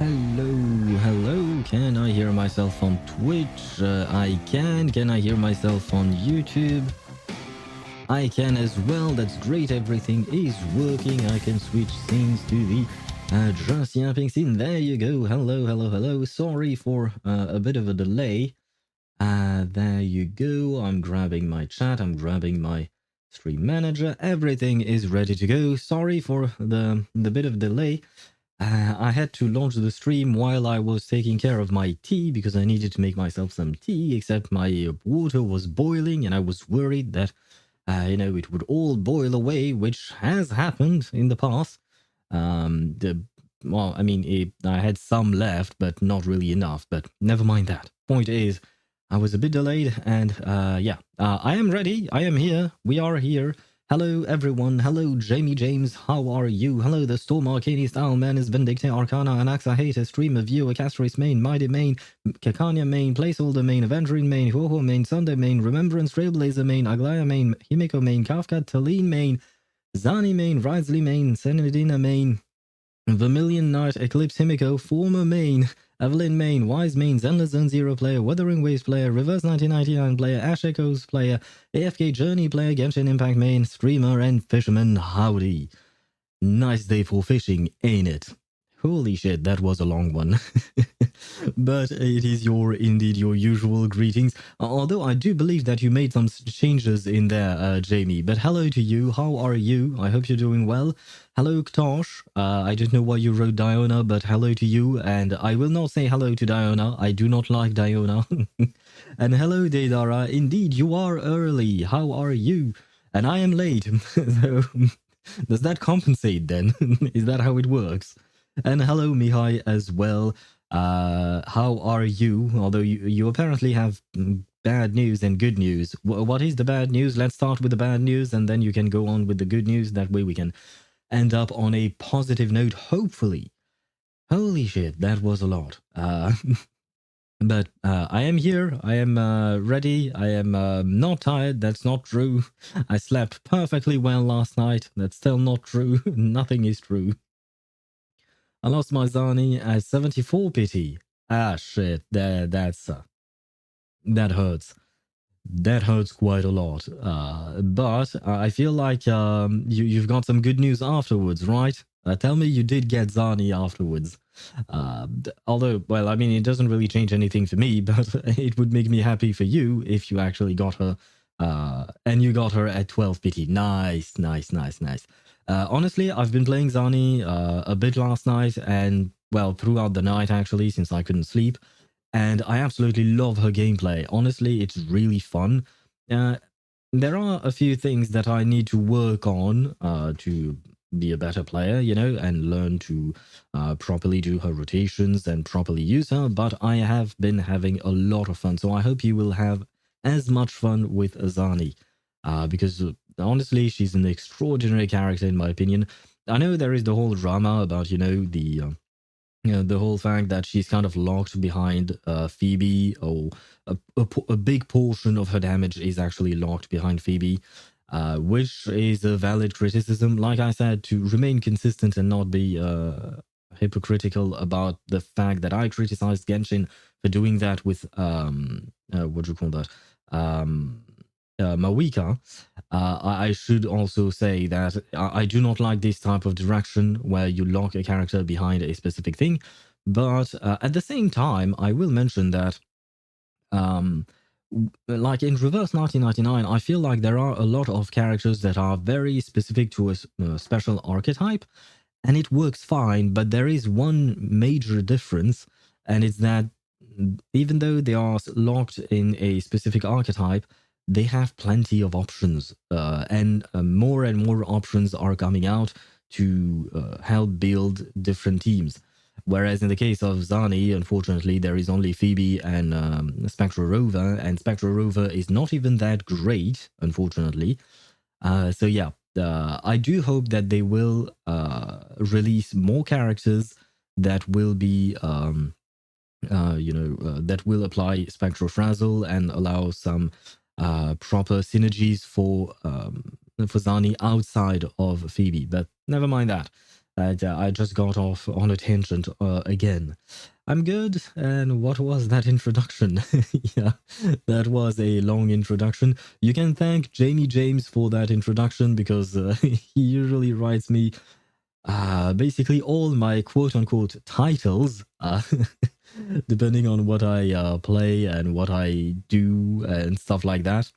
Hello. Can I hear myself on Twitch? I can. Can I hear myself on YouTube? I can as well. That's great. Everything is working. I can switch scenes to the just yapping scene. There you go. Hello. Sorry for a bit of a delay. There you go. I'm grabbing my chat. I'm grabbing my stream manager. Everything is ready to go. Sorry for the bit of delay. I had to launch the stream while I was taking care of my tea because I needed to make myself some tea, except my water was boiling and I was worried that, it would all boil away, which has happened in the past. I had some left, but not really enough, but never mind that. Point is, I was a bit delayed and, I am ready. I am here. We are here. Hello, everyone. Hello, Jamie James. How are you? Hello, the Storm Arcani Style Manus Vindicte Arcana Anaxa Hater Streamer Viewer Castris Main Mighty Main Kakanya Main Placeholder Main Avengering Main Hoho Main Sunday Main Remembrance Trailblazer Main Aglaya Main Himiko Main Kafka Talene Main Zani Main Risley Main Senedina Main Vermilion Knight Eclipse Himiko Former Main Evelyn Main, Wise Main, Zenless Zone Zero player, Wuthering Waves player, Reverse 1999 player, Ash Echoes player, AFK Journey player, Genshin Impact main, streamer, and fisherman. Howdy. Nice day for fishing, ain't it? Holy shit, that was a long one. But it is indeed your usual greetings. Although I do believe that you made some changes in there, Jamie. But hello to you. How are you? I hope you're doing well. Hello, Ktosh. I don't know why you wrote Diona, but hello to you. And I will not say hello to Diona. I do not like Diona. And hello, Deidara. Indeed, you are early. How are you? And I am late. So, does that compensate then? Is that how it works? And hello, Mihai, as well. How are you? Although you apparently have bad news and good news. What is the bad news? Let's start with the bad news, and then you can go on with the good news. That way we can end up on a positive note, hopefully. Holy shit, that was a lot. But I am here. I am ready. I am not tired. That's not true. I slept perfectly well last night. That's still not true. Nothing is true. I lost my Zani at 74 pity. Shit. That hurts. That hurts quite a lot. But I feel like you've got some good news afterwards, right? Tell me you did get Zani afterwards. Although, well, I mean, it doesn't really change anything for me, but it would make me happy for you if you actually got her. And you got her at 12 pity. Nice. Honestly, I've been playing Zani a bit last night and, well, throughout the night, actually, since I couldn't sleep. And I absolutely love her gameplay. Honestly, it's really fun. There are a few things that I need to work on to be a better player, and learn to properly do her rotations and properly use her. But I have been having a lot of fun. So I hope you will have as much fun with Zani. Because honestly, she's an extraordinary character, in my opinion. I know there is the whole drama about, the whole fact that she's kind of locked behind Phoebe, or a big portion of her damage is actually locked behind Phoebe, which is a valid criticism. Like I said, to remain consistent and not be hypocritical about the fact that I criticized Genshin for doing that with, what do you call that? Mawika. I should also say that I do not like this type of direction where you lock a character behind a specific thing. But at the same time, I will mention that, like in Reverse 1999, I feel like there are a lot of characters that are very specific to a special archetype, and it works fine. But there is one major difference, and it's that even though they are locked in a specific archetype, they have plenty of options, and more options are coming out to help build different teams. Whereas in the case of Zani, unfortunately, there is only Phoebe and Spectral Rover, and Spectral Rover is not even that great, unfortunately. So yeah, I do hope that they will release more characters that will be, that will apply Spectral Frazzle and allow some proper synergies for Zani outside of Phoebe. But never mind that. I just got off on a tangent again. I'm good. And what was that introduction? Yeah, that was a long introduction. You can thank Jamie James for that introduction because he usually writes me basically all my quote unquote titles, depending on what I play and what I do and stuff like that.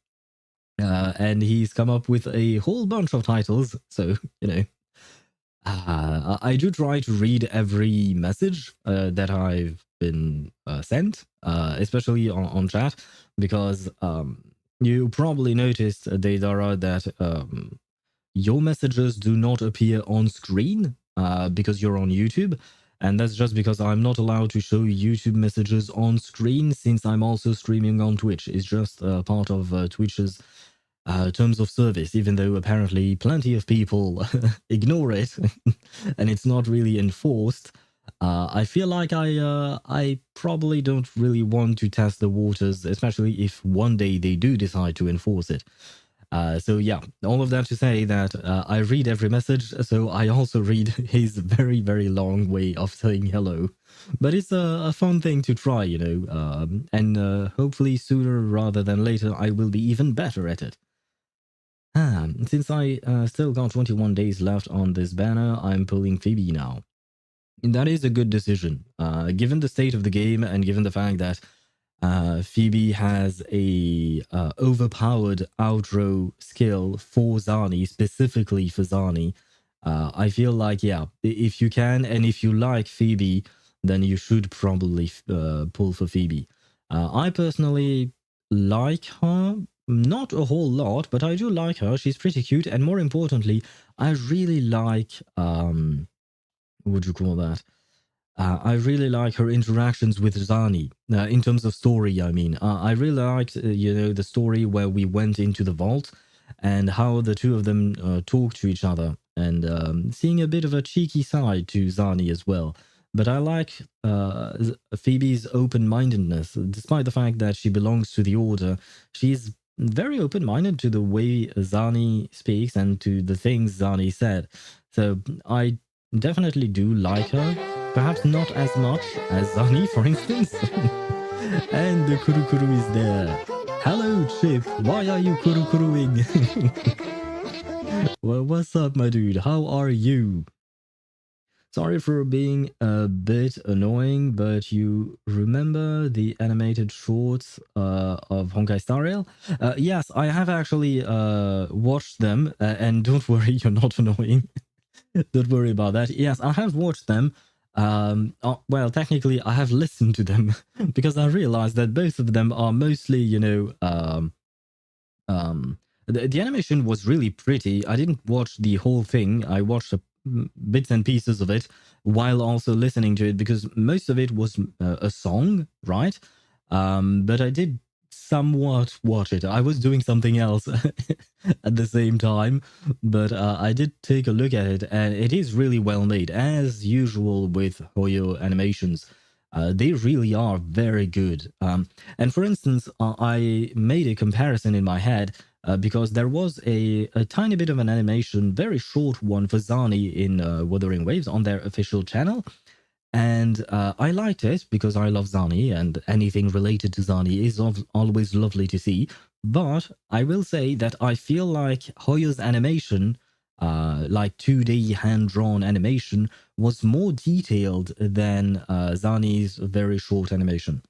And he's come up with a whole bunch of titles. So, you know, I do try to read every message that I've been sent, especially on chat, because you probably noticed, Deidara, that your messages do not appear on screen because you're on YouTube. And that's just because I'm not allowed to show YouTube messages on screen since I'm also streaming on Twitch. It's just part of Twitch's terms of service, even though apparently plenty of people ignore it and it's not really enforced. I feel like I probably don't really want to test the waters, especially if one day they do decide to enforce it. So yeah, all of that to say that I read every message, so I also read his very, very long way of saying hello. But it's a fun thing to try, you know, and hopefully sooner rather than later I will be even better at it. Since I still got 21 days left on this banner, I'm pulling Phoebe now. And that is a good decision, given the state of the game and given the fact that Phoebe has a overpowered outro skill for Zani, specifically for Zani. I feel like, yeah, if you can and if you like Phoebe, then you should probably pull for Phoebe. I personally like her, not a whole lot, but I do like her. She's pretty cute, and more importantly, I really like what would you call that? I really like her interactions with Zani in terms of story. I mean, I really liked, you know, the story where we went into the vault and how the two of them talk to each other, and seeing a bit of a cheeky side to Zani as well. But I like Phoebe's open-mindedness, despite the fact that she belongs to the Order. She's very open-minded to the way Zani speaks and to the things Zani said. So I definitely do like her. Perhaps not as much as Zani, for instance. And the Kurukuru is there. Hello, Chip. Why are you Kurukuruing? Well, what's up, my dude? How are you? Sorry for being a bit annoying, but you remember the animated shorts of Honkai Star Rail? Yes, I have actually watched them, and don't worry, you're not annoying. Don't worry about that. Yes, I have watched them. Well, technically, I have listened to them because I realized that both of them are mostly, you know, the animation was really pretty. I didn't watch the whole thing. I watched bits and pieces of it while also listening to it because most of it was a song, right? But I did somewhat watch it. I was doing something else at the same time, but I did take a look at it, and it is really well made, as usual with Hoyo animations. They really are very good. And for instance, I made a comparison in my head because there was a tiny bit of an animation, very short one for Zani in Wuthering Waves on their official channel. And I liked it because I love Zani, and anything related to Zani is always lovely to see. But I will say that I feel like Hoyo's animation, like 2D hand-drawn animation, was more detailed than Zani's very short animation.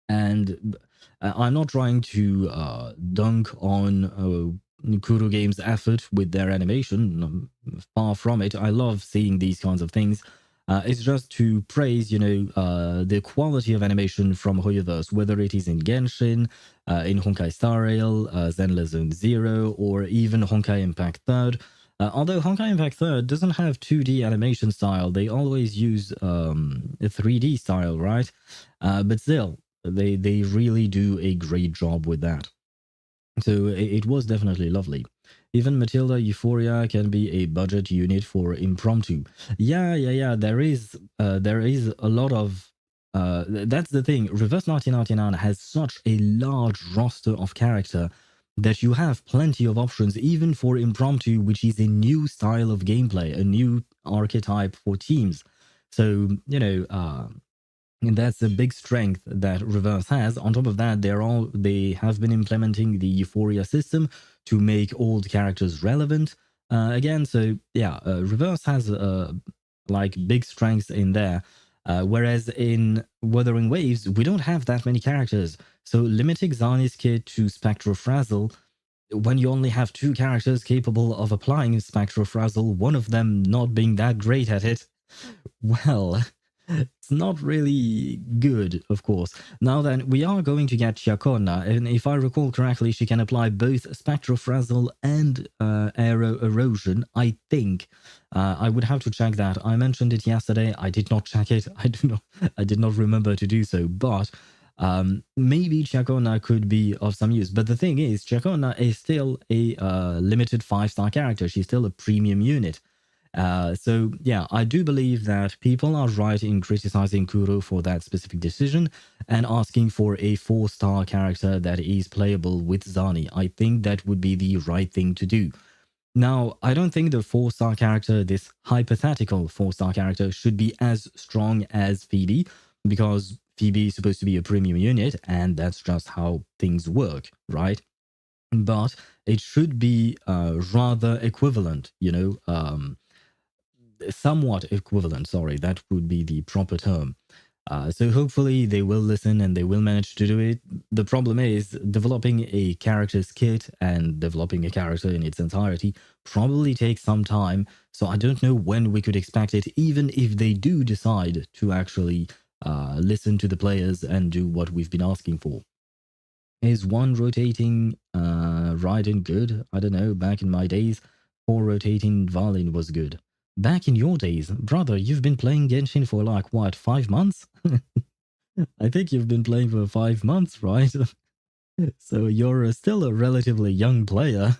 And I'm not trying to dunk on Kuro Games' effort with their animation. Far from it. I love seeing these kinds of things. It's just to praise, you know, the quality of animation from Hoyoverse, whether it is in Genshin, in Honkai Star Rail, Zenless Zone Zero, or even Honkai Impact Third. Although Honkai Impact Third doesn't have 2D animation style, they always use a 3D style, right? But still, they really do a great job with that. So it was definitely lovely. Even Matilda Euphoria can be a budget unit for impromptu. Yeah. There is a lot of. That's the thing. Reverse 1999 has such a large roster of character that you have plenty of options, even for impromptu, which is a new style of gameplay, a new archetype for teams. So, and that's a big strength that Reverse has. On top of that, they have been implementing the Euphoria system to make old characters relevant. Again, so yeah, Reverse has like big strengths in there. Whereas in Wuthering Waves, we don't have that many characters. So limiting Zani's kit to Spectrofrazzle, when you only have two characters capable of applying Spectrofrazzle, one of them not being that great at it, well, it's not really good, of course. Now then, we are going to get Chacona, and if I recall correctly, she can apply both Spectrofrazzle and Aero Erosion, I think. I would have to check that. I mentioned it yesterday. I did not check it. I did not remember to do so, but maybe Chacona could be of some use. But the thing is, Chacona is still a limited 5-star character. She's still a premium unit. So yeah, I do believe that people are right in criticizing Kuro for that specific decision and asking for a 4-star character that is playable with Zani. I think that would be the right thing to do. Now, I don't think the 4-star character, this hypothetical 4-star character, should be as strong as Phoebe, because Phoebe is supposed to be a premium unit, and that's just how things work, right? But it should be rather equivalent, somewhat equivalent, sorry, that would be the proper term. So hopefully they will listen and they will manage to do it. The problem is developing a character's kit and developing a character in its entirety probably takes some time. So I don't know when we could expect it, even if they do decide to actually listen to the players and do what we've been asking for. Is one rotating Raiden good? I don't know. Back in my days, 4 rotating Valin was good. Back in your days, brother, you've been playing Genshin for like, what, 5 months? I think you've been playing for 5 months, right? So you're still a relatively young player,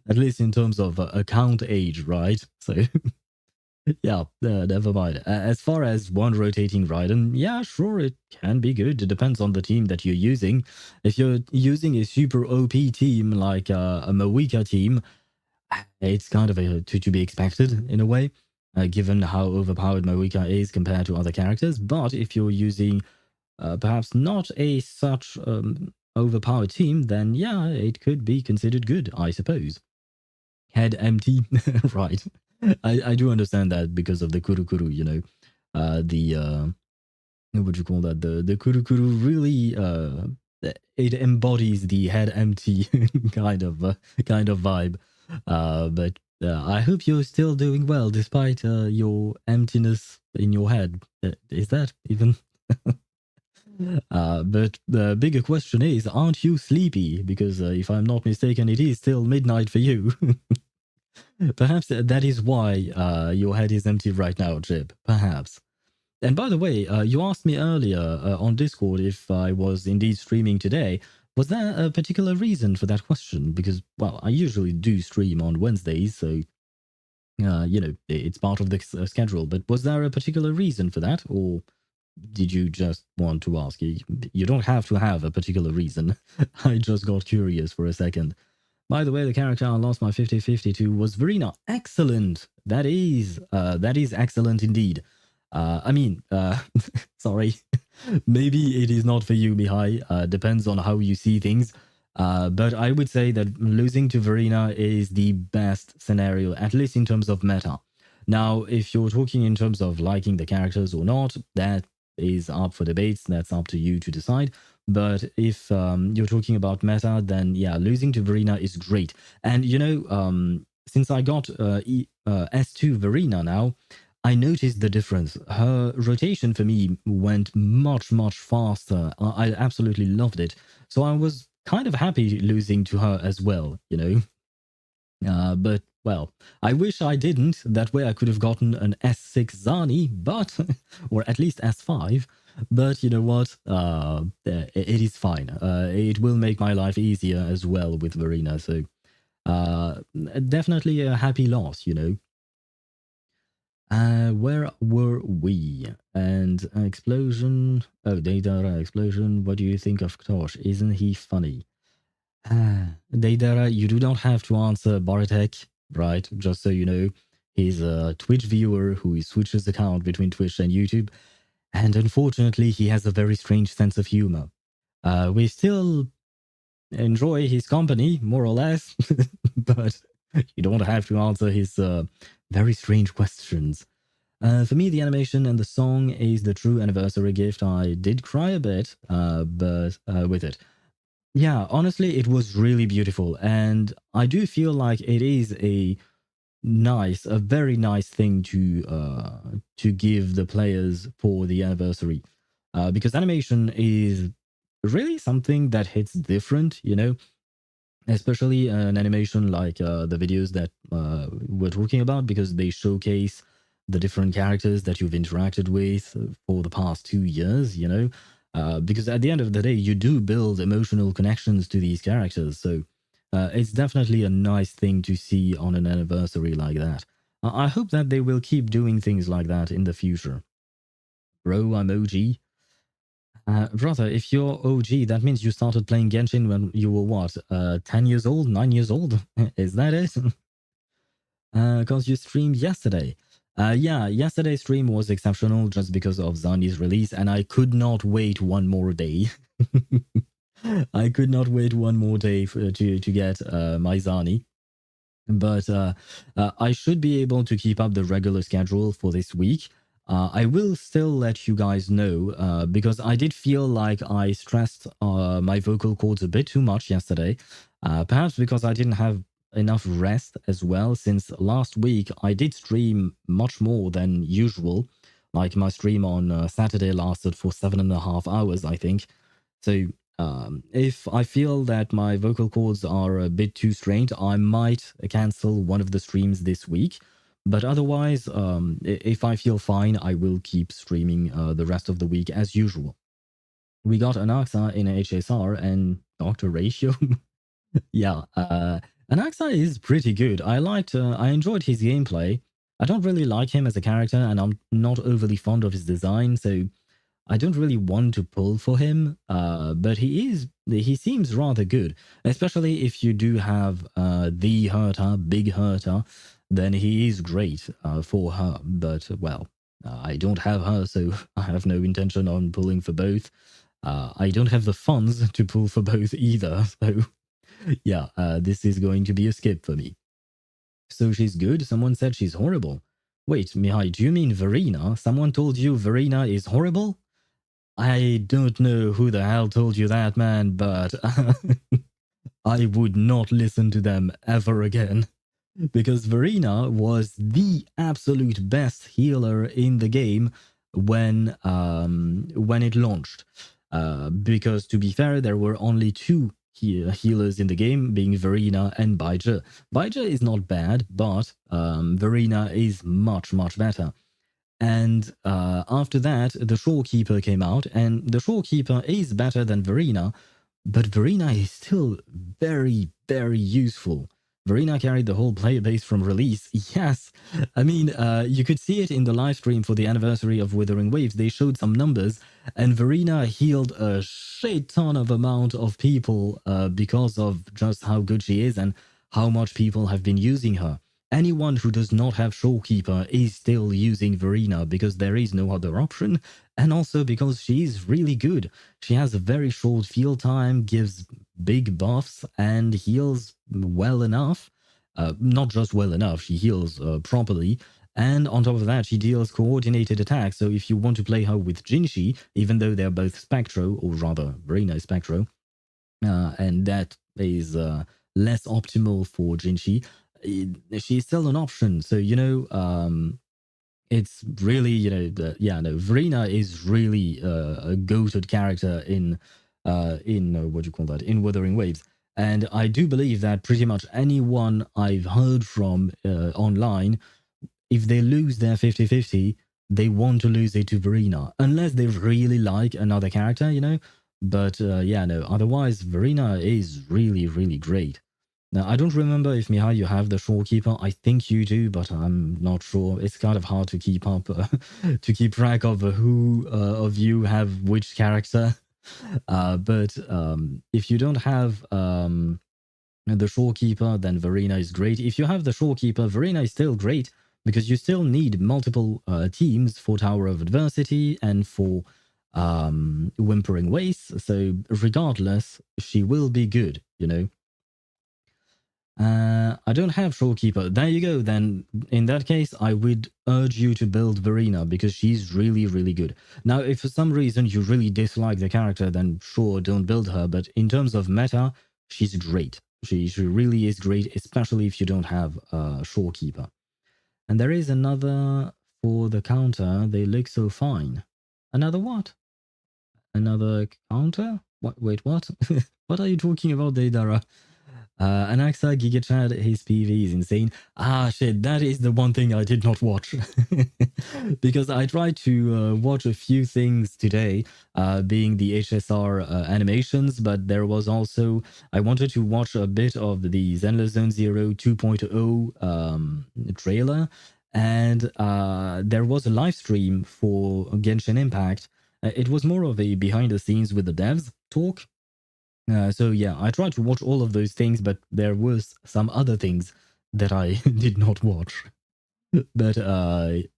at least in terms of account age, right? So yeah, never mind. As far as one rotating Raiden, yeah, sure, it can be good. It depends on the team that you're using. If you're using a super OP team like a Moika team, it's kind of to be expected in a way, given how overpowered Moika is compared to other characters. But if you're using perhaps not a such overpowered team, then yeah, it could be considered good, I suppose. Head empty, right? I do understand that because of the Kurukuru, what would you call that? The Kurukuru really it embodies the head empty kind of vibe. But I hope you're still doing well despite your emptiness in your head. Is that even? But the bigger question is, aren't you sleepy? Because if I'm not mistaken, it is still midnight for you. Perhaps that is why your head is empty right now, Jib. Perhaps. And by the way, you asked me earlier on Discord if I was indeed streaming today. Was there a particular reason for that question? Because, well, I usually do stream on Wednesdays, so, it's part of the schedule. But was there a particular reason for that? Or did you just want to ask? You don't have to have a particular reason. I just got curious for a second. By the way, the character I lost my 50-50 to was Verena. Excellent. That is excellent indeed. I mean, sorry. Maybe it is not for you, Mihai. Depends on how you see things. But I would say that losing to Verena is the best scenario, at least in terms of meta. Now, if you're talking in terms of liking the characters or not, that is up for debates. That's up to you to decide. But if you're talking about meta, then yeah, losing to Verena is great. And since I got S2 Verena now, I noticed the difference. Her rotation for me went much, much faster. I absolutely loved it. So I was kind of happy losing to her as well, But, well, I wish I didn't. That way I could have gotten an S6 Zani, but, or at least S5. But you know what? It is fine. It will make my life easier as well with Verena. So, definitely a happy loss, Where were we? And explosion. Oh, Deidara explosion. What do you think of Ktosh? Isn't he funny? Deidara, you do not have to answer Bartek, right? Just so you know. He's a Twitch viewer who switches account between Twitch and YouTube, and unfortunately, he has a very strange sense of humor. We still enjoy his company, more or less, but you don't have to answer his very strange questions. For me, the animation and the song is the true anniversary gift. I did cry a bit, but with it. Yeah, honestly, it was really beautiful, and I do feel like it is a very nice thing to give the players for the anniversary, because animation is really something that hits different, you know, especially an animation like the videos that we're talking about, because they showcase the different characters that you've interacted with for the past 2 years, you know, because at the end of the day, you do build emotional connections to these characters. So it's definitely a nice thing to see on an anniversary like that. I hope that they will keep doing things like that in the future. Bro, I'm OG. Brother, if you're OG, that means you started playing Genshin when you were what, 10 years old, 9 years old? Is that it? Because you streamed yesterday. Yeah, yesterday's stream was exceptional just because of Zani's release, and I could not wait one more day. I could not wait one more day to get my Zani. But I should be able to keep up the regular schedule for this week. I will still let you guys know because I did feel like I stressed my vocal cords a bit too much yesterday. Perhaps because I didn't have enough rest as well, since last week I did stream much more than usual. Like my stream on Saturday lasted for 7.5 hours, I think. So if I feel that my vocal cords are a bit too strained, I might cancel one of the streams this week. But otherwise, if I feel fine, I will keep streaming the rest of the week as usual. We got Anaxa in HSR and Dr. Ratio. Yeah, Anaxa is pretty good. I enjoyed his gameplay. I don't really like him as a character, and I'm not overly fond of his design, so I don't really want to pull for him, but he seems rather good, especially if you do have the Herta, big Herta, then he is great for her. But well, I don't have her, so I have no intention on pulling for both. I don't have the funds to pull for both either, so yeah, this is going to be a skip for me. So she's good. Someone said she's horrible. Wait, Mihai, do you mean Verena? Someone told you Verena is horrible? I don't know who the hell told you that, man, but I would not listen to them ever again. Because Verena was the absolute best healer in the game when it launched. Because to be fair, there were only two healers in the game, being Verena and Baija. Baija is not bad, but Verena is much, much better. And after that, the Shorekeeper came out, and the Shorekeeper is better than Verena, but Verena is still very, very useful. Verena carried the whole player base from release. Yes, I mean, you could see it in the live stream for the anniversary of Wuthering Waves. They showed some numbers, and Verena healed a shit ton of amount of people because of just how good she is and how much people have been using her. Anyone who does not have Shorekeeper is still using Verena because there is no other option, and also because she is really good. She has a very short field time, gives big buffs, and heals well enough. Not just well enough, she heals properly. And on top of that, she deals coordinated attacks. So if you want to play her with Jinshi, even though they're both Spectro, or rather, Verena is Spectro, and that is less optimal for Jinshi, she's still an option. So, you know, it's really, you know, Verena is really a goated character in what do you call that, in Wuthering Waves. And I do believe that pretty much anyone I've heard from online, if they lose their 50-50, they want to lose it to Verena, unless they really like another character, you know. But yeah, no, otherwise, Verena is really, really great. Now, I don't remember if, Mihai, you have the Shorekeeper. I think you do, but I'm not sure. It's kind of hard to keep up, to keep track of who of you have which character. But if you don't have the Shorekeeper, then Verena is great. If you have the Shorekeeper, Verena is still great, because you still need multiple teams for Tower of Adversity and for Whimpering Waves. So regardless, she will be good, you know. I don't have Shorekeeper. There you go. Then in that case, I would urge you to build Verena because she's really, really good. Now, if for some reason you really dislike the character, then sure, don't build her. But in terms of meta, she's great. She really is great, especially if you don't have Shorekeeper. And there is another for the counter. They look so fine. Another what? Another counter? What? Wait, what? What are you talking about, Deidara? Anaxa Gigachad, his PV is insane. Ah, shit, that is the one thing I did not watch. Because I tried to watch a few things today, being the HSR animations, but there was also, I wanted to watch a bit of the Zenless Zone Zero 2.0 trailer, and there was a live stream for Genshin Impact. It was more of a behind the scenes with the devs talk. So yeah, I tried to watch all of those things, but there was some other things that I did not watch. But I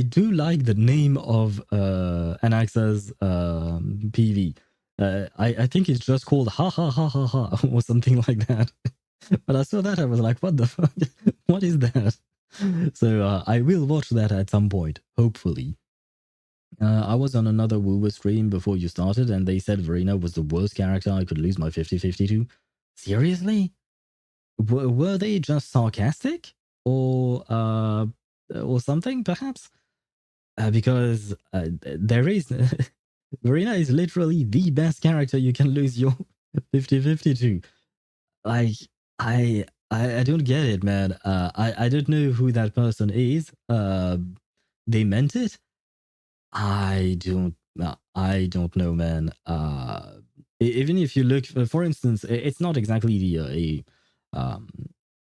do like the name of Anaxa's PV. I think it's just called Ha Ha Ha Ha Ha or something like that. But I saw that, I was like, what the fuck? What is that? So I will watch that at some point, hopefully. I was on another Woowa stream before you started, and they said Verena was the worst character I could lose my 50-50 to. Seriously? Were they just sarcastic? Or something, perhaps? Because there is... Verena is literally the best character you can lose your 50-50 to. Like, I don't get it, man. I don't know who that person is. They meant it? I don't know, man. Even if you look, for instance, it's not exactly what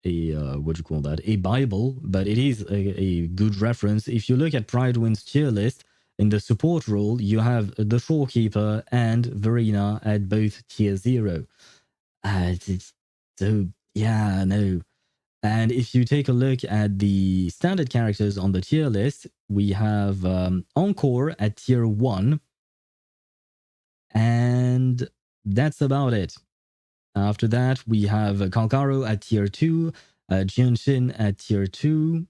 do you call that? A Bible, but it is a good reference. If you look at Pridewind's tier list, in the support role, you have the Shorekeeper and Verena at both tier 0. So, yeah, no. And if you take a look at the standard characters on the tier list, we have Encore at tier 1. And that's about it. After that, we have Kalkaro at tier 2, Jianshin at tier 2,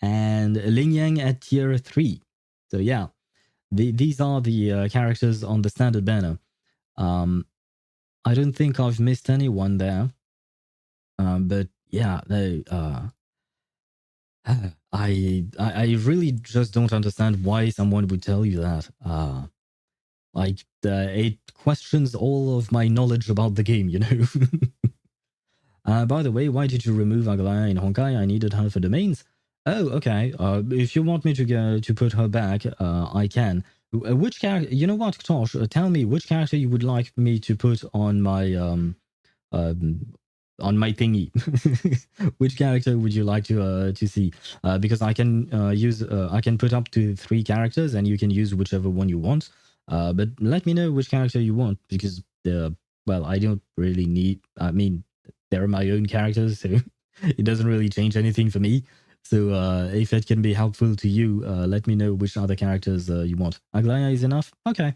and Lingyang at tier 3. So yeah, these are the characters on the standard banner. I don't think I've missed anyone there. But yeah, no, I really just don't understand why someone would tell you that. It questions all of my knowledge about the game, you know. By the way, why did you remove Aglaya in Honkai? I needed her for domains. Oh, okay. If you want me to put her back, I can. Which character? You know what, Tosh? Tell me which character you would like me to put on my thingy. Which character would you like to see? Because I can I can put up to 3 characters, and you can use whichever one you want. But let me know which character you want, because well, I don't really need. I mean, they're my own characters, so it doesn't really change anything for me. So if it can be helpful to you, let me know which other characters you want. Aglaya is enough? Okay.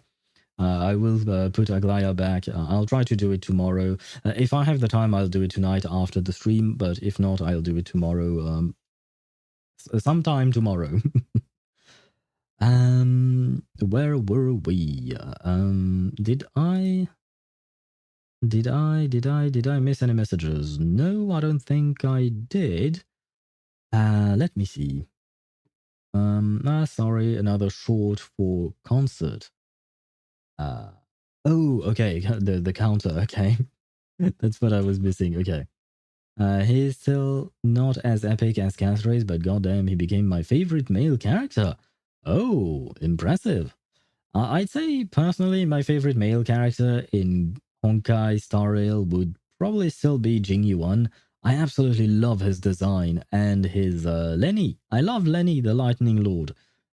I will put Aglaya back. I'll try to do it tomorrow. If I have the time, I'll do it tonight after the stream. But if not, I'll do it tomorrow. Sometime tomorrow. Where were we? Did I miss any messages? No, I don't think I did. Let me see. Sorry, another short for concert. Oh, okay, the counter, okay. That's what I was missing, okay. He's still not as epic as Cathrace, but goddamn, he became my favorite male character. Oh, impressive. I'd say, personally, my favorite male character in Honkai Star Rail would probably still be Jing Yuan. I absolutely love his design and his Lenny. I love Lenny, the Lightning Lord.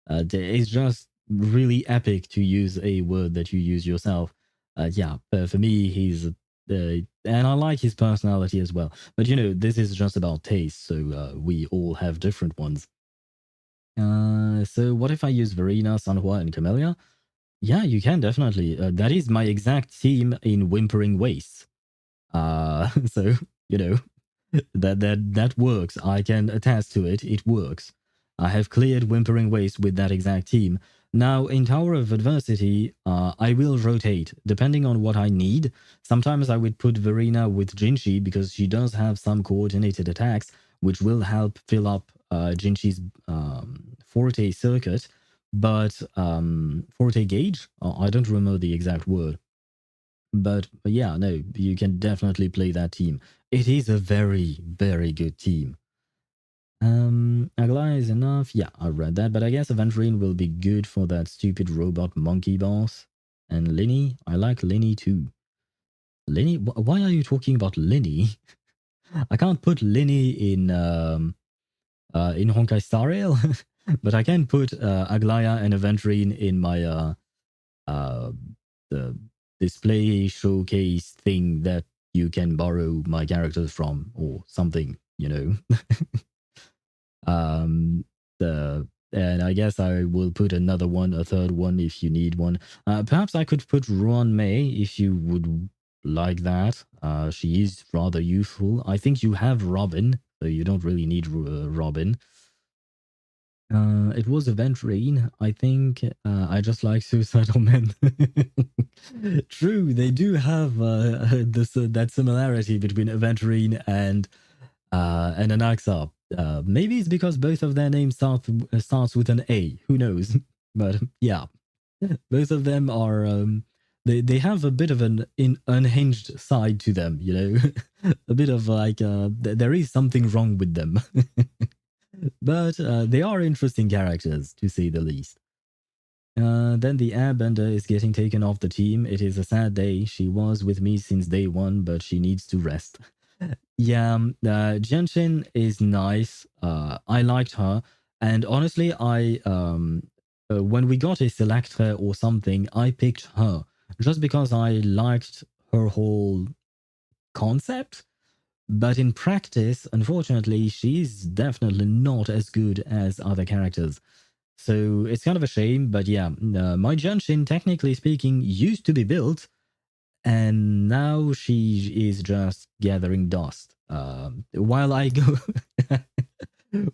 It's just really epic, to use a word that you use yourself. Yeah, for me, he's... and I like his personality as well. But, you know, this is just about taste, so we all have different ones. So what if I use Verena, Sanhua, and Camellia? Yeah, you can definitely. That is my exact team in Whimpering Wastes. So you know that works. I can attest to it. It works. I have cleared Whimpering Waste with that exact team. Now, in Tower of Adversity, I will rotate depending on what I need. Sometimes I would put Verena with Jinchi because she does have some coordinated attacks, which will help fill up Jinchi's Forte circuit. But Forte gauge? I don't remember the exact word. But yeah, no, you can definitely play that team. It is a very, very good team. Agla is enough. Yeah, I read that, but I guess Aventurine will be good for that stupid robot monkey boss. And Linny, I like Linny too. Linny, why are you talking about Linny? I can't put Linny in Honkai Star Rail, but I can put Aglaya and Aventurine in my uh the display showcase thing that you can borrow my characters from or something, you know. The and I guess I will put another one, a third one if you need one. Perhaps I could put Ruan Mei if you would like that. She is rather youthful. I think you have Robin, so you don't really need Robin. It was Aventurine. I think I just like Suicidal Men. True, they do have this that similarity between Aventurine and Anaxa. Maybe it's because both of their names starts with an A. Who knows? But yeah, both of them are they have a bit of an unhinged side to them. You know, a bit of like there is something wrong with them. But they are interesting characters, to say the least. Then the airbender is getting taken off the team. It is a sad day. She was with me since day one, but she needs to rest. Yeah, Genshin is nice. I liked her. And honestly, when we got a selector or something, I picked her just because I liked her whole concept. But in practice, unfortunately, she's definitely not as good as other characters. So it's kind of a shame, but yeah, my Junshin, technically speaking, used to be built, and now she is just gathering dust. While I go,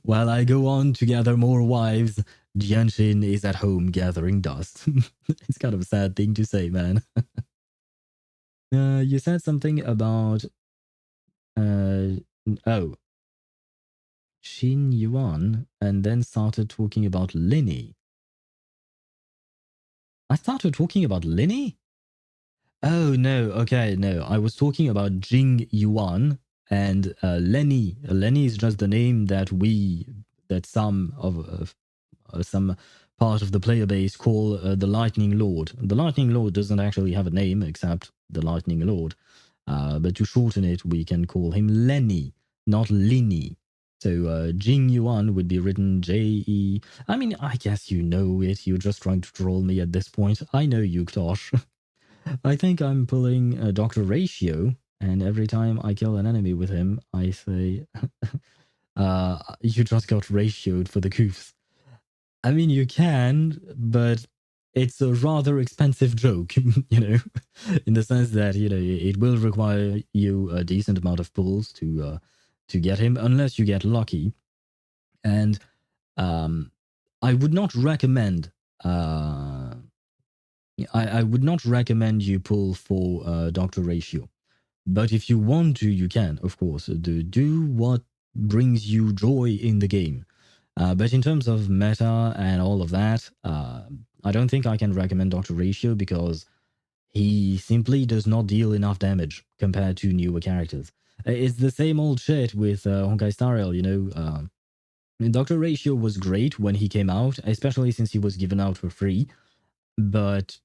while I go on to gather more wives, Junshin is at home gathering dust. It's kind of a sad thing to say, man. You said something about uh, oh, Shin Yuan, and then started talking about Linny. I started talking about Linny? Oh, no. Okay, no. I was talking about Jing Yuan and Lenny. Lenny is just the name that some part of the player base call the Lightning Lord. The Lightning Lord doesn't actually have a name except the Lightning Lord. But to shorten it, we can call him Lenny, not Linny. So Jing Yuan would be written J-E. I mean, I guess you know it. You're just trying to troll me at this point. I know you, Tosh. I think I'm pulling a Dr. Ratio, and every time I kill an enemy with him, I say, you just got ratioed for the goofs. I mean, you can, but it's a rather expensive joke, you know, in the sense that, you know, it will require you a decent amount of pulls to get him, unless you get lucky. And um, I would not recommend I would not recommend you pull for Dr. Ratio. But if you want to, you can, of course. Do what brings you joy in the game. But in terms of meta and all of that, I don't think I can recommend Dr. Ratio because he simply does not deal enough damage compared to newer characters. It's the same old shit with Honkai Star Rail, you know. Dr. Ratio was great when he came out, especially since he was given out for free. But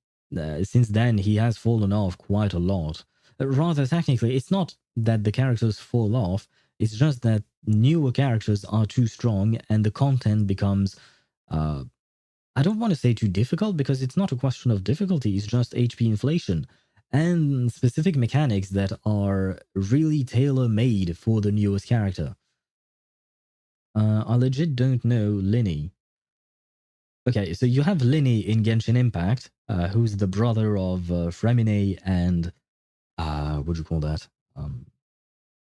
since then, he has fallen off quite a lot. Rather, technically, it's not that the characters fall off, it's just that newer characters are too strong and the content becomes. I don't want to say too difficult because it's not a question of difficulty, it's just HP inflation and specific mechanics that are really tailor made for the newest character. I legit don't know Linny. Okay, so you have Linny in Genshin Impact, who's the brother of Fremine and what do you call that? Um,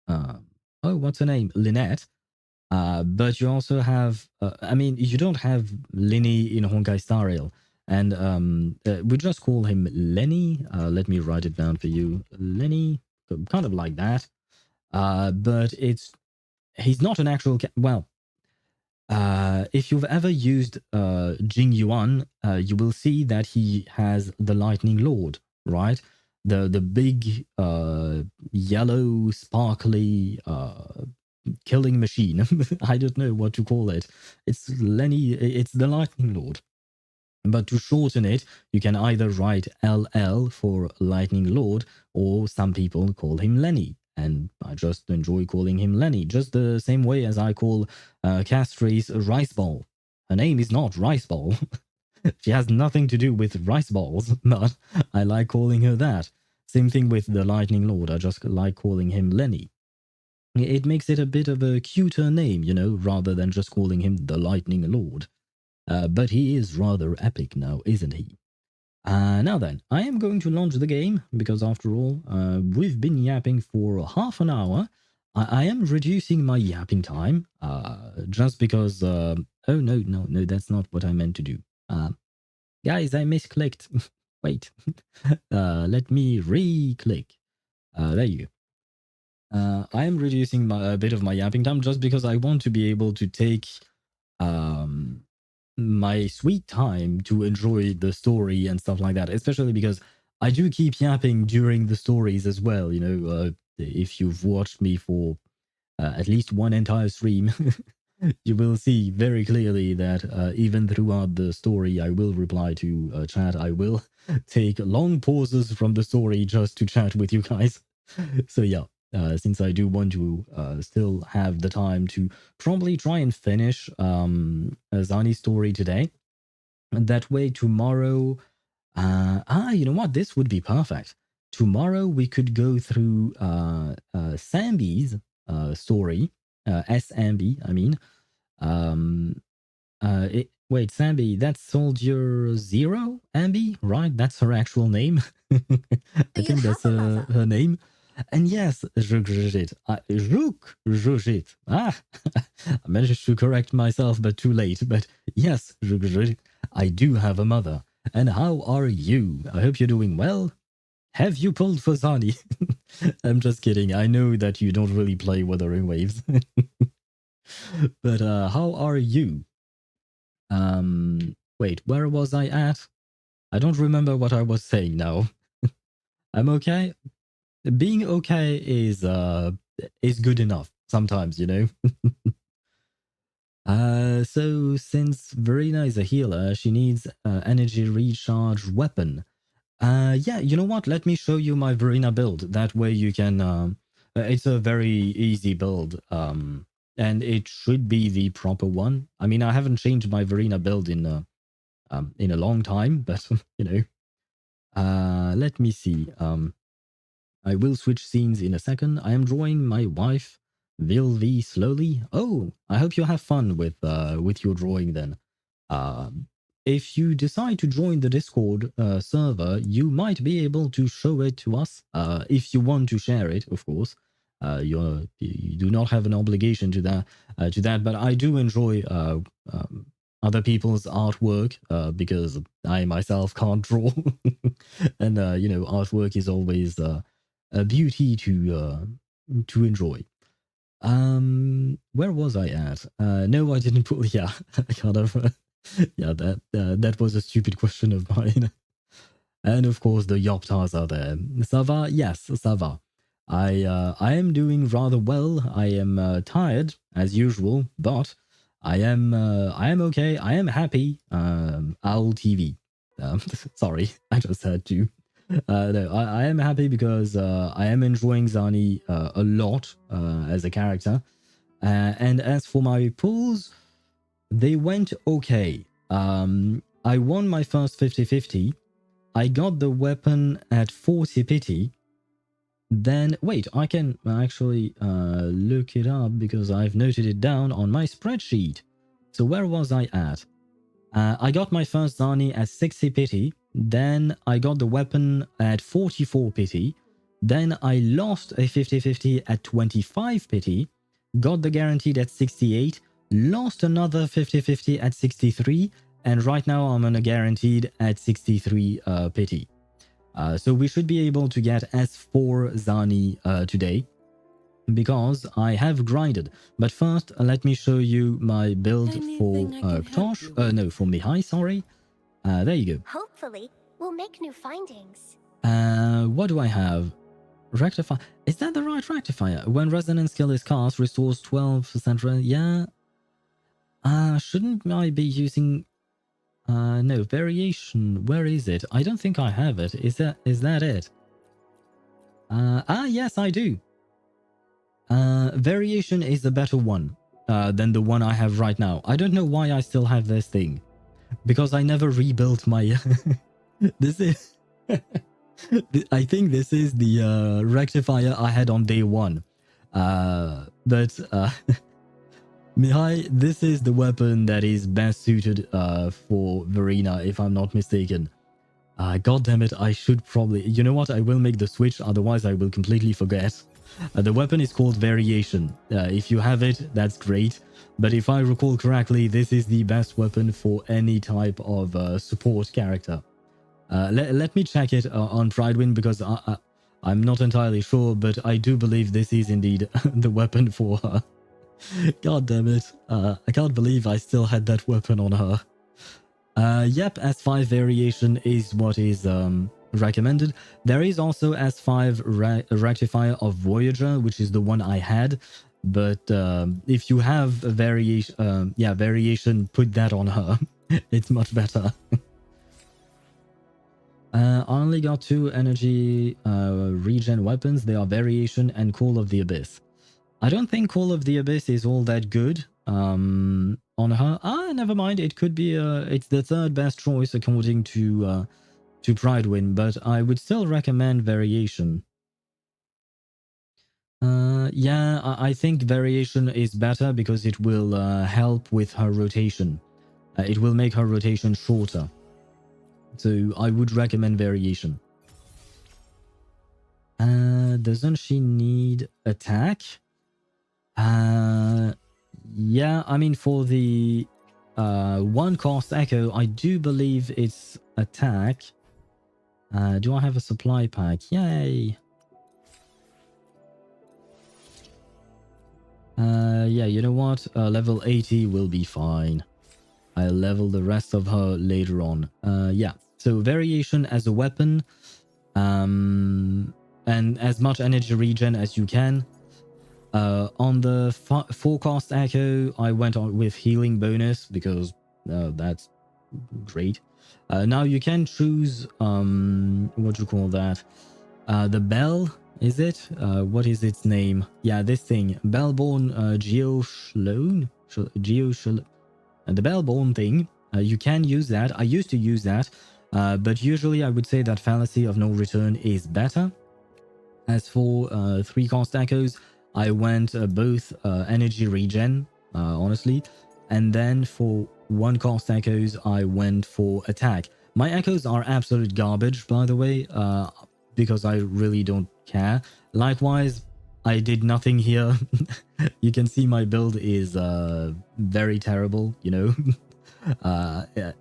uh, oh, what's her name? Lynette. But you also have, I mean, you don't have Linny in Honkai Star Rail. And we just call him Lenny. Let me write it down for you. Lenny, kind of like that. But he's not an actual, well, if you've ever used Jing Yuan, you will see that he has the Lightning Lord, right? The big yellow sparkly killing machine. I don't know what to call it. It's Lenny. It's the Lightning Lord. But to shorten it, you can either write LL for Lightning Lord, or some people call him Lenny. And I just enjoy calling him Lenny, just the same way as I call Castri's Rice Ball. Her name is not Rice Ball. She has nothing to do with rice balls, but I like calling her that. Same thing with the Lightning Lord, I just like calling him Lenny. It makes it a bit of a cuter name, you know, rather than just calling him the Lightning Lord. But he is rather epic now, isn't he? Now then, I am going to launch the game because after all, we've been yapping for half an hour. I am reducing my yapping time just because. Oh, no, that's not what I meant to do. Guys, I misclicked. Wait, let me re-click. There you go. I am reducing a bit of my yapping time just because I want to be able to take um, my sweet time to enjoy the story and stuff like that, especially because I do keep yapping during the stories as well. You know, if you've watched me for at least one entire stream, you will see very clearly that even throughout the story, I will reply to chat. I will take long pauses from the story just to chat with you guys. So yeah, since I do want to still have the time to probably try and finish Zani's story today. And that way tomorrow, you know what? This would be perfect. Tomorrow we could go through Sambi's story, S. Ambi, I mean. Um, wait, Sambi, that's Soldier Zero Ambi, right? That's her actual name. I think that's her name. And yes, Rugrit. Rugrit. I managed to correct myself, but too late. But yes, Rugrit, I do have a mother. And how are you? I hope you're doing well. Have you pulled for Zani? I'm just kidding. I know that you don't really play Wuthering Waves. But how are you? Wait, where was I at? I don't remember what I was saying now. I'm okay. Being okay is good enough sometimes, you know. So since Verena is a healer, she needs energy recharge weapon. Yeah, you know what? Let me show you my Verena build. That way you can. It's a very easy build. And it should be the proper one. I mean, I haven't changed my Verena build in a long time, but you know. Let me see. I will switch scenes in a second. I am drawing my wife, Vilvi, slowly. Oh, I hope you have fun with your drawing then. If you decide to join the Discord server, you might be able to show it to us. If you want to share it, of course. You do not have an obligation to that. But I do enjoy other people's artwork because I myself can't draw, and you know, artwork is always a beauty to enjoy. Where was I at? No, I didn't put. Yeah, I kind of. Yeah, that was a stupid question of mine. And of course, the Yoptars are there. Sava, yes, Sava. I am doing rather well. I am tired as usual, but I am okay. I am happy. Owl TV. Sorry, I just had to. No, I am happy because I am enjoying Zani a lot as a character. And as for my pulls, they went okay. I won my first 50-50. I got the weapon at 40 pity. Then, wait, I can actually look it up because I've noted it down on my spreadsheet. So where was I at? I got my first Zani at 60 pity. Then I got the weapon at 44 pity. Then I lost a 50-50 at 25 pity. Got the guaranteed at 68. Lost another 50-50 at 63. And right now I'm on a guaranteed at 63 pity. So we should be able to get S4 Zani today, because I have grinded. But first, let me show you my build for Ktosh. No, for Mihai, sorry. There you go. Hopefully, we'll make new findings. What do I have? Rectify. Is that the right rectifier? When resonance skill is cast, restores 12%. Yeah. Shouldn't I be using... no, variation. Where is it? I don't think I have it. Is that it? Yes, I do. Variation is a better one than the one I have right now. I don't know why I still have this thing, because I never rebuilt my... This is... I think this is the rectifier I had on day one. But Mihai, this is the weapon that is best suited for Verena, if I'm not mistaken. God damn it, I should probably... You know what? I will make the switch, otherwise I will completely forget. The weapon is called Variation. If you have it, that's great. But if I recall correctly, this is the best weapon for any type of support character. Let me check it on Pridewind, because I'm not entirely sure, but I do believe this is indeed the weapon for her. God damn it. I can't believe I still had that weapon on her. Yep, S5 Variation is what is recommended. There is also S5 Rectifier of Voyager, which is the one I had. But if you have a Variation, put that on her. It's much better. I only got 2 energy regen weapons. They are Variation and Call of the Abyss. I don't think Call of the Abyss is all that good on her. Never mind. It could be it's the third best choice according to Pridewind, but I would still recommend Variation. Yeah, I think Variation is better because it will help with her rotation. It will make her rotation shorter. So I would recommend Variation. Doesn't she need attack? Yeah, I mean, for the 1 cost echo, I do believe it's attack. Do I have a supply pack? Yay! Yeah, you know what? Level 80 will be fine. I'll level the rest of her later on. Yeah, so Variation as a weapon, and as much energy regen as you can. On the 4 cost echo, I went on with healing bonus because that's great. Now you can choose what do you call that? The bell, is it? What is its name? Yeah, this thing, Bellborn Geoshlone, the Bellborn thing. You can use that. I used to use that, but usually I would say that Fallacy of No Return is better. As for 3 cost echoes, I went both energy regen, honestly, and then for 1 cost echoes, I went for attack. My echoes are absolute garbage, by the way, because I really don't care. Likewise, I did nothing here. You can see my build is very terrible, you know,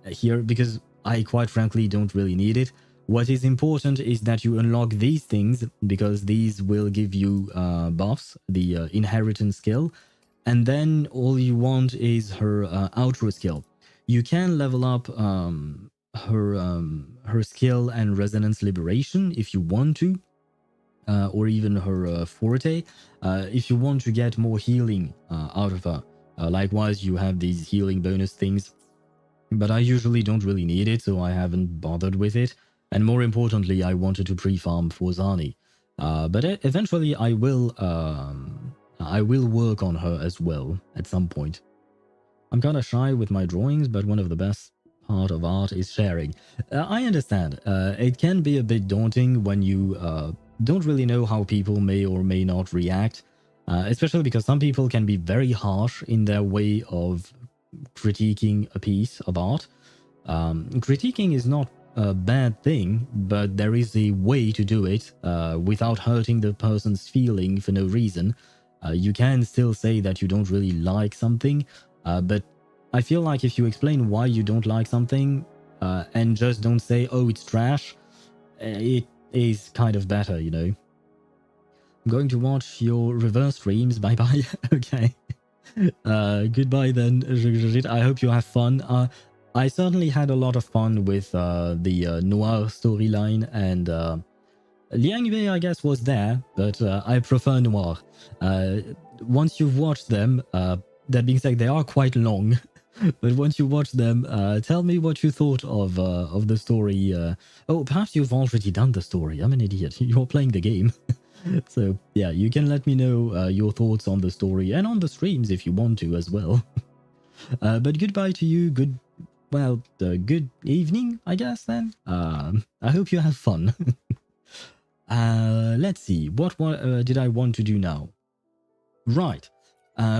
here, because I quite frankly don't really need it. What is important is that you unlock these things, because these will give you buffs, the inheritance skill, and then all you want is her outro skill. You can level up her skill and resonance liberation if you want to, or even her forte, if you want to get more healing out of her. Likewise, you have these healing bonus things, but I usually don't really need it, so I haven't bothered with it. And more importantly, I wanted to pre-farm for Zani. But eventually I will work on her as well at some point. I'm kind of shy with my drawings, but one of the best part of art is sharing. I understand. It can be a bit daunting when you don't really know how people may or may not react, especially because some people can be very harsh in their way of critiquing a piece of art. Critiquing is not a bad thing, but there is a way to do it without hurting the person's feeling for no reason. You can still say that you don't really like something, but I feel like if you explain why you don't like something and just don't say, oh, it's trash, it is kind of better, you know. I'm going to watch your reverse streams. Bye bye. Okay. Goodbye then, Rigit. I hope you have fun. I certainly had a lot of fun with the Noir storyline, and Liang Wei, I guess, was there, but I prefer Noir. Once you've watched them, that being said, they are quite long, but once you watch them, tell me what you thought of the story. Oh, perhaps you've already done the story. I'm an idiot. You're playing the game. So yeah, you can let me know your thoughts on the story and on the streams if you want to as well. But goodbye to you. Good evening, I guess then. I hope you have fun. Let's see. What did I want to do now? Right.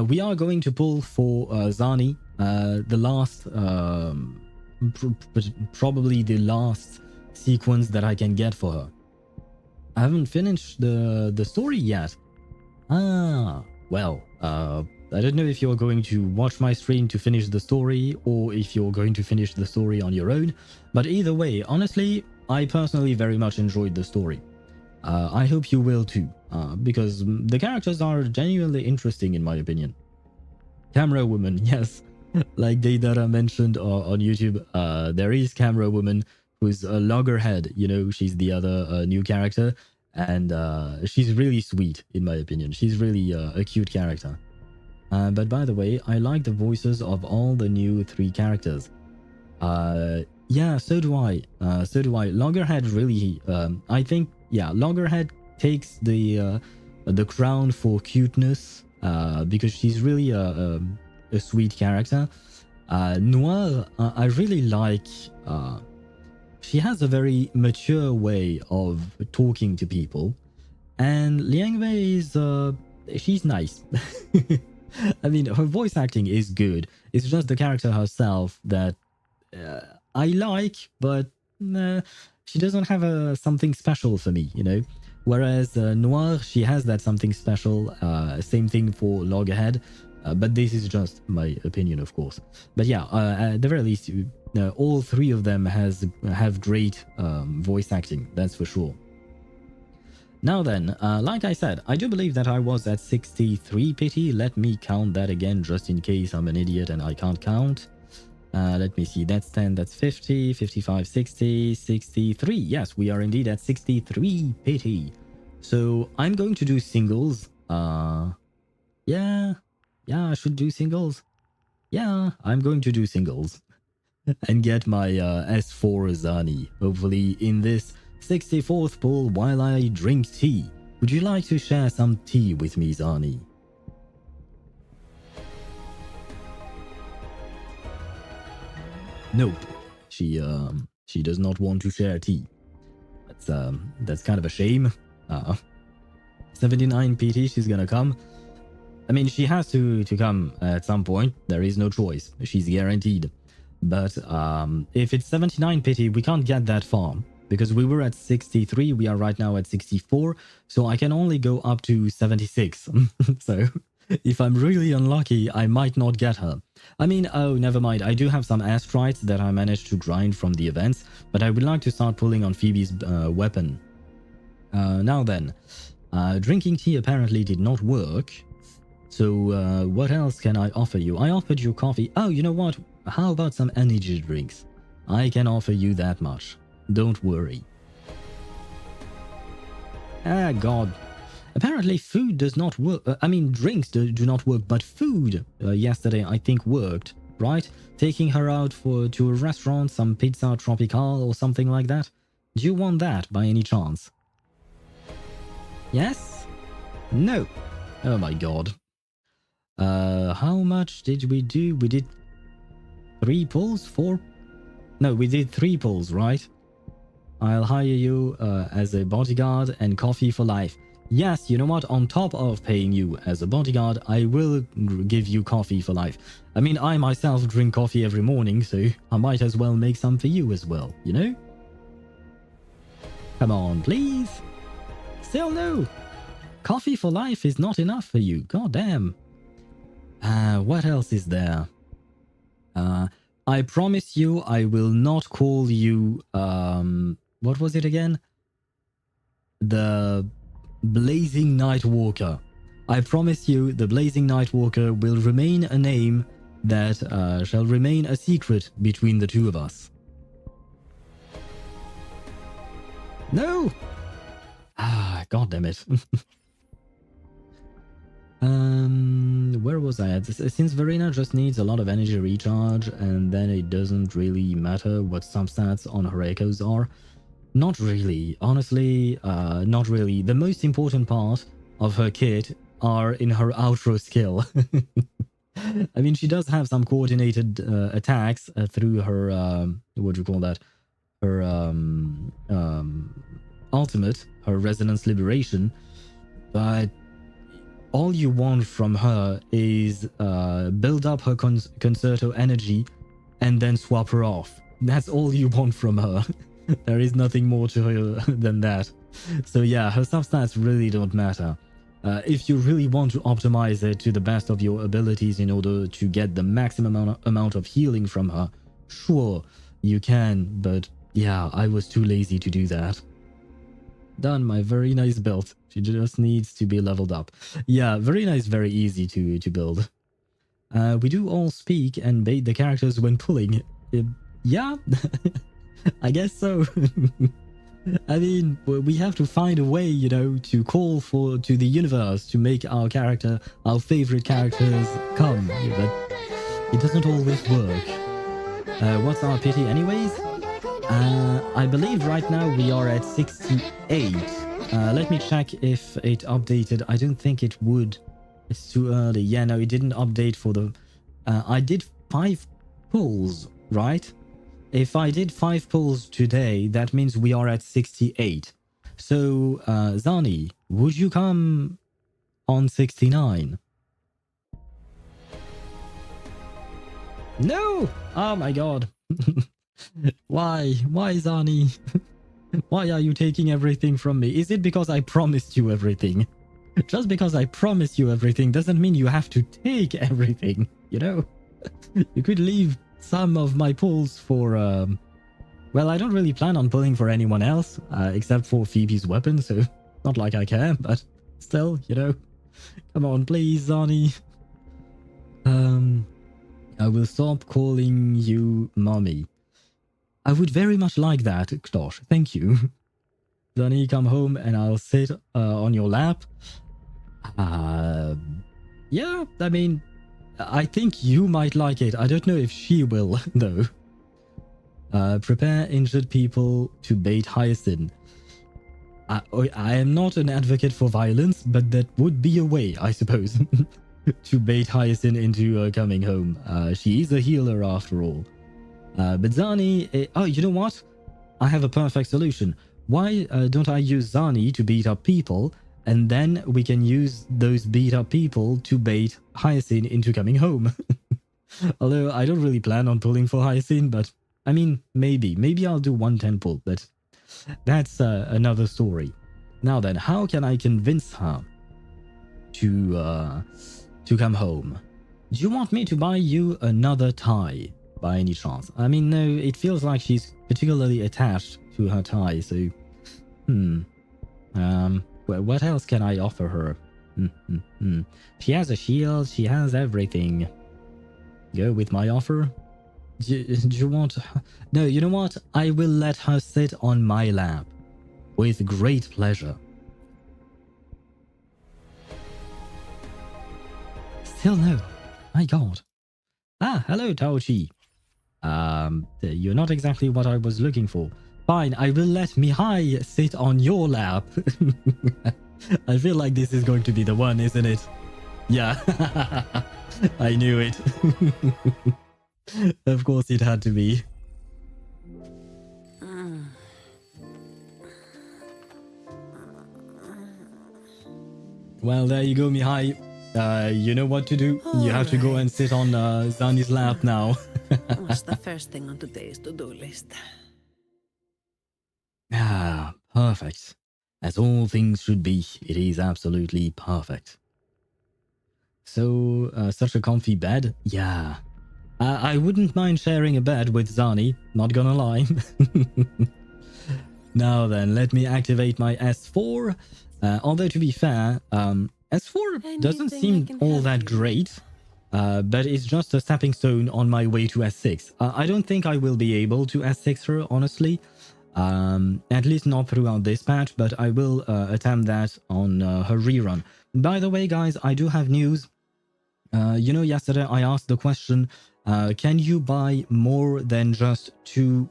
We are going to pull for Zani, the last, probably the last sequence that I can get for her. I haven't finished the story yet. Well, I don't know if you're going to watch my stream to finish the story or if you're going to finish the story on your own, but either way, honestly, I personally very much enjoyed the story. I hope you will too, because the characters are genuinely interesting in my opinion. Camera woman, yes. Like Deidara mentioned on YouTube, there is Camera Woman, who's a loggerhead, you know, she's the other new character, and she's really sweet in my opinion. She's really a cute character. But by the way, I like the voices of all the new 3 characters. Yeah, so do I. Loggerhead really, I think, yeah, Loggerhead takes the crown for cuteness, because she's really a sweet character. Noir, I really like. She has a very mature way of talking to people, and Liang Wei is she's nice. I mean, her voice acting is good. It's just the character herself that I like, but she doesn't have something special for me, you know. Whereas Noir, she has that something special. Same thing for Loggerhead, but this is just my opinion, of course. But yeah, at the very least, all 3 of them have great voice acting. That's for sure. Now then, like I said, I do believe that I was at 63 pity. Let me count that again, just in case I'm an idiot and I can't count. Let me see, that's 10, that's 50, 55, 60, 63. Yes, we are indeed at 63 pity. So I'm going to do singles. Yeah, I should do singles. Yeah, I'm going to do singles. And get my S4 Zani, hopefully in this 64th pull while I drink tea. Would you like to share some tea with me, Zani? Nope. She does not want to share tea. That's kind of a shame. 79 PT, she's gonna come. I mean, she has to come at some point. There is no choice. She's guaranteed. But if it's 79 pity, we can't get that far. Because we were at 63, we are right now at 64. So I can only go up to 76. So if I'm really unlucky, I might not get her. I mean, oh, never mind. I do have some astrites that I managed to grind from the events. But I would like to start pulling on Phoebe's weapon. Now then, drinking tea apparently did not work. So what else can I offer you? I offered you coffee. Oh, you know what? How about some energy drinks? I can offer you that much. Don't worry. Ah, God. Apparently food does not work. I mean, drinks do not work, but food yesterday I think worked, right? Taking her out to a restaurant, some pizza tropical or something like that. Do you want that by any chance? Yes? No. Oh my God. How much did we do? We did 3 pulls? 4? No, we did 3 pulls, right? I'll hire you as a bodyguard and coffee for life. Yes, you know what? On top of paying you as a bodyguard, I will give you coffee for life. I mean, I myself drink coffee every morning, so I might as well make some for you as well, you know? Come on, please. Still no. Coffee for life is not enough for you. God damn. What else is there? I promise you I will not call you, what was it again? The Blazing Nightwalker. I promise you the Blazing Nightwalker will remain a name that shall remain a secret between the two of us. No! God damn it. Where was I at? Since Verena just needs a lot of energy recharge, and then it doesn't really matter what substats on her echoes are. Not really. Honestly, not really. The most important part of her kit are in her outro skill. I mean, she does have some coordinated attacks through her, what do you call that? Her ultimate, her Resonance Liberation. But all you want from her is build up her concerto energy and then swap her off. That's all you want from her. There is nothing more to her than that. So yeah, her substats really don't matter. If you really want to optimize it to the best of your abilities in order to get the maximum amount of healing from her, sure, you can, but yeah, I was too lazy to do that. Done, my very nice build. She just needs to be leveled up. Yeah, Verena is very easy to build. We do all speak and bait the characters when pulling. Yeah, I guess so. I mean, we have to find a way, you know, to call to the universe to make our favorite characters come, but it doesn't always work. What's our pity anyways? I believe right now we are at 68. Let me check if it updated. I don't think it would. It's too early. Yeah, no, it didn't update for the... I did 5 pulls, right? If I did 5 pulls today, that means we are at 68. So, Zani, would you come on 69? No! Oh my god. Why? Why, Zani? Why are you taking everything from me? Is it because I promised you everything? Just because I promised you everything doesn't mean you have to take everything, you know? You could leave some of my pulls for, well, I don't really plan on pulling for anyone else, except for Phoebe's weapon, so not like I care, but still, you know? Come on, please, Zani. I will stop calling you mommy. I would very much like that, Ktosh. Thank you. Zani, come home and I'll sit on your lap. Yeah, I mean, I think you might like it. I don't know if she will, though. Prepare injured people to bait Hyacinth. I am not an advocate for violence, but that would be a way, I suppose, to bait Hyacinth into coming home. She is a healer after all. But Zani... oh, you know what? I have a perfect solution. Why don't I use Zani to beat up people, and then we can use those beat up people to bait Hyacinth into coming home? Although I don't really plan on pulling for Hyacinth, but I mean, maybe. Maybe I'll do 110 pull, but that's another story. Now then, how can I convince her to come home? Do you want me to buy you another tie by any chance? I mean, no, it feels like she's particularly attached to her tie, so... well, what else can I offer her? She has a shield, she has everything. Go with my offer? Do you want... No, you know what? I will let her sit on my lap. With great pleasure. Still no. My god. Ah, hello, Taochi. You're not exactly what I was looking for. Fine, I will let Mihai sit on your lap. I feel like this is going to be the one, isn't it? Yeah. I knew it. Of course it had to be. Well, there you go, Mihai. You know what to do. You have to go and sit on Zani's lap now. What's the first thing on today's to-do list? Ah, perfect. As all things should be. It is absolutely perfect. So, such a comfy bed? Yeah. I wouldn't mind sharing a bed with Zani, not gonna lie. Now then, let me activate my S4. Although to be fair, S4 doesn't seem all that great, but it's just a stepping stone on my way to S6. I don't think I will be able to S6 her, honestly. At least not throughout this patch, but I will attempt that on her rerun. By the way, guys, I do have news. Yesterday I asked the question, can you buy more than just 2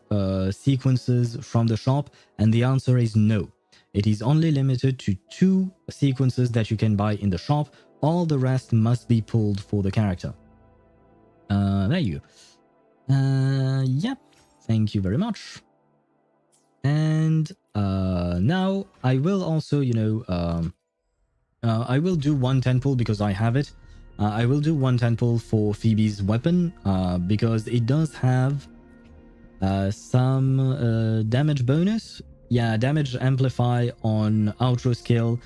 sequences from the shop? And the answer is no. It is only limited to 2 sequences that you can buy in the shop. All the rest must be pulled for the character. There you go. Yep. Thank you very much. And now I will also, I will do 1 10 pull because I have it. I will do 1 10 pull for Phoebe's weapon because it does have some damage bonus. Yeah, damage amplify on outro skill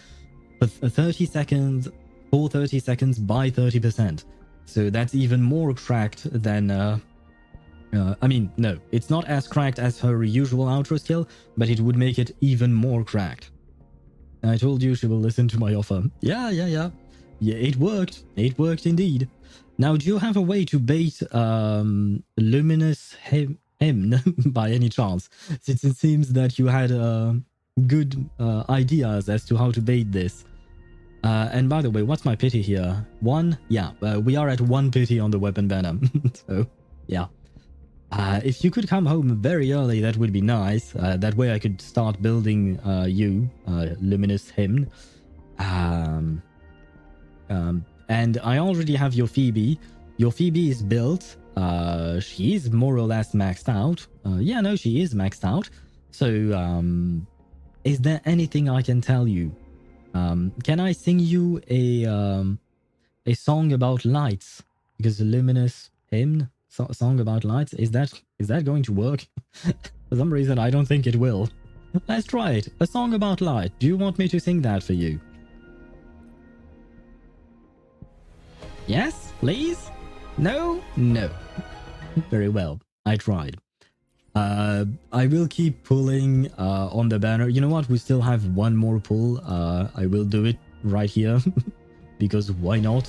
for 30 seconds, for 30 seconds by 30%. So that's even more cracked than... I mean, no, it's not as cracked as her usual outro skill, but it would make it even more cracked. I told you she will listen to my offer. Yeah, it worked. It worked indeed. Now, do you have a way to bait Luminous Hymn by any chance? Since it seems that you had good ideas as to how to bait this. And by the way, what's my pity here? 1? Yeah, we are at 1 pity on the weapon banner. So, yeah. If you could come home very early, that would be nice. That way I could start building you, Luminous Hymn. And I already have your Phoebe. Your Phoebe is built. She is more or less maxed out. Yeah, no, she is maxed out. So, is there anything I can tell you? Can I sing you a song about lights? Because the Luminous Hymn song about lights, is that going to work? For some reason, I don't think it will. Let's try it. A song about light. Do you want me to sing that for you? Yes, please? No? No. Very well. I tried. I will keep pulling on the banner. You know what? We still have 1 more pull. I will do it right here. Because why not?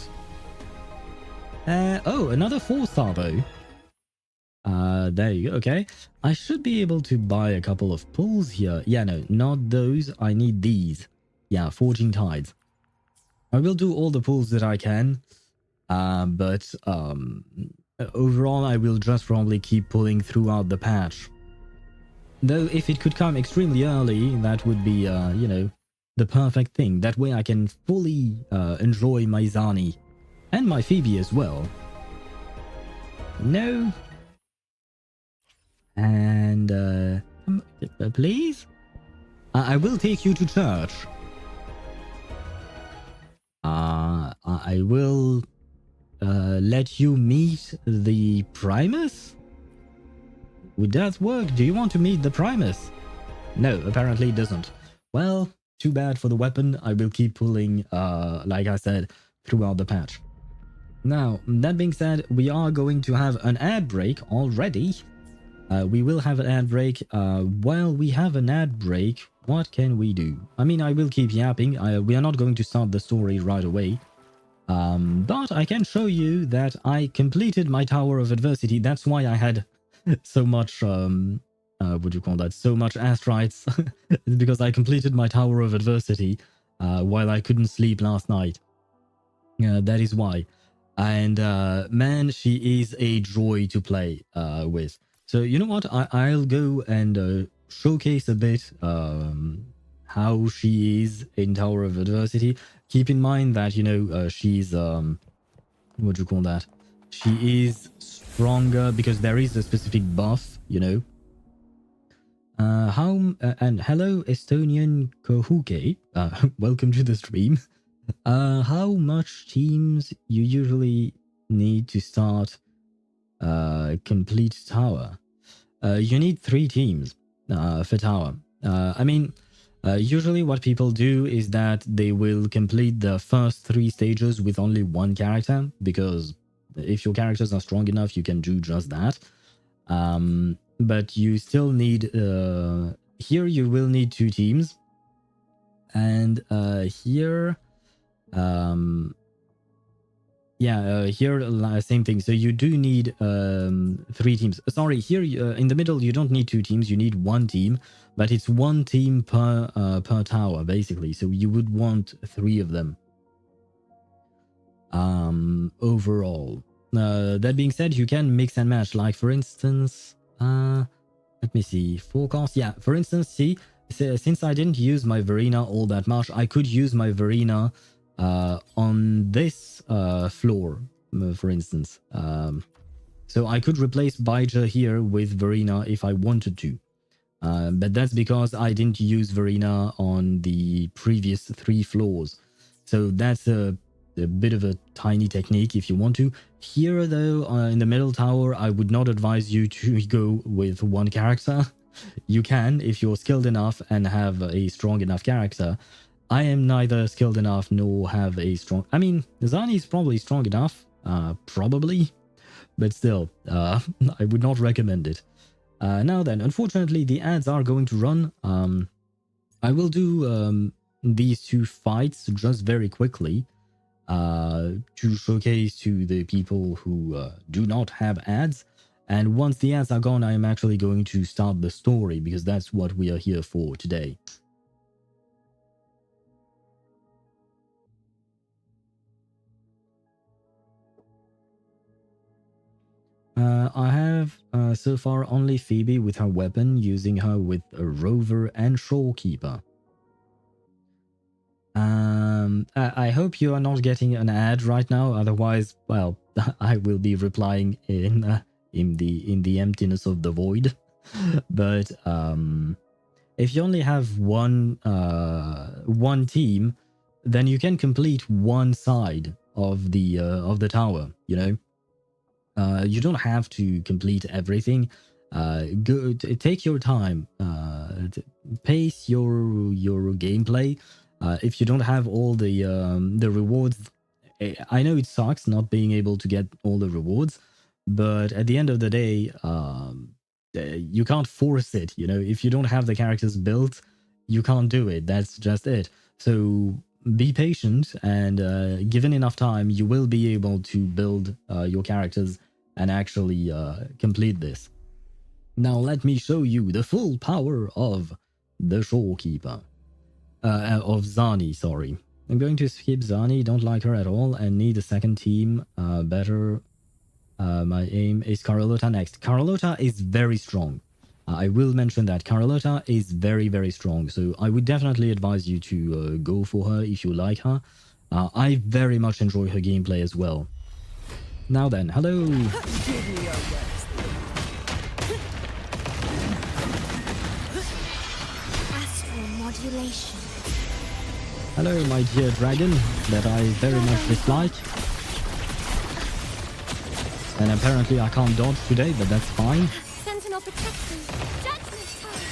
Oh, another 4-star though. There you go. Okay. I should be able to buy a couple of pulls here. Yeah, no, not those. I need these. Yeah, Forging Tides. I will do all the pulls that I can. But overall, I will just probably keep pulling throughout the patch. Though, if it could come extremely early, that would be, the perfect thing. That way I can fully enjoy my Zani. And my Phoebe as well. No. And, please? I will take you to church. I will let you meet the Primus? Would that work? Do you want to meet the Primus? No, apparently it doesn't. Well, too bad for the weapon. I will keep pulling, like I said, throughout the patch. Now, that being said, we are going to have an ad break already. We will have an ad break. While we have an ad break, what can we do? I mean, I will keep yapping. We are not going to start the story right away. But I can show you that I completed my Tower of Adversity. That's why I had so much, what do you call that? So much astrites. Because I completed my Tower of Adversity while I couldn't sleep last night. That is why. And man, she is a joy to play with. So you know what? I'll go and showcase a bit how she is in Tower of Adversity. Keep in mind that, she's, what do you call that? She is stronger because there is a specific buff, and hello, Estonian Kohuke. Welcome to the stream. How much teams you usually need to start complete tower? You need 3 teams for tower. Usually what people do is that they will complete the first 3 stages with only 1 character, because if your characters are strong enough, you can do just that. But you still need here you will need 2 teams, and here same thing. So you do need 3 teams. Sorry, here in the middle you don't need 2 teams. You need 1 team, but it's 1 team per tower basically. So you would want 3 of them overall. That being said, you can mix and match. Like for instance, let me see, forecast. Yeah, for instance, see, since I didn't use my Verena all that much, I could use my Verena on this floor, for instance. So I could replace Baija here with Verena if I wanted to. But that's because I didn't use Verena on the previous 3 floors. So that's a bit of a tiny technique if you want to. Here though, in the middle tower, I would not advise you to go with 1 character. You can if you're skilled enough and have a strong enough character. I am neither skilled enough nor have a strong... I mean, Zani is probably strong enough, probably, but still, I would not recommend it. Now then, unfortunately, the ads are going to run. I will do these 2 fights just very quickly to showcase to the people who do not have ads. And once the ads are gone, I am actually going to start the story, because that's what we are here for today. I have so far only Phoebe with her weapon, using her with a rover and shorekeeper. I hope you are not getting an ad right now. Otherwise, well, I will be replying in the emptiness of the void. But if you only have one team, then you can complete one side of the tower. You know, you don't have to complete everything. Take your time. Pace your gameplay. If you don't have all the rewards, I know it sucks not being able to get all the rewards, but at the end of the day, you can't force it. You know, if you don't have the characters built, you can't do it. That's just it. So be patient, and given enough time, you will be able to build your characters and actually complete this. Now let me show you the full power of the Shorekeeper. Of Zani, sorry. I'm going to skip Zani, don't like her at all, and need a second team. Better. My aim is Carlotta next. Carlotta is very strong. I will mention that Carlotta is very, very strong, so I would definitely advise you to go for her if you like her. I very much enjoy her gameplay as well. Now then, hello. Astral modulation. Hello, my dear dragon, that I very much dislike. And apparently I can't dodge today, but that's fine. Sentinel protection. Judgment time.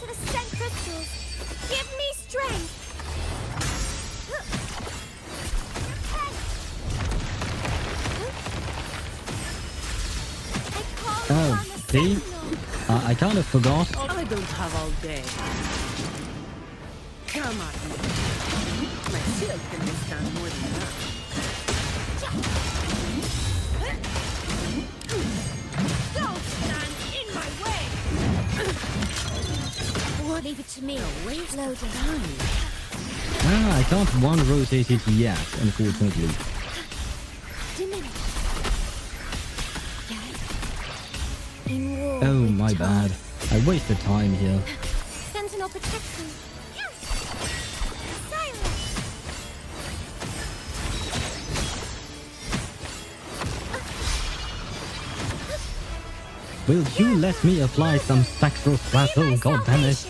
To the scent crystals. Give me strength. I call Oh, upon the see? sentinel. I kind of forgot. I don't have all day. Come on. My shield can withstand more than that. Don't stand in my way. What? Leave it to me. Waste Loading. of time. I can't one-rotate it yet, unfortunately. Diminish. Yes. In war Oh, with my time. bad. I wasted time here. Sentinel protection. Yes. Silence. Will you let me apply some spectral throttle, goddammit?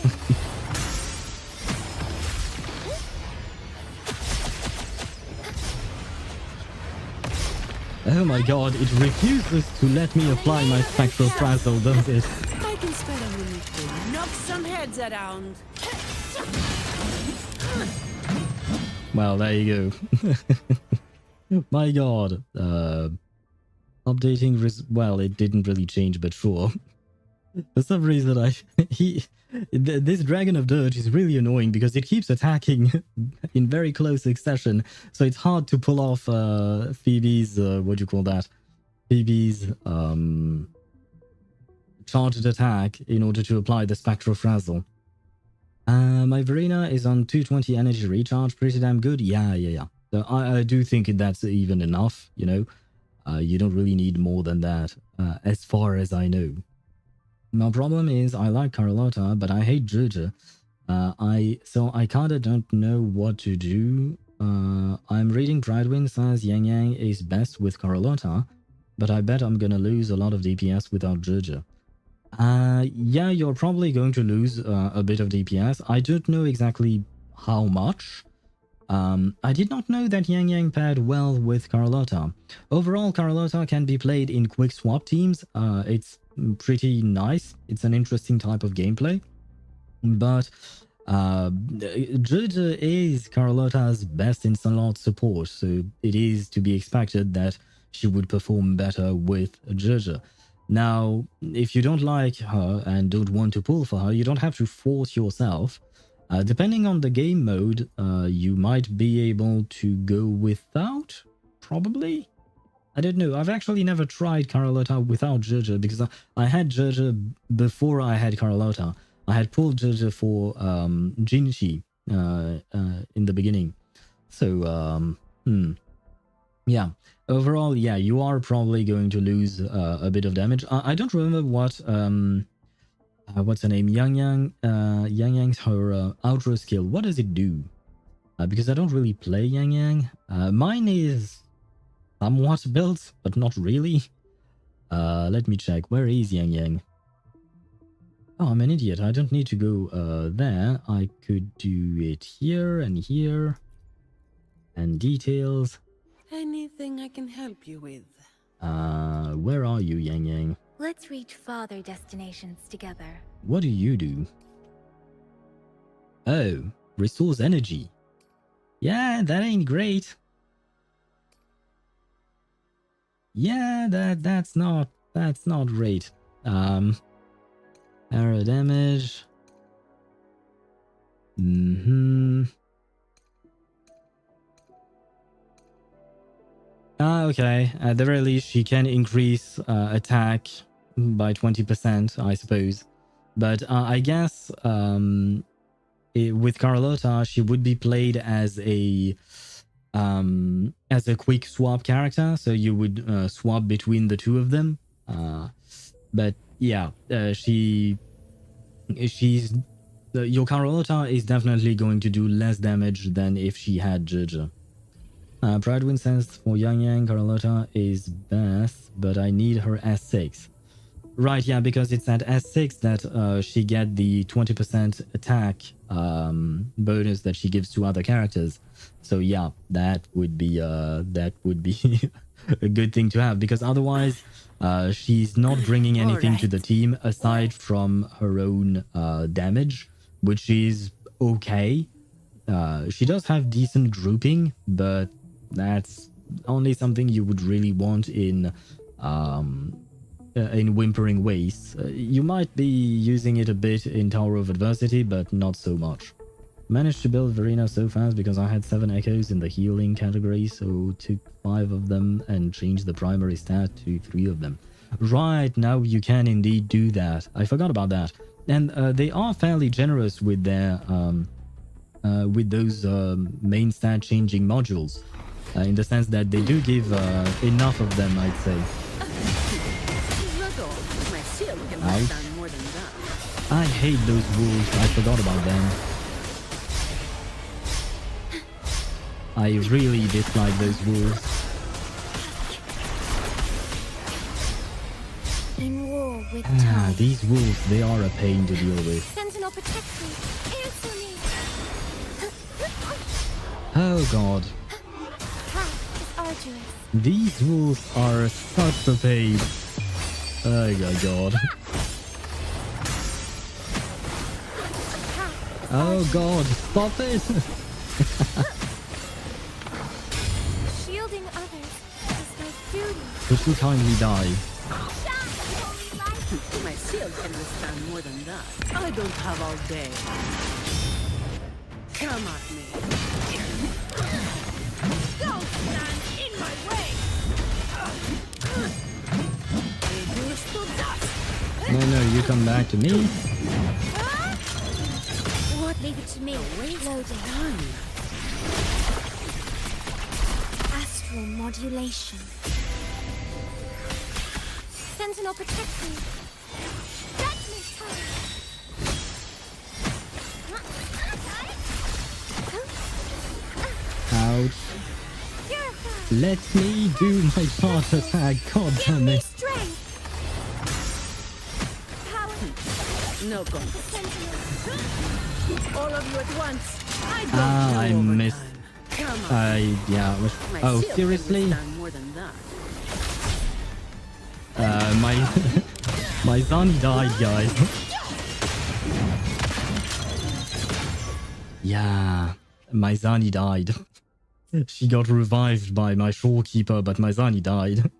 Oh my god, it refuses to let me apply my spectral frazzle, does it? I can spell a minute to knock some heads around. Well, there you go. My god. Updating well, it didn't really change, but sure. For some reason, this Dragon of Dirge is really annoying because it keeps attacking in very close succession, so it's hard to pull off Phoebe's, what do you call that? Phoebe's charged attack in order to apply the Spectral Frazzle. My Verena is on 220 energy recharge, pretty damn good. Yeah. So I do think that's even enough, you know. You don't really need more than that, as far as I know. My problem is I like Carlotta, but I hate Georgia. So I kinda don't know what to do. I'm reading Bridewind says Yang Yang is best with Carlotta, but I bet I'm gonna lose a lot of DPS without Georgia. Yeah, you're probably going to lose a bit of DPS. I don't know exactly how much. I did not know that Yang Yang paired well with Carlotta. Overall, Carlotta can be played in quick swap teams. It's pretty nice. It's an interesting type of gameplay. But Georgia is Carlotta's best in slot support, so it is to be expected that she would perform better with Georgia. Now, if you don't like her and don't want to pull for her, you don't have to force yourself. Depending on the game mode, you might be able to go without, probably? I don't know. I've actually never tried Carlotta without Georgia because I had Georgia before I had Carlotta. I had pulled Georgia for Jinchi in the beginning. So, yeah. Overall, yeah, you are probably going to lose a bit of damage. I don't remember what what's her name? Yang Yang's her outro skill. What does it do? Because I don't really play Yang Yang. Mine is somewhat built, but not really. Let me check. Where is Yang Yang? Oh, I'm an idiot. I don't need to go there. I could do it here and here. And details. Anything I can help you with? Where are you, Yang Yang? Let's reach farther destinations together. What do you do? Oh, restores energy. Yeah, that ain't great. Yeah, that's not great. Arrow damage. Okay. At the very least, she can increase attack by 20%, I suppose. But I guess with Carlotta, she would be played as a quick swap character, so you would swap between the two of them. But yeah, your Carlotta is definitely going to do less damage than if she had Georgia. Bridewind says for Yang Yang, Carlotta is best, but I need her S6. Right, yeah, because it's at S6 that she get the 20% attack bonus that she gives to other characters. So yeah, that would be a good thing to have, because otherwise she's not bringing anything to the team aside from her own damage, which is okay. She does have decent grouping, but that's only something you would really want in Whimpering Wastes. You might be using it a bit in Tower of Adversity, but not so much. Managed to build Verena so fast because I had 7 echoes in the healing category, so took 5 of them and changed the primary stat to 3 of them. Right, now you can indeed do that. I forgot about that. And they are fairly generous with their with those main stat changing modules, in the sense that they do give enough of them, I'd say. My shield can withstand more than that. I hate those wolves. I forgot about them. I really dislike those wolves. In war with time. These wolves, they are a pain to deal with. Sentinel, protect me. Answer me. Oh god. Path is dangerous. These wolves are such a pain. Oh my god. Oh god, stop it! Shielding others is my duty. Could you kindly die? Shine, holy light. My shield can withstand more than that. I don't have all day. Come at me. Don't stand in my way. Reduce to dust. No, you come back to me. What? Leave it to me. Loading. Done. Astral modulation. Sentinel protect me. Judgment time. Ouch. Purify. Let me do my part attack. God Give damn me it. strength. Power. No go. Sentinel. All of you at once. I don't Ah, know I overtime. missed. Come on. Yeah. My Oh, shield can seriously? withstand more than that. My my Zani died, guys. Yeah, my Zani died. She got revived by my shorekeeper, but my Zani died.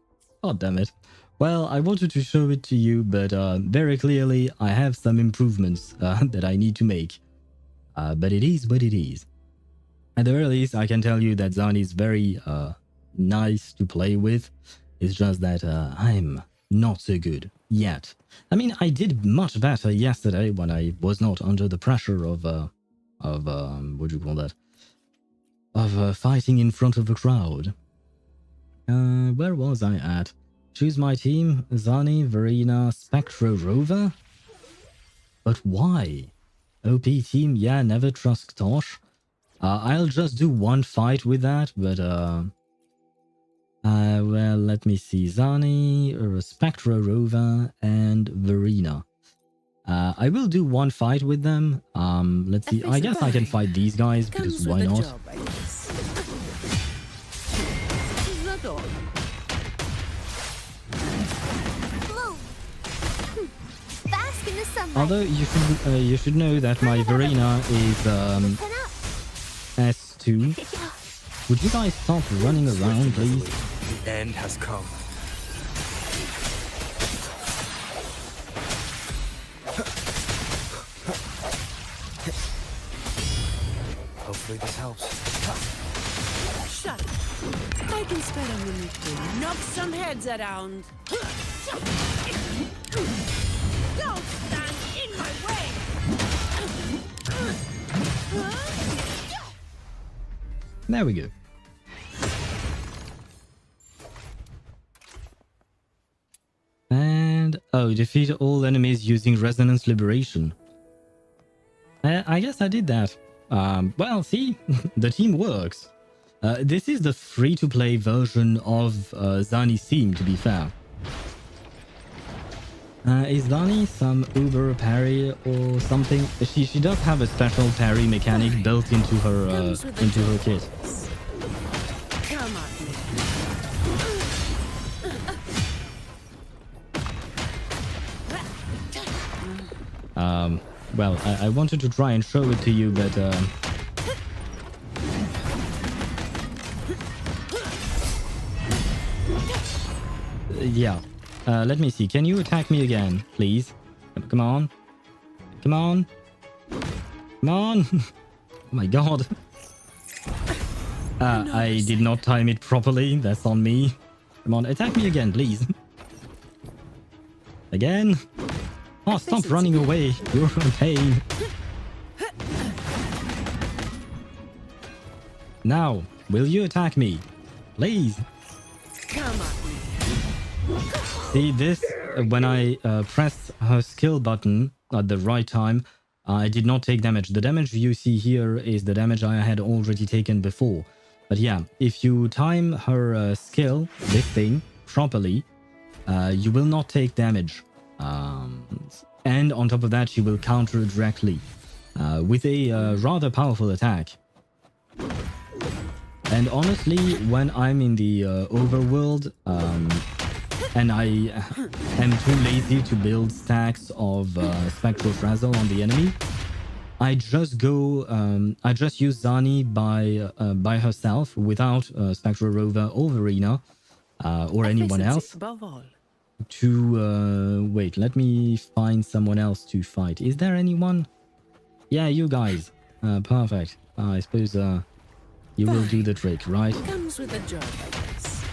God damn it. Well, I wanted to show it to you, but very clearly I have some improvements that I need to make. But it is what it is. At the very least, I can tell you that Zani is very nice to play with. It's just that I'm not so good yet. I mean, I did much better yesterday when I was not under the pressure of what do you call that? Of fighting in front of a crowd. Where was I at? Choose my team: Zani, Verena, Spectro, Rover. But why? OP team, yeah, never trust Tosh. I'll just do one fight with that, but well, let me see. Zani, Spectro, Rover, and Verena. I will do one fight with them. Let's see. I guess I can fight these guys because Comes why with the not? job, I guess. Is that all? Bloom. Bask in the sunlight. Although you should know that my Verena is Listen up. S2. Would you guys stop running around, please? The end has come. Hopefully this helps. Shut up. I can spare a minute to knock some heads around. Don't stand in my way. There we go. And oh, defeat all enemies using resonance liberation. I guess I did that. Well, see, the team works. This is the free-to-play version of Zani's team, to be fair. Is Zani some Uber parry or something? She does have a special parry mechanic built into her kit. Come at me. Well, I wanted to try and show it to you, but yeah. Let me see. Can you attack me again, please? Come on. Come on. Come on. Oh my god. I did not time it properly. That's on me. Come on, attack me again, please. Again. Oh, stop running away. You're in pain. Now, will you attack me? Please. Come at me. See this? When I press her skill button at the right time, I did not take damage. The damage you see here is the damage I had already taken before. But yeah, if you time her skill, this thing, properly, you will not take damage. And on top of that, she will counter directly with a rather powerful attack. And honestly, when I'm in the overworld, and I am too lazy to build stacks of Spectral Frazzle on the enemy, I just go, I just use Zani by herself without Spectral Rover or Verena or anyone Efficiency else above all. to, wait, let me find someone else to fight. Is there anyone? Yeah, you guys. Perfect. I suppose you will do the trick, right? Comes with a job, I guess.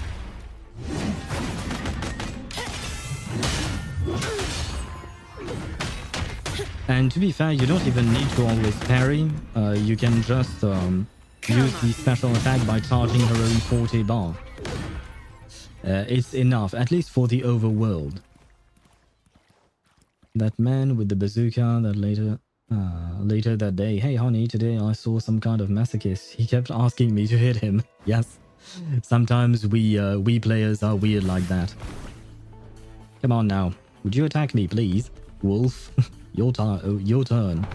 And to be fair, you don't even need to always parry. You can just use the special attack by charging her own 40 bar. It's enough, at least for the overworld. That man with the bazooka that later that day, hey honey, today I saw some kind of masochist. He kept asking me to hit him. Yes, sometimes we players are weird like that. Come on now, would you attack me, please, Wolf? Your turn.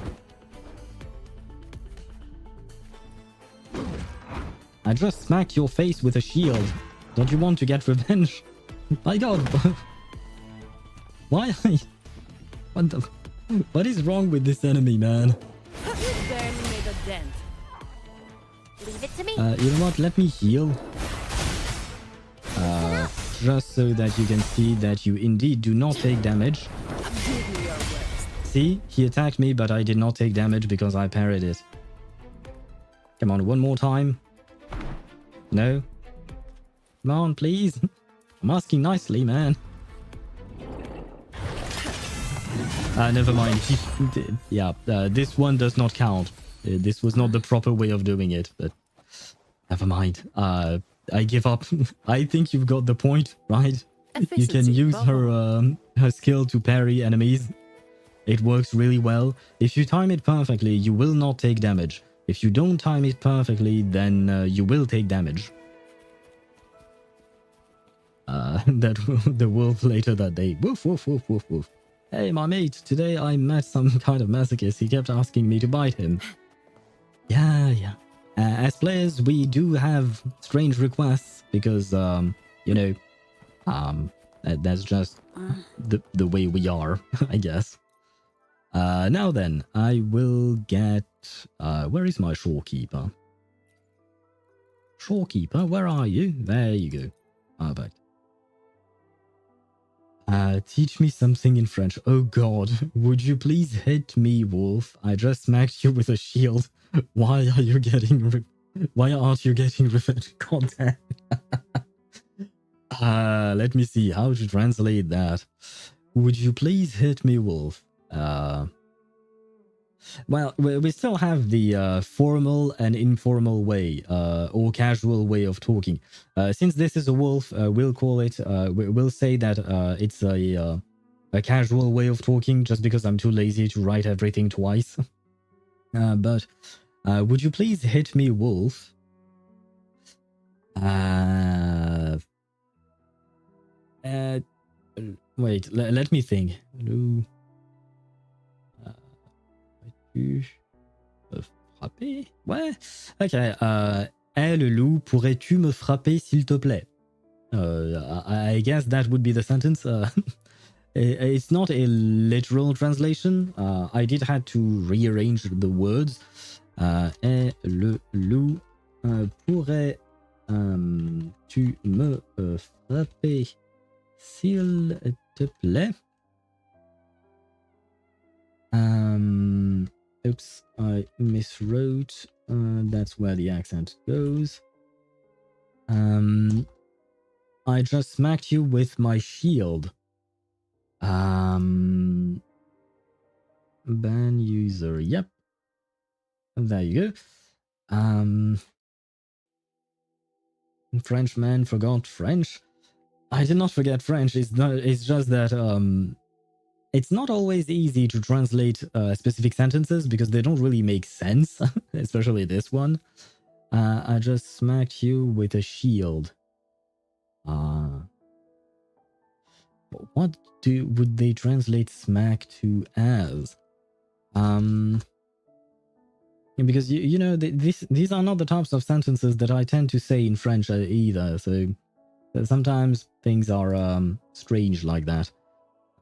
I just smacked your face with a shield. Don't you want to get revenge? My God, why? What is wrong with this enemy, man? You barely made a dent. Leave it to me. You know what? Let me heal. Just so that you can see that you indeed do not take damage. Give me your worst. See, he attacked me, but I did not take damage because I parried it. Come on, one more time. No. Come on, please. I'm asking nicely, man. Never mind. Yeah, this one does not count. This was not the proper way of doing it, but never mind. I give up. I think you've got the point, right? You can use her skill to parry enemies. It works really well. If you time it perfectly, you will not take damage. If you don't time it perfectly, then you will take damage. That the wolf later that day. Woof, woof, woof, woof, woof. Hey, my mate, today I met some kind of masochist. He kept asking me to bite him. Yeah. As players, we do have strange requests because, you know, that's just the way we are, I guess. Now then, I will get... where is my shorekeeper? Shorekeeper, where are you? There you go. Perfect. Teach me something in French. Oh god, would you please hit me, Wolf? I just smacked you with a shield. Why are you getting... Why aren't you getting revenge? God damn. Let me see how to translate that. Would you please hit me, Wolf? Well, we still have the formal and informal way, or casual way of talking. Since this is a wolf, we'll call it, we'll say that it's a casual way of talking just because I'm too lazy to write everything twice. But would you please hit me, wolf? Wait, let me think. Tu me frapper? Ouais. Okay. Hey, le loup, pourrais-tu me frapper, s'il te plaît? I guess that would be the sentence. It's not a literal translation. I did have to rearrange the words. Hey, le loup, pourrais-tu me frapper, s'il te plaît? Oops, I miswrote. That's where the accent goes. I just smacked you with my shield. Ban user. Yep. There you go. Frenchman forgot French. I did not forget French. It's just that it's not always easy to translate specific sentences because they don't really make sense, especially this one. I just smacked you with a shield. What would they translate smack to as? Because you know these are not the types of sentences that I tend to say in French either. So sometimes things are strange like that.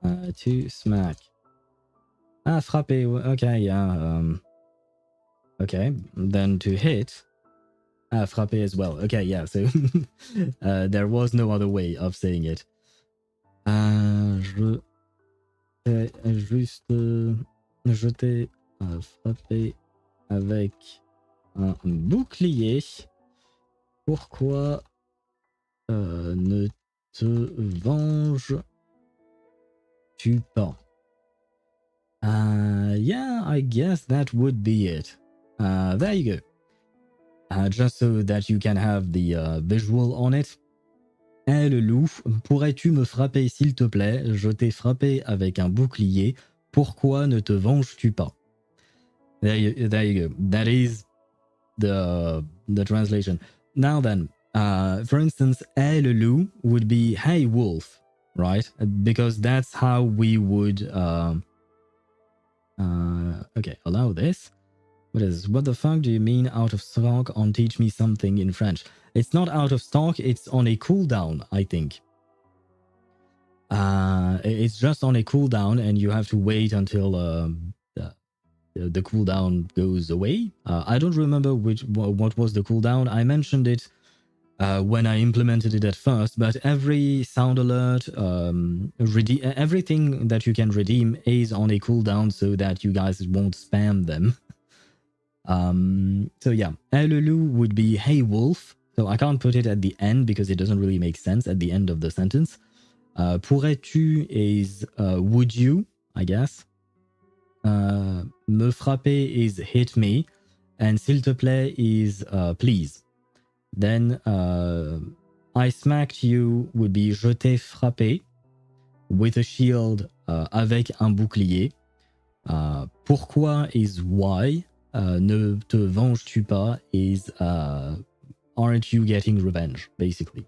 To smack. Ah, frapper. Okay, yeah. Okay, then to hit. Ah, frapper as well. Okay, yeah. So there was no other way of saying it. Je t'ai juste jeté, frappé avec un bouclier. Pourquoi ne te venges-tu pas? Yeah, I guess that would be it. There you go. Just so that you can have the visual on it. Eh le loup, pourrais-tu me frapper s'il te plaît? Je t'ai frappé avec un bouclier. Pourquoi ne te venges-tu pas? There you go. That is the translation. Now then, for instance, eh le loup would be hey wolf, right? Because that's how we would. Okay, allow this. What the fuck do you mean out of stock on teach me something in French? It's not out of stock, it's on a cooldown, I think. It's just on a cooldown and you have to wait until the cooldown goes away. I don't remember what was the cooldown. I mentioned it when I implemented it at first, but every sound alert, everything that you can redeem is on a cooldown so that you guys won't spam them. So yeah, eh le loup would be hey wolf. So I can't put it at the end because it doesn't really make sense at the end of the sentence. Pourrais-tu is would you, I guess. Me frapper is hit me. And s'il te plaît is please. Then I smacked you would be je t'ai frappé with a shield avec un bouclier. Pourquoi is why. Ne te venges-tu pas is aren't you getting revenge, basically.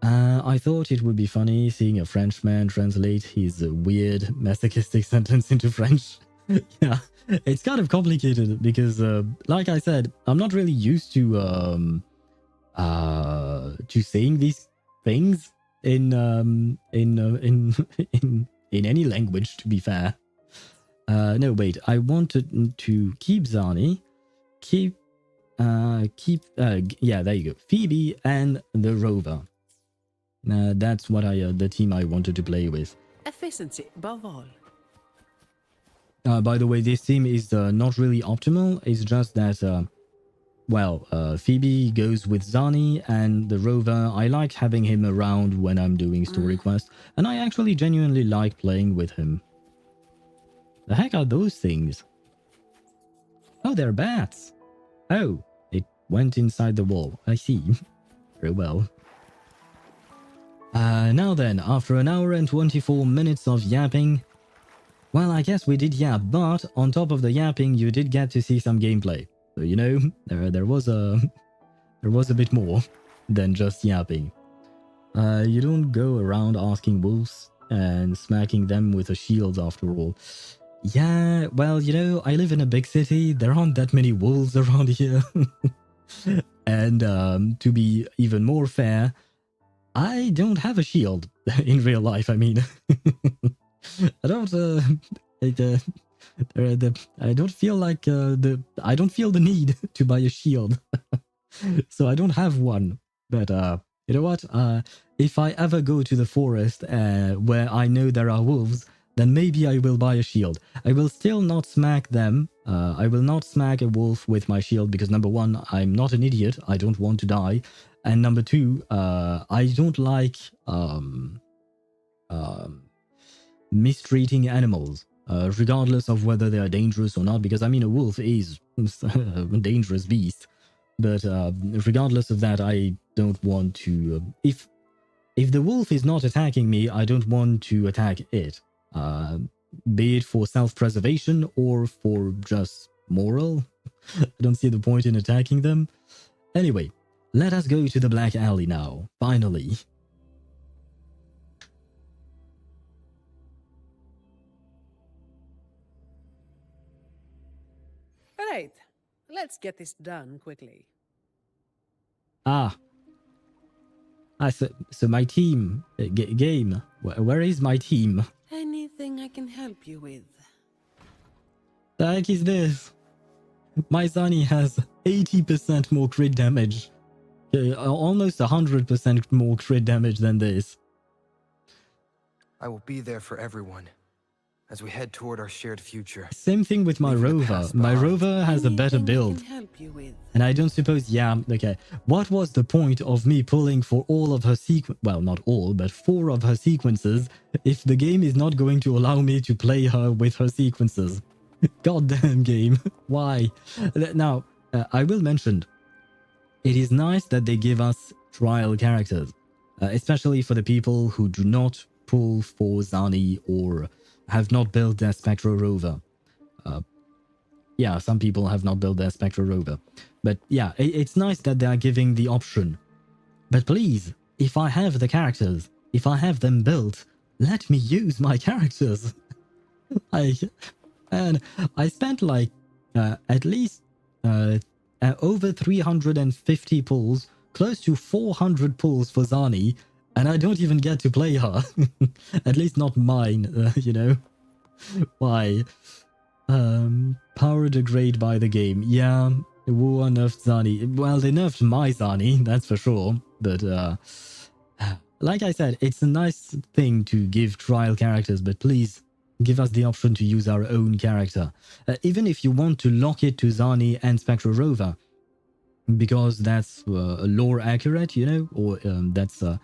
I thought it would be funny seeing a Frenchman translate his weird masochistic sentence into French. Yeah, it's kind of complicated because, like I said, I'm not really used to saying these things in any language. To be fair, no, wait. I wanted to keep Zani, yeah, there you go. Phoebe and the Rover. That's what the team I wanted to play with. Efficiency above all. By the way, this team is not really optimal. It's just that, Phoebe goes with Zani, and the Rover, I like having him around when I'm doing story quests, and I actually genuinely like playing with him. The heck are those things? Oh, they're bats. Oh, it went inside the wall. I see. Very well. Now then, after an hour and 24 minutes of yapping, well, I guess we did yap, but on top of the yapping, you did get to see some gameplay. So, you know, there was a bit more than just yapping. You don't go around asking wolves and smacking them with a shield after all. Yeah, well, you know, I live in a big city. There aren't that many wolves around here. And to be even more fair, I don't have a shield in real life. I mean, I don't. I don't feel like I don't feel the need to buy a shield, so I don't have one. But you know what? If I ever go to the forest where I know there are wolves, then maybe I will buy a shield. I will still not smack them. I will not smack a wolf with my shield because number one, I'm not an idiot. I don't want to die. And number two, I don't like mistreating animals, regardless of whether they are dangerous or not. Because I mean, a wolf is a dangerous beast. But regardless of that, I don't want to. If the wolf is not attacking me, I don't want to attack it. Be it for self-preservation or for just moral. I don't see the point in attacking them. Anyway, let us go to the Black Alley now, finally. right. Let's get this done quickly. Ah. So my team game. Where is my team? Anything I can help you with? The heck is this? My Zani has 80% more crit damage. Almost 100% more crit damage than this. I will be there for everyone as we head toward our shared future. Same thing with my Leaving the rover. past My behind. rover has a better Anything I build. can help you with? And I don't suppose, yeah, okay. What was the point of me pulling for all of her well, not all, but 4 of her sequences if the game is not going to allow me to play her with her sequences? Goddamn game. Why? Now, I will mention, it is nice that they give us trial characters, especially for the people who do not pull for Zani or have not built their Spectro rover. Yeah, some people have not built their Spectro rover. But yeah, it's nice that they are giving the option. But please, if I have the characters, if I have them built, let me use my characters. And I spent like at least over 350 pulls, close to 400 pulls for Zani, and I don't even get to play her. At least not mine, you know. Why? Power degrade by the game. Yeah, War nerfed Zani. Well, they nerfed my Zani, that's for sure. But like I said, it's a nice thing to give trial characters, but please give us the option to use our own character. Even if you want to lock it to Zani and Spectro Rover, because that's lore accurate, you know, or that's to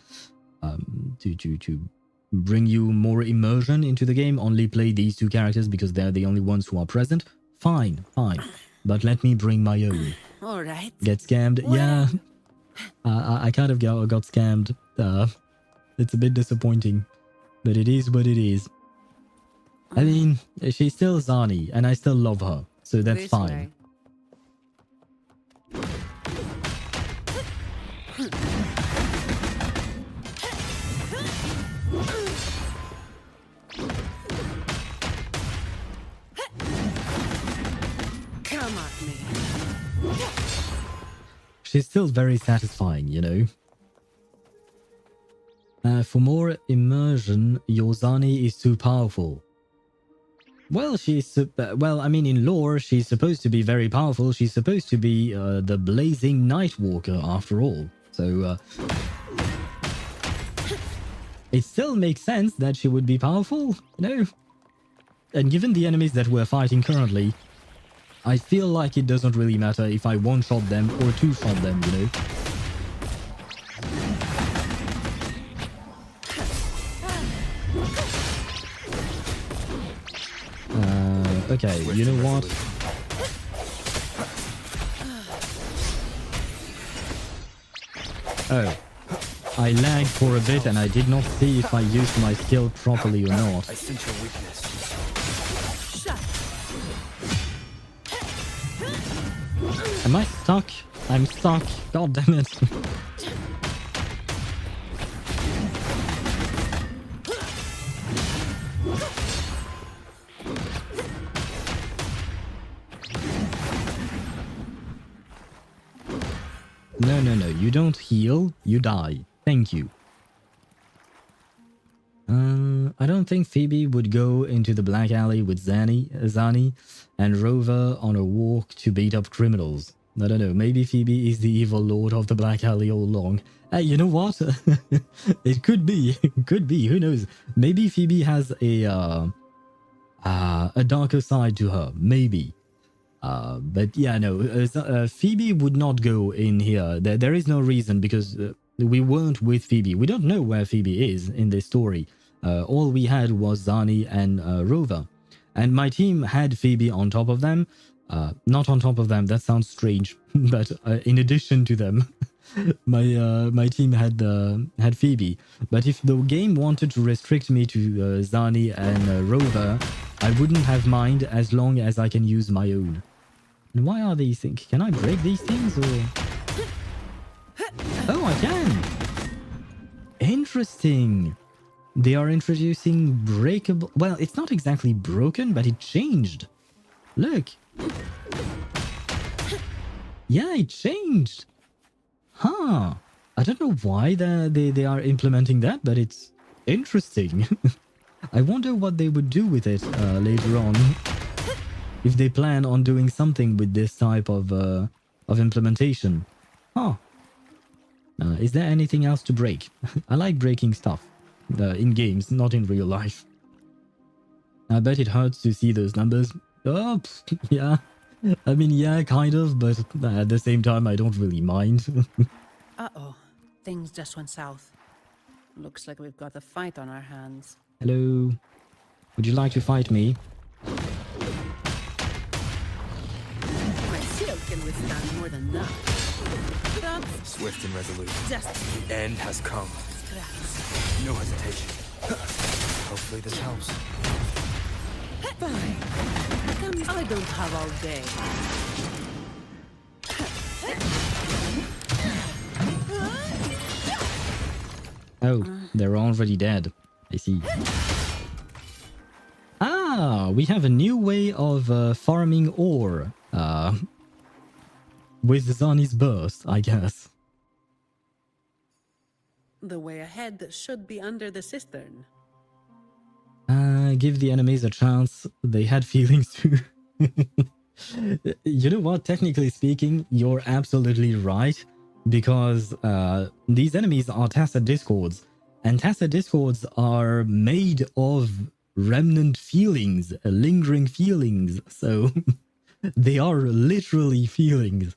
bring you more immersion into the game, only play these 2 characters because they're the only ones who are present. Fine. But let me bring my own. All right. Get scammed? Well. Yeah. I kind of got scammed. It's a bit disappointing, but it is what it is. I mean, she's still Zani, and I still love her, so that's This fine. way. Come at me. She's still very satisfying, you know. For more immersion, your Zani is too powerful. Well, I mean, in lore, she's supposed to be very powerful. She's supposed to be the blazing Nightwalker, after all. So, it still makes sense that she would be powerful, you know? And given the enemies that we're fighting currently, I feel like it doesn't really matter if I one-shot them or two-shot them, you know? Okay, you know what? Oh, I lagged for a bit and I did not see if I used my skill properly or not. I sense your weakness. Am I stuck? I'm stuck. God damn it. No. You don't heal. You die. Thank you. I don't think Phoebe would go into the Black Alley with Zani and Rover on a walk to beat up criminals. I don't know. Maybe Phoebe is the evil lord of the Black Alley all along. Hey, you know what? It could be. It could be. Who knows? Maybe Phoebe has a darker side to her. Maybe. But yeah, no. Phoebe would not go in here. There is no reason because we weren't with Phoebe. We don't know where Phoebe is in this story. All we had was Zani and Rover. And my team had Phoebe on top of them. Not on top of them, that sounds strange. But in addition to them, my team had Phoebe. But if the game wanted to restrict me to Zani and Rover, I wouldn't have mind as long as I can use my own. And why are these things? Can I break these things or... Oh, I can! Interesting! They are introducing breakable... Well, it's not exactly broken, but it changed. Look! Yeah, it changed. Huh. I don't know why they are implementing that, but it's interesting. I wonder what they would do with it later on. If they plan on doing something with this type of implementation. Huh. Is there anything else to break? I like breaking stuff in games, not in real life. I bet it hurts to see those numbers. Oh, yeah. I mean, yeah, kind of, but at the same time, I don't really mind. Uh-oh. Things just went south. Looks like we've got a fight on our hands. Hello. Would you like to fight me? My shield can withstand more than that. That's Swift and resolute. just The end has come. scraps. No hesitation. Hopefully this helps. Fine. I don't have all day. Oh, they're already dead. I see. Ah, we have a new way of farming ore. With Zani's burst, I guess. The way ahead should be under the cistern. Give the enemies a chance. They had feelings too. You know what? Technically speaking, you're absolutely right. Because these enemies are Tacet Discords. And Tacet Discords are made of remnant feelings, lingering feelings. So they are literally feelings.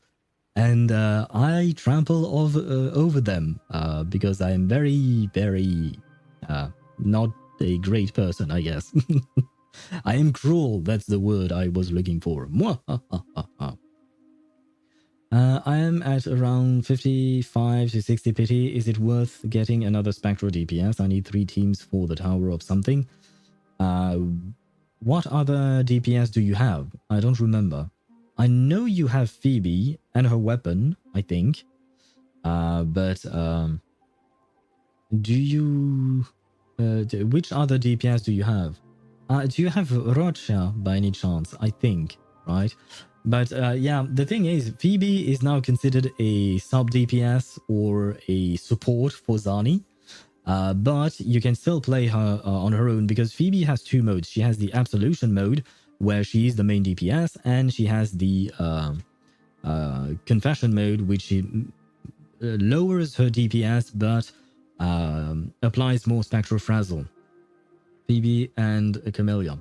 And I trample over them because I am very, very not a great person, I guess. I am cruel. That's the word I was looking for. I am at around 55 to 60 pity. Is it worth getting another Spectral DPS? I need 3 teams for the Tower of something. What other DPS do you have? I don't remember. I know you have Phoebe and her weapon, I think. But do you... which other DPS do you have? Do you have Rocha by any chance? I think, right? But yeah, the thing is, Phoebe is now considered a sub DPS or a support for Zani. But you can still play her on her own because Phoebe has 2 modes. She has the Absolution mode, where she is the main DPS, and she has the Confession mode, which lowers her DPS but applies more Spectral Frazzle. Phoebe and Camellia.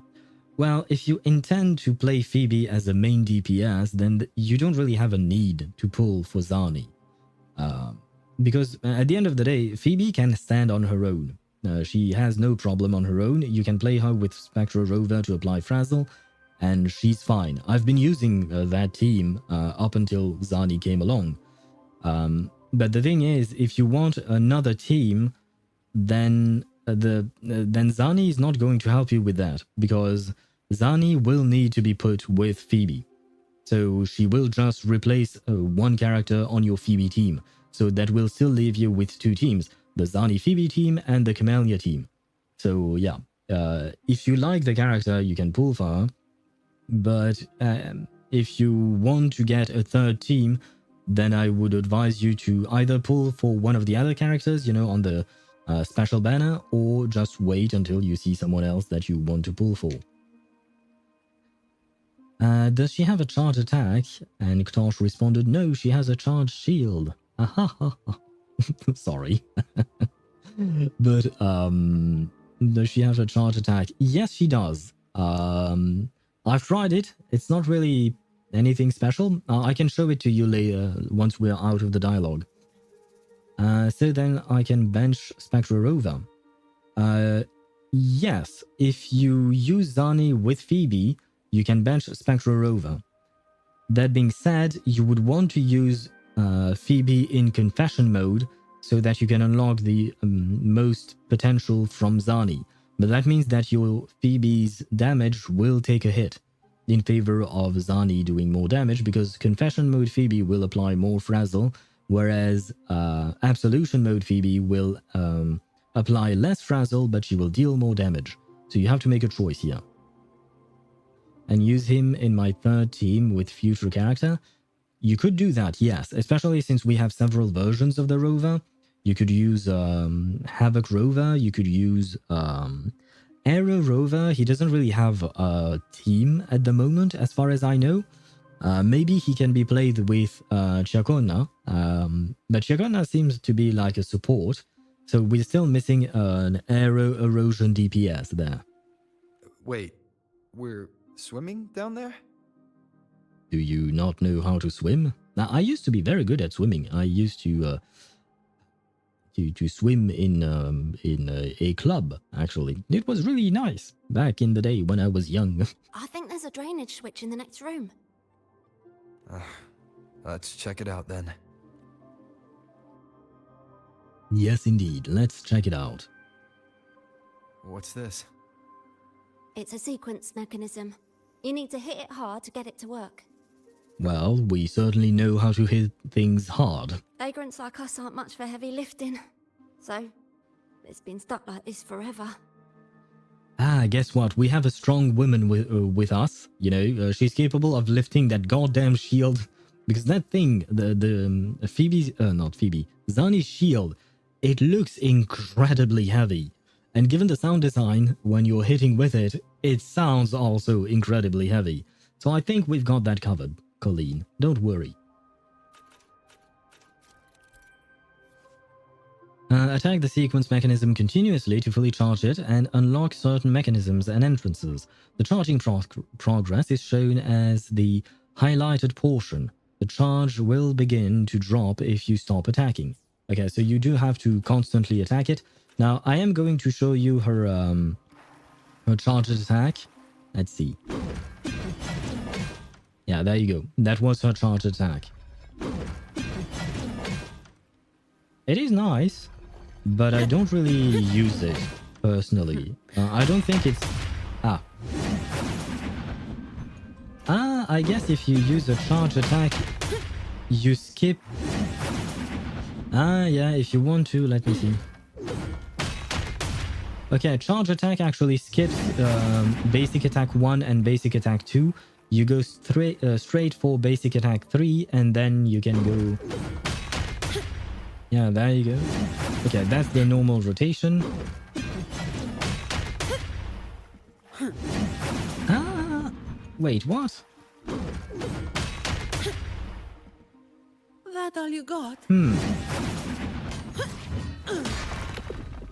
Well, if you intend to play Phoebe as a main DPS, then you don't really have a need to pull for Zani. Because at the end of the day, Phoebe can stand on her own. She has no problem on her own. You can play her with Spectral Rover to apply Frazzle, and she's fine. I've been using that team up until Zani came along. But the thing is, if you want another team, then Zani is not going to help you with that, because Zani will need to be put with Phoebe. So she will just replace one character on your Phoebe team. So that will still leave you with 2 teams, the Zani Phoebe team and the Camellia team. So yeah, if you like the character, you can pull for her. But if you want to get a 3rd team, then I would advise you to either pull for one of the other characters, you know, on the special banner, or just wait until you see someone else that you want to pull for. Does she have a charge attack? And Ktosh responded, no, she has a charge shield. Sorry. But does she have a charge attack? Yes, she does. I've tried it. It's not really anything special. I can show it to you later once we're out of the dialogue. So then I can bench Spectral Rover. Yes, if you use Zani with Phoebe, you can bench Spectral Rover. That being said, you would want to use Phoebe in Confession mode so that you can unlock the most potential from Zani. But that means that your Phoebe's damage will take a hit in favor of Zani doing more damage, because Confession mode Phoebe will apply more Frazzle, whereas Absolution mode Phoebe will apply less Frazzle, but she will deal more damage. So you have to make a choice here. And use him in my 3rd team with future character. you could do that, yes. Especially since we have several versions of the rover. You could use Havoc Rover. You could use Aero Rover. He doesn't really have a team at the moment, as far as I know. Maybe he can be played with Chacona, but Chacona seems to be like a support, so we're still missing an Aero Erosion DPS there. Wait, we're swimming down there? Do you not know how to swim? Now, I used to be very good at swimming. I used to swim in a club, actually. It was really nice back in the day when I was young. I think there's a drainage switch in the next room. Let's check it out then. Yes, indeed. Let's check it out. What's this? It's a sequence mechanism. You need to hit it hard to get it to work. Well, we certainly know how to hit things hard. Vagrants like us aren't much for heavy lifting. So, it's been stuck like this forever. Ah, guess what? We have a strong woman with us. You know, she's capable of lifting that goddamn shield. Because that thing, Zani's shield, it looks incredibly heavy. And given the sound design, when you're hitting with it, it sounds also incredibly heavy. So I think we've got that covered, Colleen. Don't worry. Attack the sequence mechanism continuously to fully charge it and unlock certain mechanisms and entrances. The charging progress is shown as the highlighted portion. The charge will begin to drop if you stop attacking. Okay, so you do have to constantly attack it. Now, I am going to show you her charged attack. Let's see. Yeah, there you go. That was her charged attack. It is nice, but I don't really use it personally. I don't think it's... I guess if you use a charge attack, you skip... yeah, if you want to, let me see. Okay, charge attack actually skips basic attack 1 and basic attack 2. You go straight for basic attack 3, and then you can go... Yeah, there you go. Okay, that's the normal rotation. Wait, what? That all you got?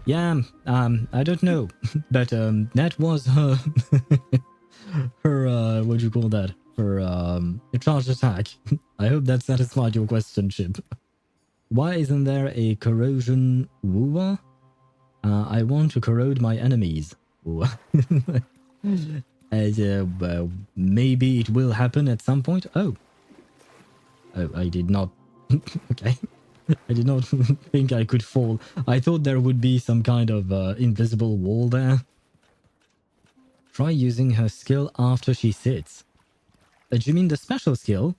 Yeah, I don't know. But, that was her... her, what do you call that? Her, charge attack. I hope that satisfied your question, Chip. Why isn't there a corrosion wooer? I want to corrode my enemies. Maybe it will happen at some point. Oh, I did not... Okay. I did not think I could fall. I thought there would be some kind of invisible wall there. Try using her skill after she sits. Do you mean the special skill?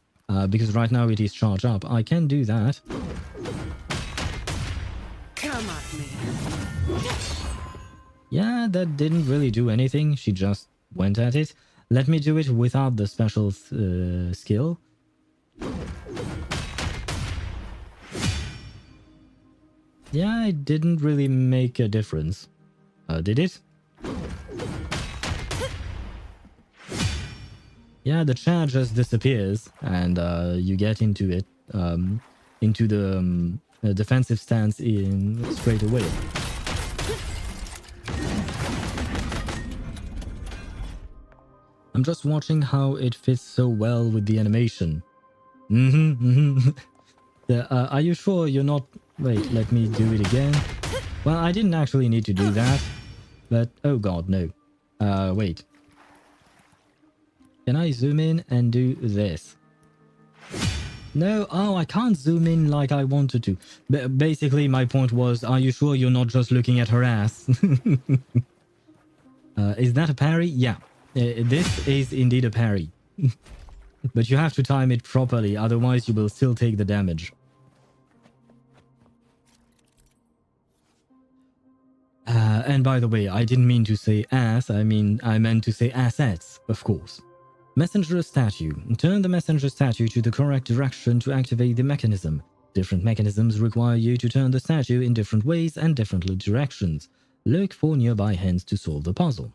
Because right now it is charged up. I can do that. Come at me. Yeah, that didn't really do anything. She just went at it. Let me do it without the special skill. Yeah, it didn't really make a difference. Did it? Yeah, the charge just disappears, and you get into it, into the defensive stance in straight away. I'm just watching how it fits so well with the animation. Are you sure you're not... Wait, let me do it again. Well, I didn't actually need to do that, but oh god, no. Wait. Can I zoom in and do this? No, oh, I can't zoom in like I wanted to. Basically, my point was, are you sure you're not just looking at her ass? Is that a parry? Yeah. This is indeed a parry. But you have to time it properly, otherwise you will still take the damage. And by the way, I didn't mean to say ass, I meant to say assets, of course. Messenger statue. Turn the messenger statue to the correct direction to activate the mechanism. Different mechanisms require you to turn the statue in different ways and different directions. Look for nearby hints to solve the puzzle.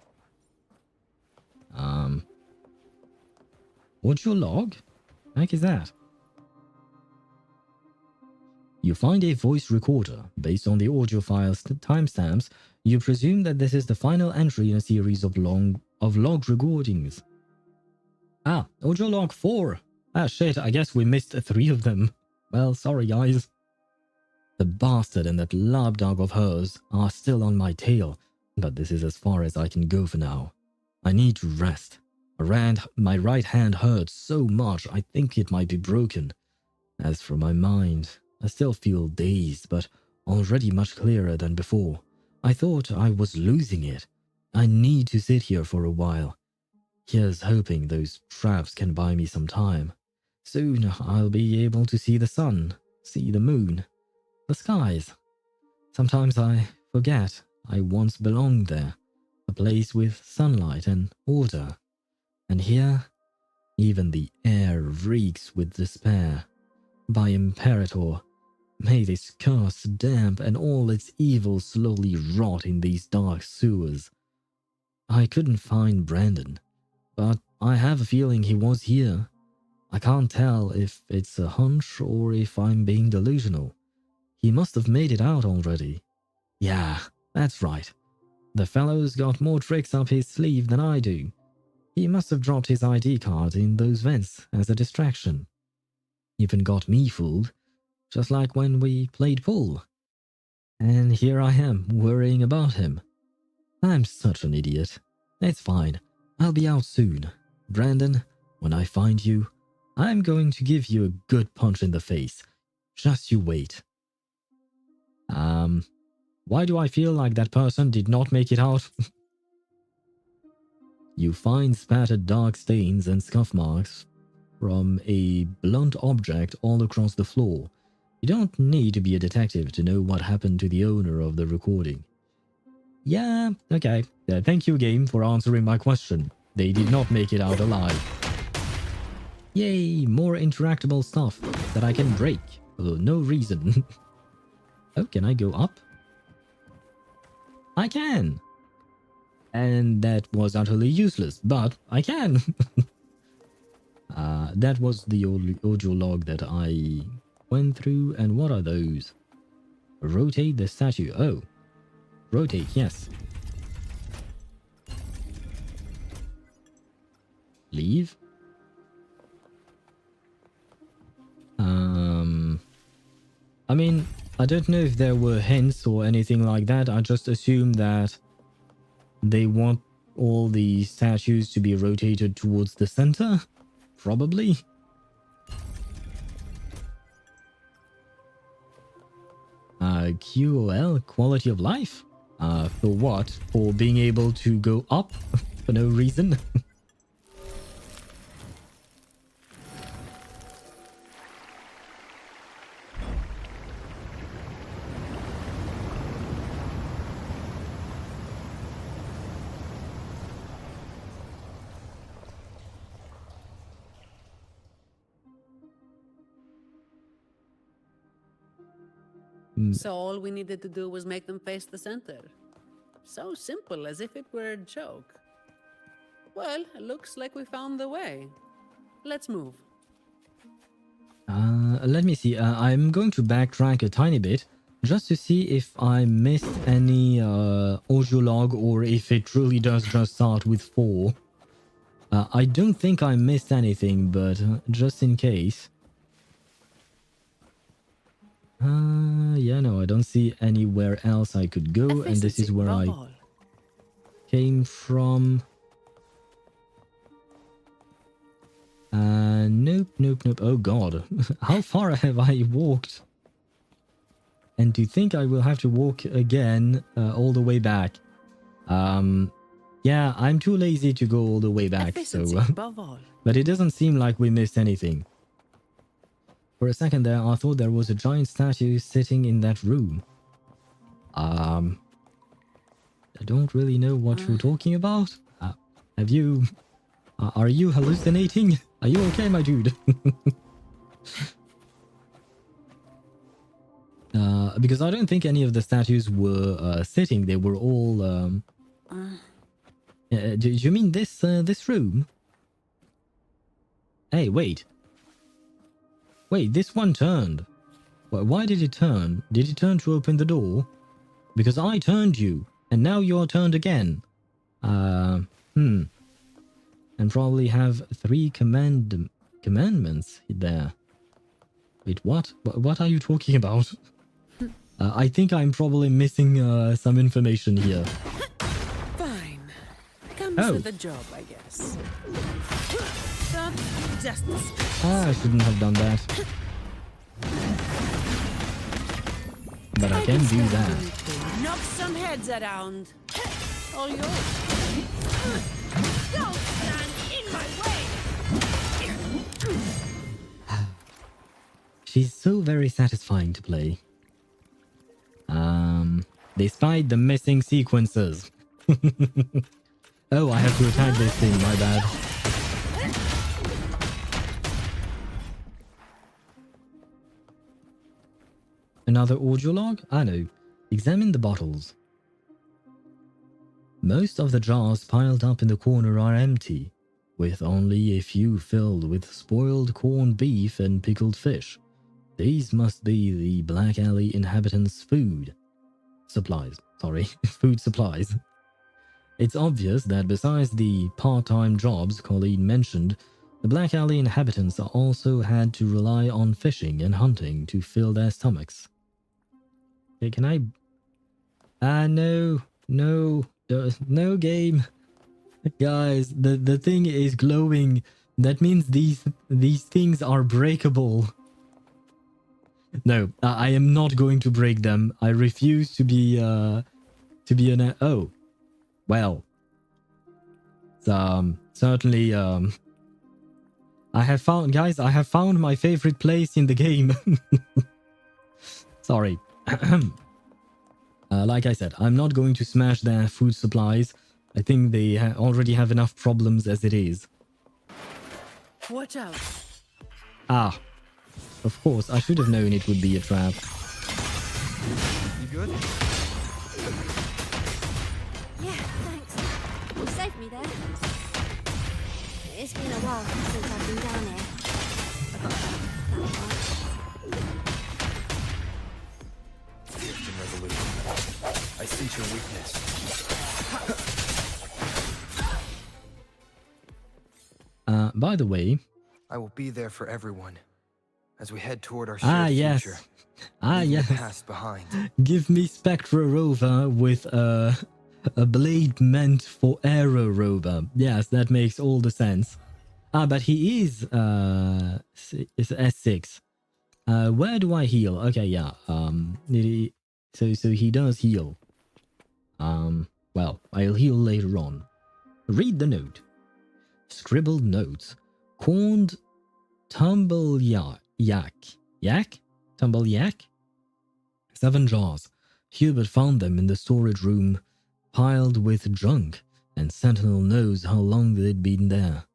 Audio log? What heck is that? You find a voice recorder. Based on the audio file's timestamps, you presume that this is the final entry in a series of log recordings. Ah, audio log 4. Ah shit, I guess we missed 3 of them. Well, sorry guys. The bastard and that lapdog of hers are still on my tail, but this is as far as I can go for now. I need to rest. My right hand hurts so much I think it might be broken. As for my mind, I still feel dazed, but already much clearer than before. I thought I was losing it. I need to sit here for a while. Here's hoping those traps can buy me some time. Soon I'll be able to see the sun, see the moon, the skies. Sometimes I forget I once belonged there, a place with sunlight and order. And here, even the air reeks with despair. By Imperator, may this cursed damp and all its evil slowly rot in these dark sewers. I couldn't find Brandon, but I have a feeling he was here. I can't tell if it's a hunch or if I'm being delusional. He must have made it out already. Yeah, that's right. The fellow's got more tricks up his sleeve than I do. He must have dropped his ID card in those vents as a distraction. Even got me fooled, just like when we played pool. And here I am, worrying about him. I'm such an idiot. It's fine. I'll be out soon. Brandon, when I find you, I'm going to give you a good punch in the face. Just you wait. Why do I feel like that person did not make it out? You find spattered dark stains and scuff marks from a blunt object all across the floor. You don't need to be a detective to know what happened to the owner of the recording. Yeah, okay. Thank you, game, for answering my question. They did not make it out alive. Yay, more interactable stuff that I can break for no reason. Oh, can I go up? I can! And that was utterly useless, but I can! That was the audio log that I went through, and what are those? Rotate the statue. Oh. Rotate, yes. Leave? I mean, I don't know if there were hints or anything like that. I just assumed that they want all the statues to be rotated towards the center. Probably. QOL, quality of life? For what? For being able to go up for no reason? So all we needed to do was make them face the center. So simple, as if it were a joke. Well, it looks like we found the way. Let's move. Let me see. I'm going to backtrack a tiny bit just to see if I missed any audio log or if it truly does just start with 4. I don't think I missed anything, but just in case. Yeah, no, I don't see anywhere else I could go, and this is where I came from. Nope. Oh god, how far have I walked? And to think I will have to walk again all the way back. Yeah, I'm too lazy to go all the way back, so... But it doesn't seem like we missed anything. For a second there, I thought there was a giant statue sitting in that room. I don't really know what you're talking about. Have you Are you hallucinating? Are you okay, my dude? Because I don't think any of the statues were sitting. They were all. Do you mean this room? Hey, wait. Wait, this one turned. Why did it turn? Did it turn to open the door? Because I turned you, and now you're turned again. And probably have 3 commandments there. Wait, what? What are you talking about? I think I'm probably missing some information here. Fine. Comes Oh. with the job, I guess. So, just a spit. I shouldn't have done that. But I can do that. Knock some heads around. All yours. Don't stand in my way! She's so very satisfying to play. Despite the missing sequences. Oh, I have to attack this thing, my bad. Another audio log? I know. Examine the bottles. Most of the jars piled up in the corner are empty, with only a few filled with spoiled corned beef and pickled fish. These must be the Black Alley inhabitants' food supplies. Food supplies. It's obvious that besides the part-time jobs Colleen mentioned, the Black Alley inhabitants also had to rely on fishing and hunting to fill their stomachs. Okay, can I... No game. Guys, the thing is glowing. That means these things are breakable. No, I am not going to break them. I refuse to be an... Oh. Well. Certainly, I have found my favorite place in the game. Sorry. Like I said, I'm not going to smash their food supplies. I think they already have enough problems as it is. Watch out. Ah. Of course, I should have known it would be a trap. You good? Yeah, thanks. You saved me there. It's been a while since I've been down here. That much. Gift and resolution. I sense your weakness. By the way... I will be there for everyone as we head toward our Ah, shared yes. future. Ah, Leaving yes. the past behind. Give me Spectra Rover with a blade meant for Aero Rover. Yes, that makes all the sense. Ah, but he is S6. Where do I heal? Okay, yeah. So he does heal. Well, I'll heal later on. Read the note. Scribbled notes. Corned tumble yak. Tumble yak? 7 jars. Hubert found them in the storage room, piled with junk, and Sentinel knows how long they'd been there.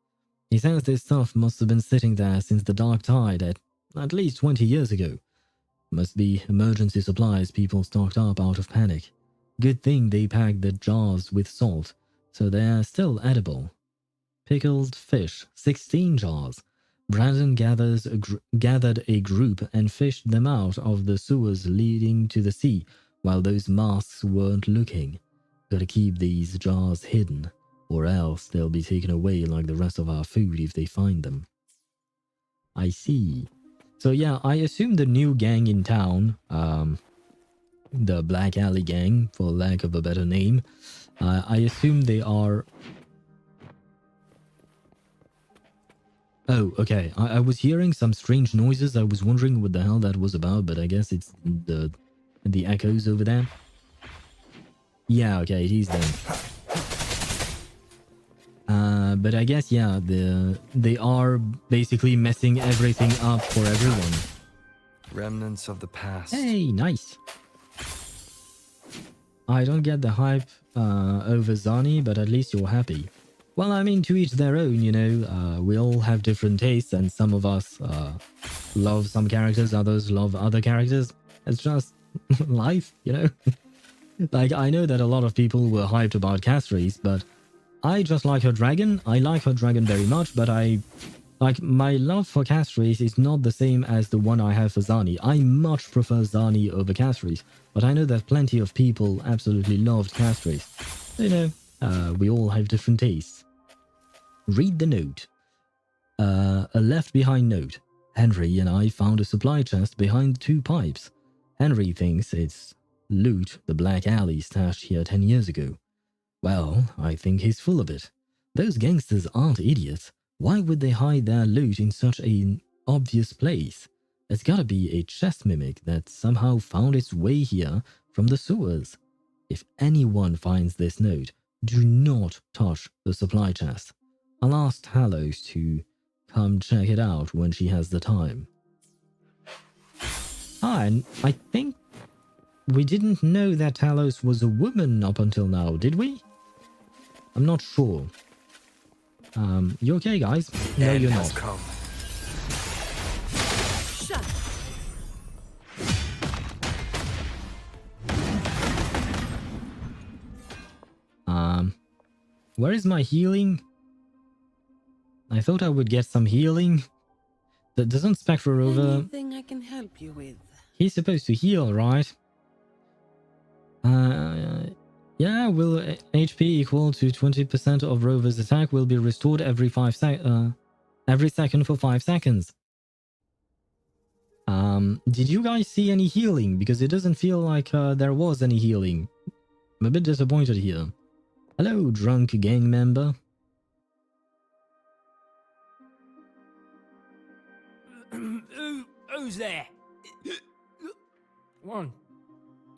He says this stuff must have been sitting there since the Dark Tide at least 20 years ago. Must be emergency supplies people stocked up out of panic. Good thing they packed the jars with salt, so they're still edible. Pickled fish, 16 jars. Brandon gathered a group and fished them out of the sewers leading to the sea while those masks weren't looking. Gotta keep these jars hidden, or else they'll be taken away like the rest of our food if they find them. I see. So yeah, I assume the new gang in town, the Black Alley gang, for lack of a better name, I assume they are... Oh, okay. I was hearing some strange noises. I was wondering what the hell that was about, but I guess it's the echoes over there. Yeah, okay, it is them. But I guess, yeah, they are basically messing everything up for everyone. Remnants of the past. Hey, nice. I don't get the hype over Zani, but at least you're happy. Well, I mean, to each their own, you know. We all have different tastes, and some of us love some characters, others love other characters. It's just life, you know. Like, I know that a lot of people were hyped about Castries, but I just like her dragon. I like her dragon very much, but my love for Castries is not the same as the one I have for Zani. I much prefer Zani over Castries, but I know that plenty of people absolutely loved Castries. You know, we all have different tastes. Read the note. A left behind note. Henry and I found a supply chest behind 2 pipes. Henry thinks it's loot the Black Alley stashed here 10 years ago. Well, I think he's full of it. Those gangsters aren't idiots. Why would they hide their loot in such an obvious place? It's gotta be a chest mimic that somehow found its way here from the sewers. If anyone finds this note, do not touch the supply chest. I'll ask Talos to come check it out when she has the time. And I think we didn't know that Talos was a woman up until now, did we? I'm not sure. You okay, guys? No, End you're has not. come. Shut. Where is my healing? I thought I would get some healing. Doesn't Spectre Rover... Anything I can help you with? He's supposed to heal, right? Yeah, will HP equal to 20% of Rover's attack will be restored every second for 5 seconds. Did you guys see any healing? Because it doesn't feel like there was any healing. I'm a bit disappointed here. Hello, drunk gang member. Who's there? 1,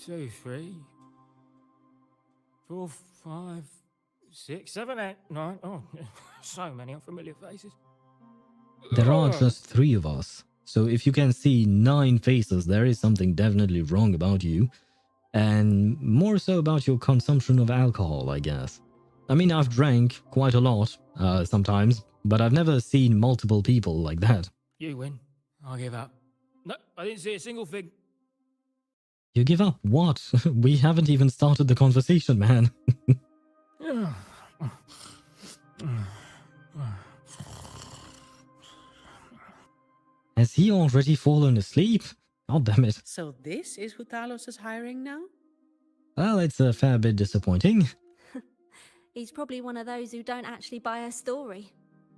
2, 3, 4, 5, 6, 7, 8, 9. Oh, so many unfamiliar faces. There are just 3 of us. So if you can see 9 faces, there is something definitely wrong about you. And more so about your consumption of alcohol, I guess. I mean, I've drank quite a lot, sometimes, but I've never seen multiple people like that. You win. I give up. No, I didn't see a single thing. You give up? What? We haven't even started the conversation, man. Has he already fallen asleep? God damn it. So this is who Talos is hiring now? Well, it's a fair bit disappointing. He's probably one of those who don't actually buy a story.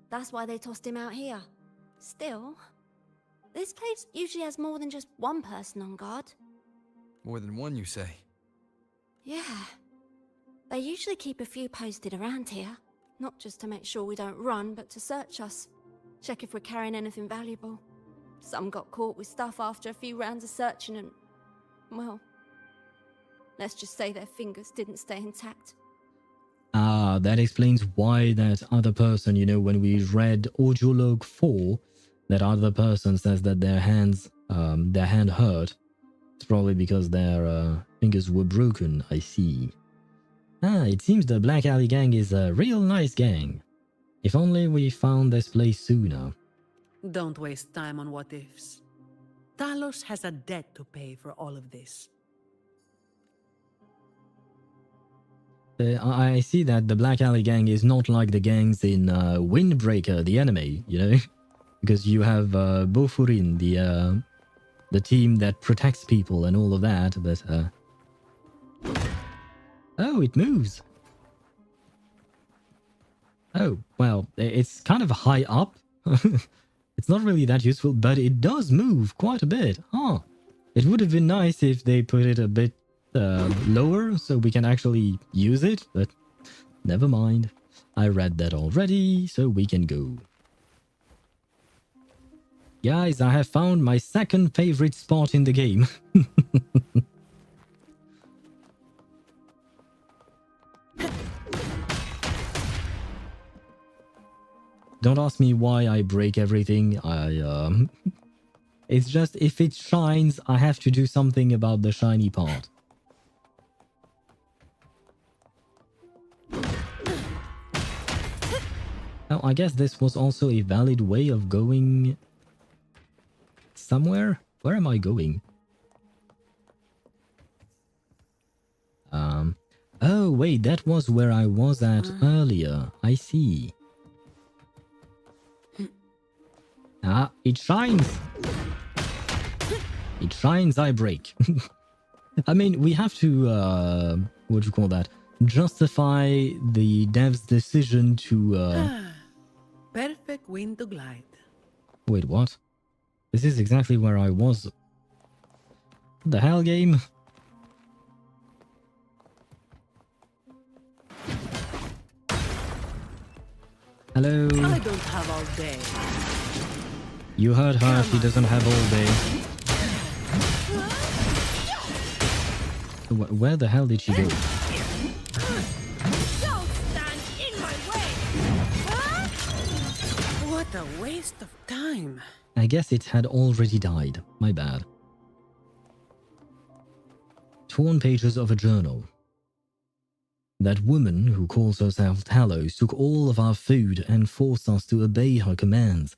That's why they tossed him out here. Still, this place usually has more than just one person on guard. More than one, you say? Yeah. They usually keep a few posted around here. Not just to make sure we don't run, but to search us. Check if we're carrying anything valuable. Some got caught with stuff after a few rounds of searching and... well... let's just say their fingers didn't stay intact. Ah, that explains why that other person, you know, when we read audio log 4, that other person says that their hand hurt. It's probably because their fingers were broken, I see. Ah, it seems the Black Alley gang is a real nice gang. If only we found this place sooner. Don't waste time on what ifs. Talos has a debt to pay for all of this. I see that the Black Alley gang is not like the gangs in Windbreaker, the anime, you know? Because you have Bofurin, the team that protects people and all of that, but... Oh, it moves! Oh, well, it's kind of high up. It's not really that useful, but it does move quite a bit. Huh. It would have been nice if they put it a bit lower so we can actually use it, but never mind. I read that already, so we can go. Guys, I have found my second favorite spot in the game. Don't ask me why I break everything. It's just if it shines, I have to do something about the shiny part. I guess this was also a valid way of going somewhere. Where am I going? Oh, wait, that was where I was at earlier. I see. Ah, it shines. It shines, I break. I mean, we have to, what do you call that? Justify the dev's decision to, Perfect wind to glide. Wait, what? This is exactly where I was. What the hell, game? Hello? I don't have all day. You heard her, she doesn't have all day. Where the hell did she go? Don't stand in my way! What a waste of time. I guess it had already died. My bad. Torn pages of a journal. That woman who calls herself Talos took all of our food and forced us to obey her commands.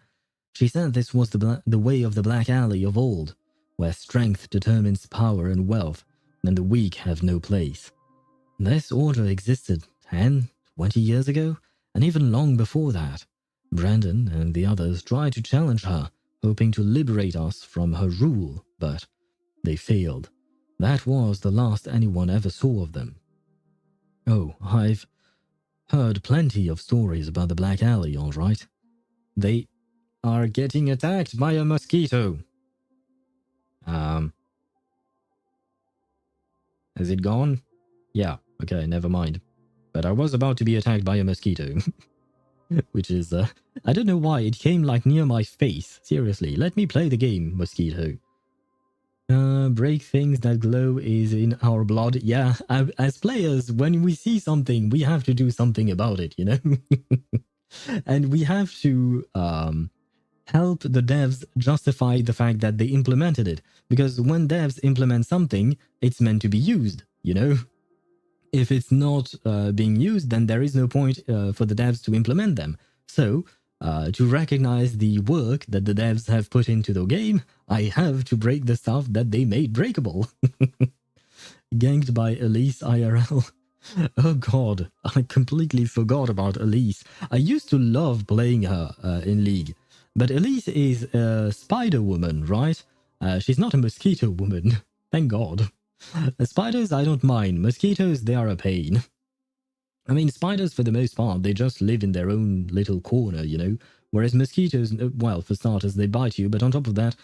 She said this was the way of the Black Alley of old, where strength determines power and wealth, and the weak have no place. This order existed 10, 20 years ago, and even long before that. Brandon and the others tried to challenge her, hoping to liberate us from her rule, but they failed. That was the last anyone ever saw of them. Oh, I've heard plenty of stories about the Black Alley, all right. They are getting attacked by a mosquito. Has it gone? Yeah, okay, never mind. But I was about to be attacked by a mosquito. Which is, I don't know why it came like near my face. Seriously, let me play the game, mosquito. Break things that glow is in our blood. Yeah, as players, when we see something, we have to do something about it, you know? And we have to help the devs justify the fact that they implemented it. Because when devs implement something, it's meant to be used, you know? If it's not being used, then there is no point for the devs to implement them. So, to recognize the work that the devs have put into the game, I have to break the stuff that they made breakable. Ganked by Elise IRL. Oh god, I completely forgot about Elise. I used to love playing her in League. But Elise is a spider woman, right? She's not a mosquito woman. Thank god. Spiders, I don't mind. Mosquitoes, they are a pain. I mean, spiders, for the most part, they just live in their own little corner, you know? Whereas mosquitoes, well, for starters, they bite you, but on top of that,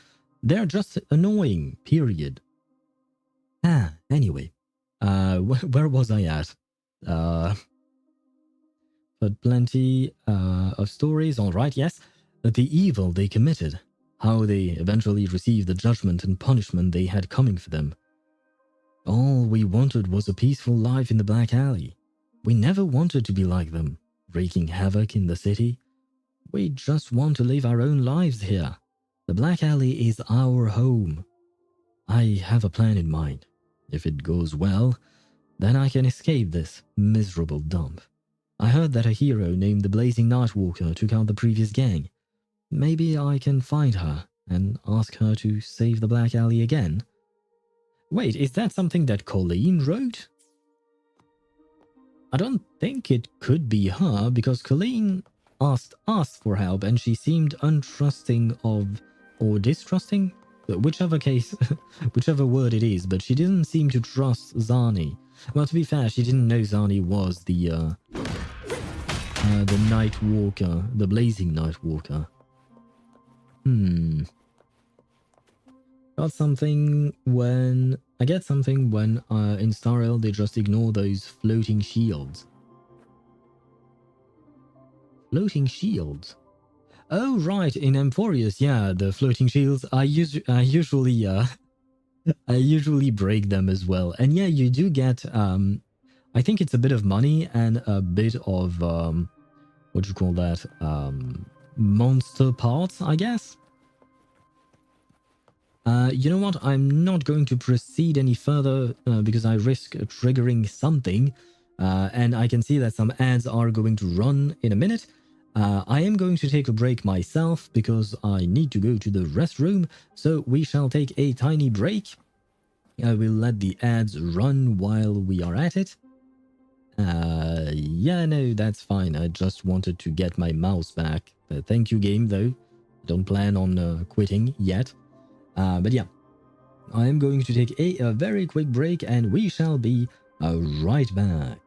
they're just annoying, period. Anyway. Where was I at? But plenty of stories, alright, yes. The evil they committed. How they eventually received the judgment and punishment they had coming for them. All we wanted was a peaceful life in the Black Alley. We never wanted to be like them, wreaking havoc in the city. We just want to live our own lives here. The Black Alley is our home. I have a plan in mind. If it goes well, then I can escape this miserable dump. I heard that a hero named the Blazing Nightwalker took out the previous gang. Maybe I can find her and ask her to save the Black Alley again. Wait, is that something that Colleen wrote? I don't think it could be her, because Colleen asked us for help and she seemed untrusting of, or distrusting? Whichever case, whichever word it is, but she didn't seem to trust Zani. Well, to be fair, she didn't know Zani was the Night Walker, the Blazing Night Walker. Got something when... I get something when in Star Rail they just ignore those floating shields. Floating shields? Oh right, in Emporius, yeah, the floating shields. I usually break them as well. And yeah, you do get I think it's a bit of money and a bit of what do you call that? Monster parts, I guess. You know what? I'm not going to proceed any further because I risk triggering something. And I can see that some ads are going to run in a minute. I am going to take a break myself because I need to go to the restroom, so we shall take a tiny break. I will let the ads run while we are at it. Yeah, no, that's fine. I just wanted to get my mouse back. Thank you, game, though. Don't plan on quitting yet. But yeah, I am going to take a very quick break and we shall be right back.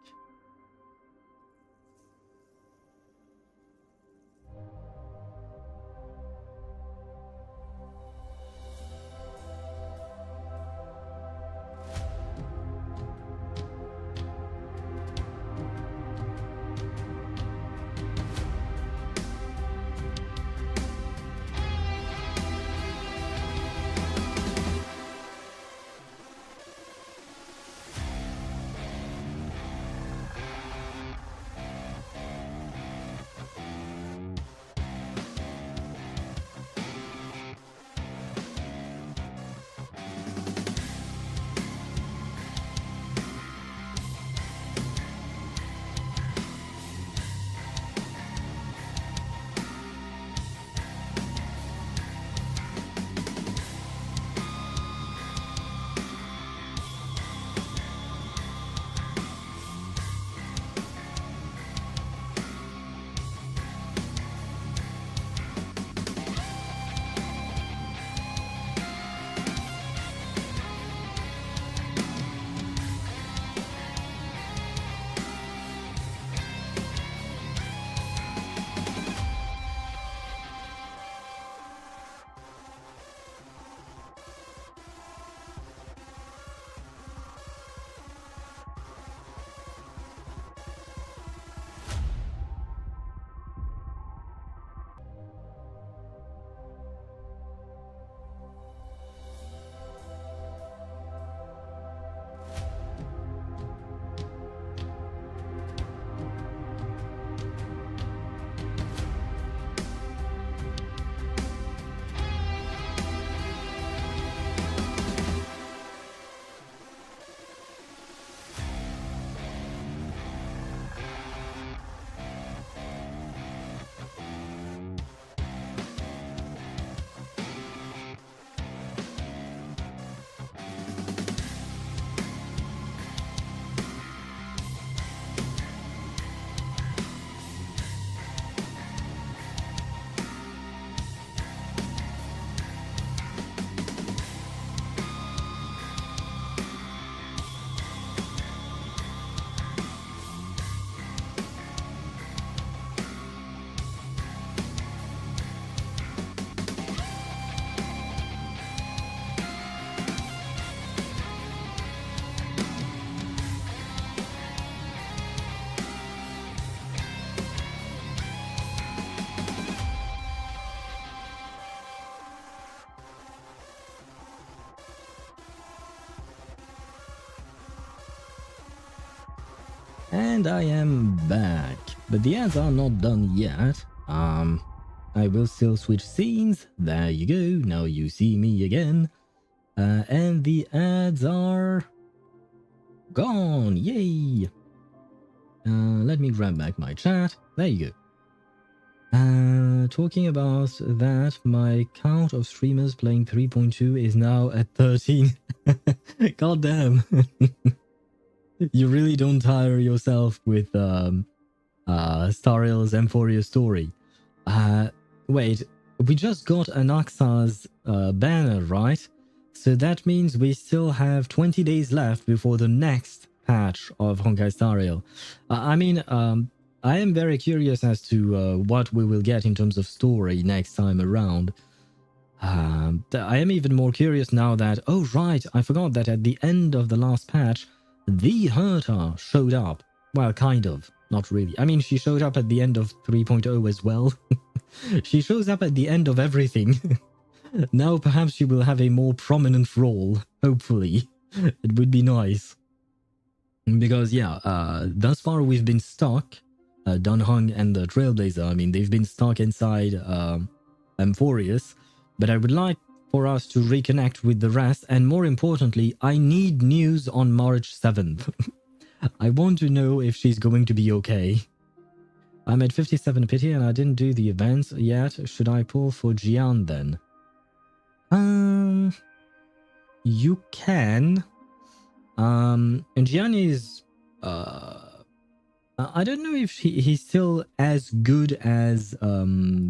And I am back, but the ads are not done yet. I will still switch scenes. There you go. Now you see me again. And the ads are gone. Yay! Let me grab back my chat. There you go. Talking about that, my count of streamers playing 3.2 is now at 13. God damn. You really don't tire yourself with Stariel's Emphoria story. Wait, we just got Anaxa's banner, right? So that means we still have 20 days left before the next patch of Honkai Stariel. I am very curious as to what we will get in terms of story next time around. I am even more curious now that, oh right, I forgot that at the end of the last patch, the Herta showed up. Well, kind of. Not really. I mean, she showed up at the end of 3.0 as well. She shows up at the end of everything. Now perhaps she will have a more prominent role, hopefully. It would be nice. Because, yeah, thus far we've been stuck. Dunhung and the Trailblazer, I mean, they've been stuck inside Amphorius. But I would like for us to reconnect with the rest, and more importantly, I need news on March 7th. I want to know if she's going to be okay. I'm at 57 pity and I didn't do the events yet. Should I pull for Jian then? You can. And Jian is I don't know if he's still as good as newer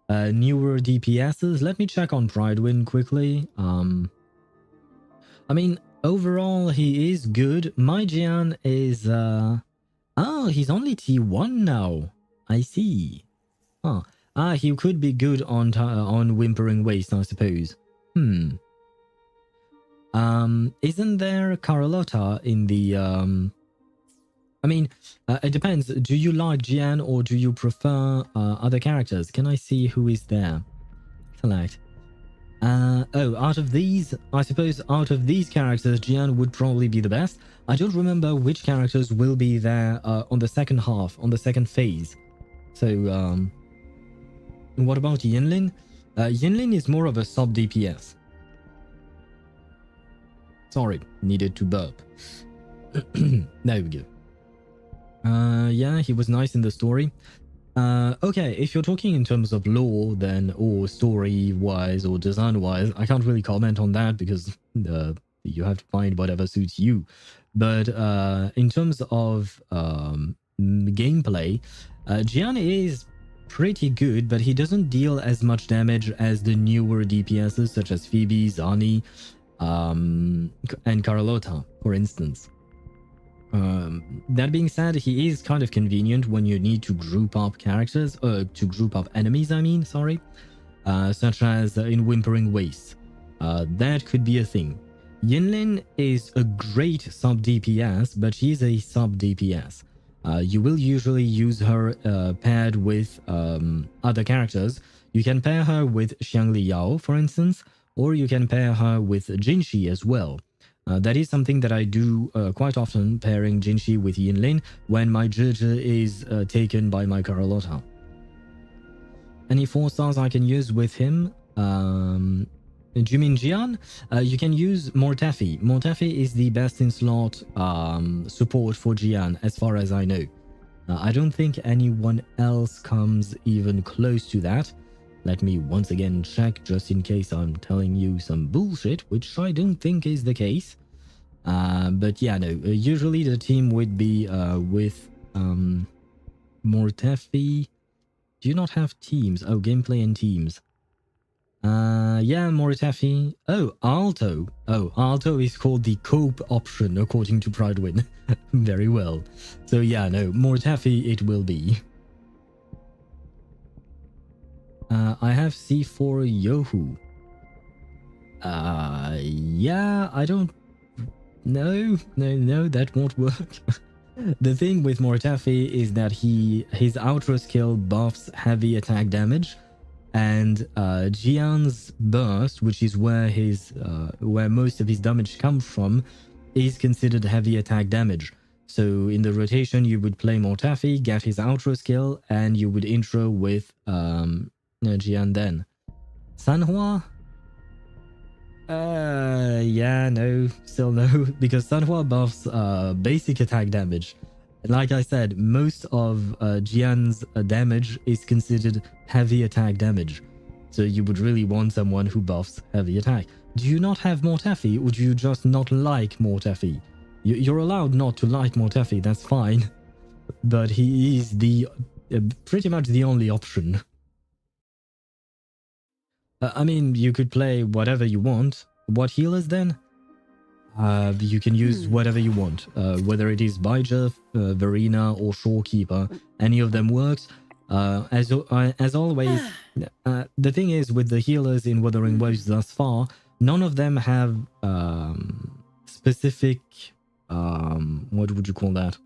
DPSs. Let me check on Pridewind quickly. I mean, overall he is good. My Jian is oh, he's only T1 now. I see. Huh. He could be good on Whimpering Waste, I suppose. Isn't there Carlotta in the I mean, it depends. Do you like Jian or do you prefer other characters? Can I see who is there? Select. Oh, out of these, I suppose out of these characters, Jian would probably be the best. I don't remember which characters will be there on the second half, on the second phase. So, what about Yinlin? Yinlin is more of a sub DPS. Sorry, needed to burp. There we go. Yeah, he was nice in the story. Okay, if you're talking in terms of lore, then, or story-wise or design-wise, I can't really comment on that because you have to find whatever suits you. But in terms of gameplay, Jian is pretty good, but he doesn't deal as much damage as the newer DPSs such as Phoebe, Zani, and Carlotta, for instance. That being said, he is kind of convenient when you need to group up characters, to group up enemies, I mean, sorry, such as in Whimpering Waste. That could be a thing. Yinlin is a great sub DPS, but she's a sub DPS. You will usually use her paired with other characters. You can pair her with Xiangli Yao, for instance, or you can pair her with Jinshi as well. That is something that I do quite often, pairing Jinshi with Yinlin when my Zhizhi is taken by my Carlotta. Any 4 stars I can use with him? Do you mean Jian? You can use Mortefi. Mortefi is the best in slot support for Jian, as far as I know. I don't think anyone else comes even close to that. Let me once again check, just in case I'm telling you some bullshit, which I don't think is the case. But yeah, no, usually the team would be with Mortefi. Do you not have teams? Oh, gameplay and teams. Yeah, Mortefi. Oh, Alto. Oh, Alto is called the cope option according to Pridewind. Very well. So yeah, no, Mortefi it will be. I have C4 Yohu. Yeah, I don't... No, that won't work. The thing with Mortefi is that his outro skill buffs heavy attack damage, and Jian's burst, which is where where most of his damage comes from, is considered heavy attack damage. So in the rotation, you would play Mortefi, get his outro skill, and you would intro with Jian then. Sanhua? Yeah, no, still no, because Sanhua buffs basic attack damage. Like I said, most of Jian's damage is considered heavy attack damage. So you would really want someone who buffs heavy attack. Do you not have Mortefi, or do you just not like Mortefi? You're allowed not to like Mortefi, that's fine. But he is the pretty much the only option. I mean, you could play whatever you want. What healers then? You can use whatever you want. Whether it is Baija, Verena, or Shorekeeper, any of them works. As always, the thing is with the healers in Wuthering Waves thus far, none of them have specific... what would you call that?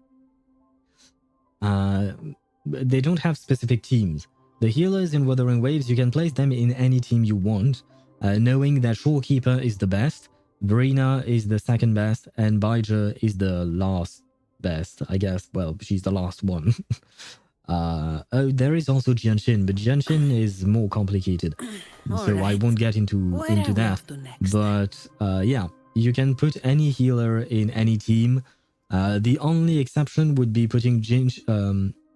They don't have specific teams. The healers in Wuthering Waves, you can place them in any team you want, knowing that Shorekeeper is the best, Verena is the second best, and Baija is the last best, I guess. Well, she's the last one. Oh, there is also Jianshin, but Jianshin is more complicated, so I won't get into that. But yeah, you can put any healer in any team. The only exception would be putting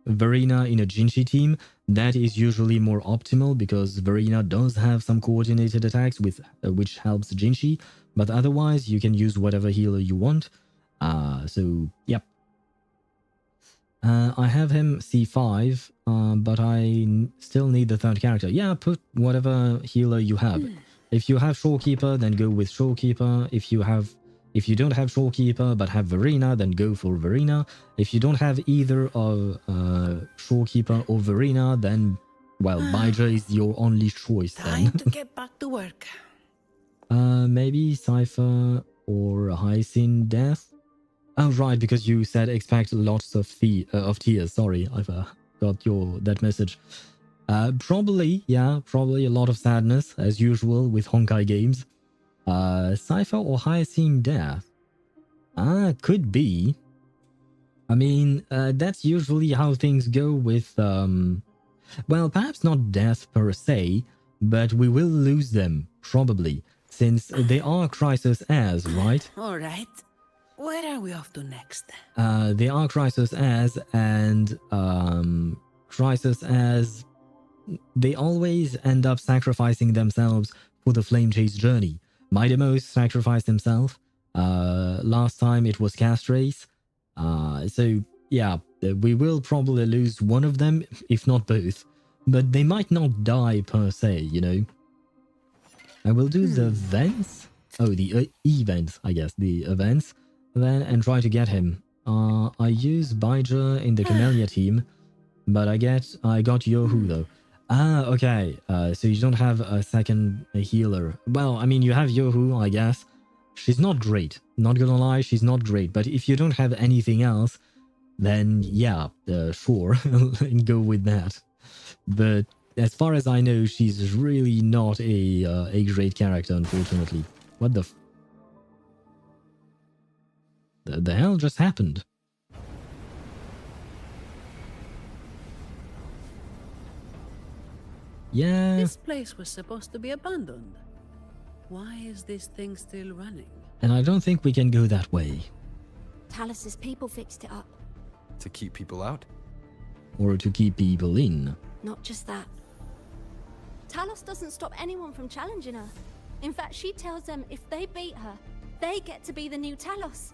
Verena in a Jinchi team, that is usually more optimal because Verena does have some coordinated attacks with which helps Jinchi, but otherwise you can use whatever healer you want. So yep. I have him C5, but I still need the third character. Yeah, put whatever healer you have. If you have Shorekeeper, then go with Shorekeeper. If you don't have Shorekeeper but have Verena, then go for Verena. If you don't have either of Shorekeeper or Verena, then, well, Baija is your only choice then. Time to get back to work. Maybe Cypher or Hyacinth Death? Oh, right, because you said expect lots of tears. Sorry, I got that message. Probably, yeah, probably a lot of sadness, as usual with Honkai games. Cypher or Hyacinth Death? Could be. I mean, that's usually how things go with, well, perhaps not death per se, but we will lose them, probably, since they are Chrysos heirs, right? All right. Where are we off to next? They are Chrysos heirs, and Chrysos heirs, they always end up sacrificing themselves for the Flame Chase journey. Maidemos sacrificed himself. Last time it was Castrace. So yeah, we will probably lose one of them, if not both. But they might not die per se, you know. I will do the events. Oh, the events, I guess. The events. Then, and try to get him. I use Baija in the Camellia team. But I got Yohu though. Okay. So you don't have a second healer. Well, I mean, you have Yohu, I guess. She's not great. Not gonna lie, she's not great. But if you don't have anything else, then yeah, sure, go with that. But as far as I know, she's really not a great character, unfortunately. What the hell just happened? Yeah. This place was supposed to be abandoned. Why is this thing still running? And I don't think we can go that way. Talus's people fixed it up. To keep people out? Or to keep people in. Not just that. Talos doesn't stop anyone from challenging her. In fact, she tells them if they beat her, they get to be the new Talos.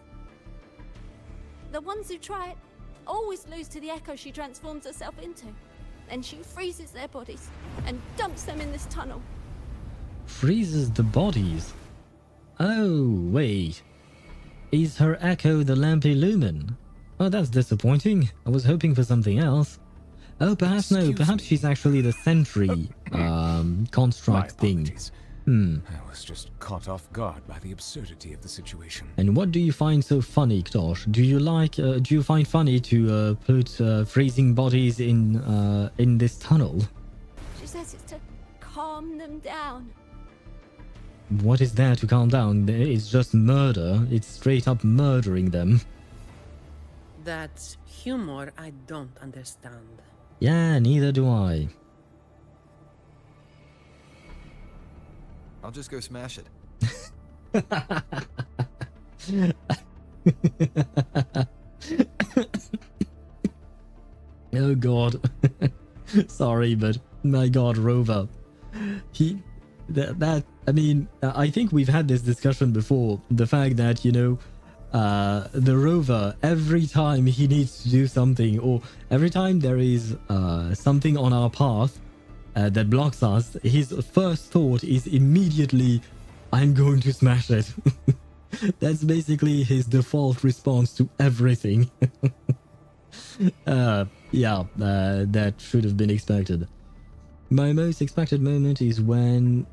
The ones who try it always lose to the echo she transforms herself into. Then she freezes their bodies and dumps them in this tunnel. Freezes the bodies? Oh, wait. Is her echo the Lampy Lumen? Oh, that's disappointing. I was hoping for something else. Oh, perhaps no. Perhaps she's actually the sentry construct thing. I was just caught off guard by the absurdity of the situation. And what do you find so funny, Ktosh? Do you find funny to put freezing bodies in this tunnel? She says it's to calm them down. What is there to calm down? It's just murder. It's straight up murdering them. That's humor I don't understand. Yeah, neither do I. I'll just go smash it. Oh god. Sorry, but my god, Rover. I mean, I think we've had this discussion before. The fact that, you know, the Rover, every time he needs to do something, or every time there is something on our path that blocks us, his first thought is immediately, I'm going to smash it. That's basically his default response to everything. That should have been expected. My most expected moment is when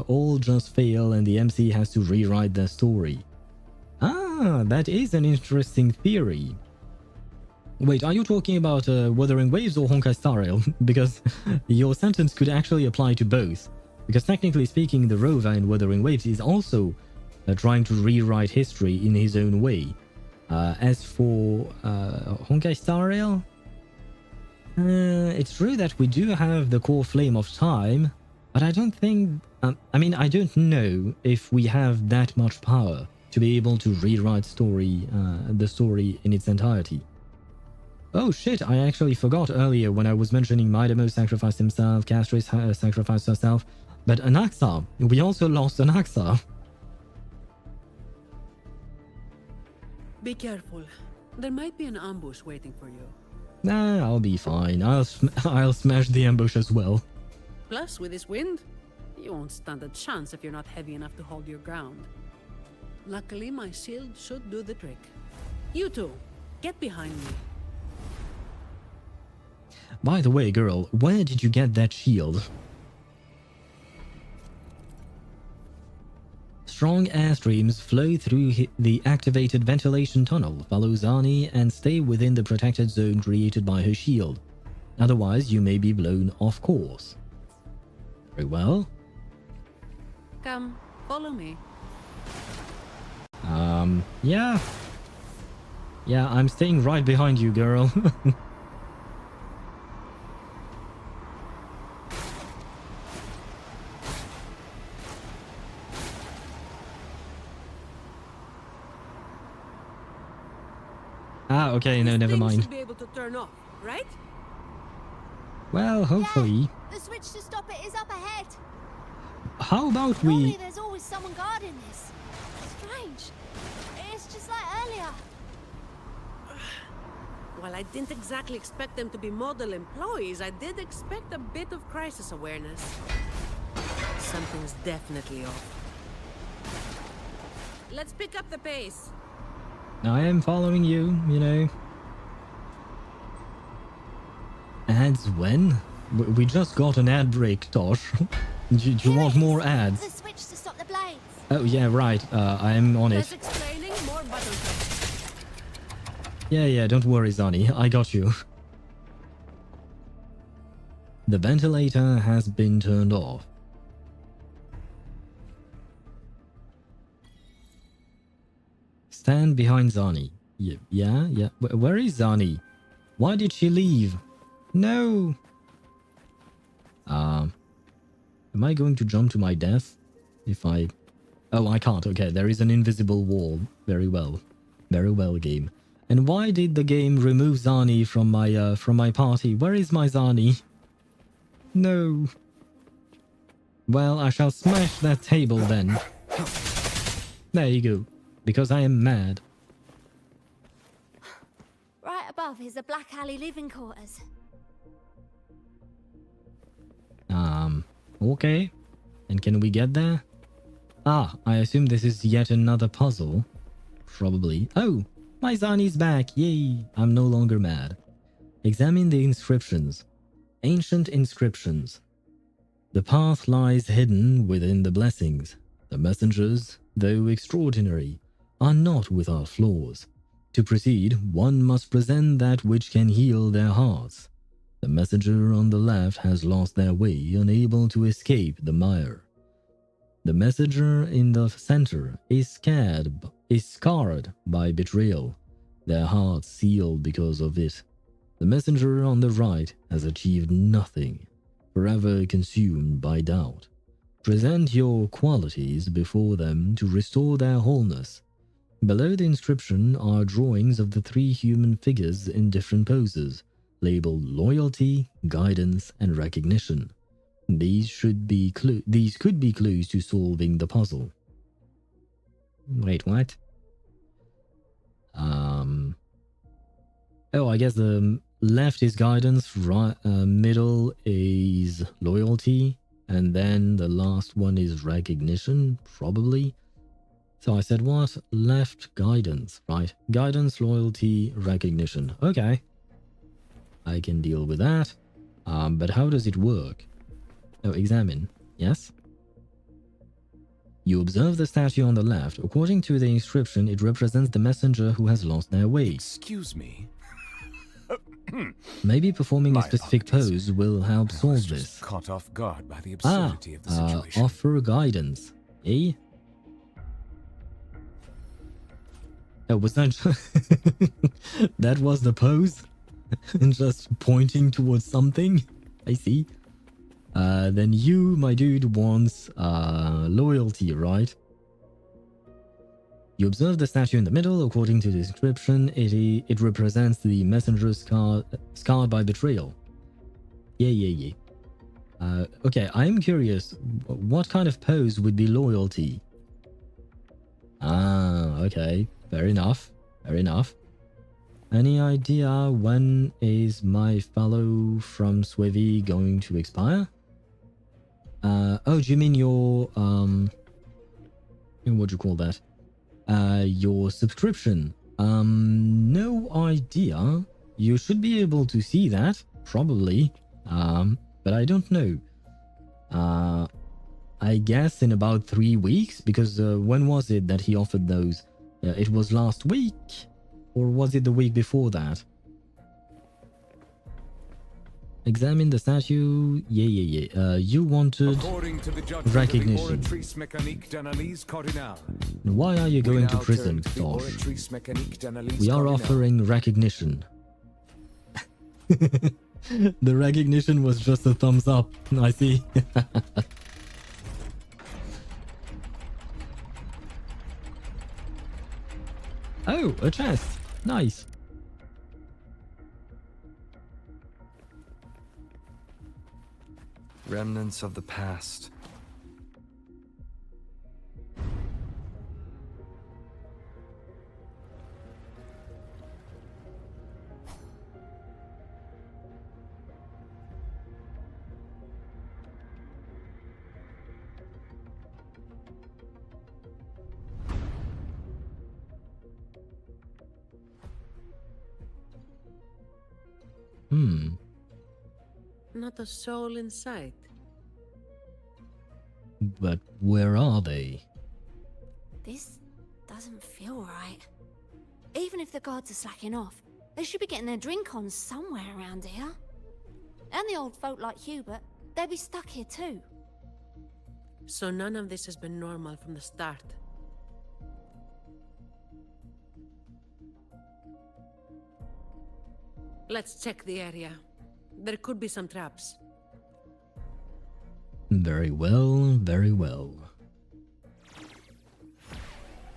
all just fail and the MC has to rewrite their story. Ah, that is an interesting theory. Wait, are you talking about Wuthering Waves or Honkai Star Rail? Because your sentence could actually apply to both. Because technically speaking, the Rover in Wuthering Waves is also trying to rewrite history in his own way. As for Honkai Star Rail, it's true that we do have the core Flame of Time, but I don't think... I mean, I don't know if we have that much power to be able to rewrite the story in its entirety. Oh shit, I actually forgot earlier when I was mentioning Maidamo sacrificed himself, Castris sacrificed herself. But Anaxa, we also lost Anaxa. Be careful. There might be an ambush waiting for you. Nah, I'll be fine. I'll smash the ambush as well. Plus, with this wind, you won't stand a chance if you're not heavy enough to hold your ground. Luckily, my shield should do the trick. You two, get behind me. By the way, girl, where did you get that shield? Strong airstreams flow through the activated ventilation tunnel. Follow Zani and stay within the protected zone created by her shield. Otherwise, you may be blown off course. Very well. Come, follow me. Yeah. Yeah, I'm staying right behind you, girl. Ah, okay, no, This never thing mind. should be able to turn off, right? Well, hopefully. The switch to stop it is up ahead. How about Normally we... there's always someone guarding this. Strange. It's just like earlier. While I didn't exactly expect them to be model employees, I did expect a bit of crisis awareness. Something's definitely off. Let's pick up the pace. I am following you, you know. Ads when? We just got an ad break, Tosh. do you Here want it is. more The ads? switch to stop the blades. Oh, yeah, right. I'm on Less it. explaining, more buttons. Yeah, don't worry, Zani. I got you. The ventilator has been turned off. Stand behind Zani. Yeah. Where is Zani? Why did she leave? No. Am I going to jump to my death? If I... Oh, I can't. Okay, there is an invisible wall. Very well. Very well, game. And why did the game remove Zani from my party? Where is my Zani? No. Well, I shall smash that table then. There you go. Because I am mad. Right above is the Black Alley living quarters. Okay. And can we get there? Ah, I assume this is yet another puzzle. Probably. Oh, my Zani's back. Yay. I'm no longer mad. Examine the inscriptions. Ancient inscriptions. The path lies hidden within the blessings. The messengers, though extraordinary, are not without flaws. To proceed, one must present that which can heal their hearts. The messenger on the left has lost their way, unable to escape the mire. The messenger in the center is scarred by betrayal, their hearts sealed because of it. The messenger on the right has achieved nothing, forever consumed by doubt. Present your qualities before them to restore their wholeness. Below the inscription are drawings of the three human figures in different poses, labeled loyalty, guidance, and recognition. These could be clues to solving the puzzle. Wait, what? Oh, I guess the left is guidance, right, middle is loyalty, and then the last one is recognition, probably. So I said what? Left, guidance, right? Guidance, loyalty, recognition. Okay. I can deal with that. But how does it work? Oh, examine. Yes? You observe the statue on the left. According to the inscription, it represents the messenger who has lost their way. Excuse me? Maybe performing a My specific apologies. pose will help I solve was just this. caught off guard by the absurdity of the situation. Offer guidance. Eh? Oh, was that... that was the pose? Just pointing towards something? I see. Then you, my dude, wants loyalty, right? You observe the statue in the middle. According to the description, it represents the messenger scarred by betrayal. Yeah. Okay, I'm curious. What kind of pose would be loyalty? Ah, okay. Fair enough. Fair enough. Any idea when is my follow from Swivy going to expire? Oh, do you mean your what do you call that? Your subscription. No idea. You should be able to see that, probably. But I don't know. I guess in about 3 weeks, because when was it that he offered those? It was last week, or was it the week before that? Examine the statue. Yeah. You wanted recognition. Why are you going to prison, Tosh? We are offering recognition. The recognition was just a thumbs up. I see. Oh, a chest. Nice. Remnants of the past. Not a soul in sight. But where are they? This doesn't feel right. Even if the guards are slacking off, they should be getting their drink on somewhere around here. And the old folk like Hubert, they'll be stuck here too. So none of this has been normal from the start. Let's check the area. There could be some traps. Very well, very well.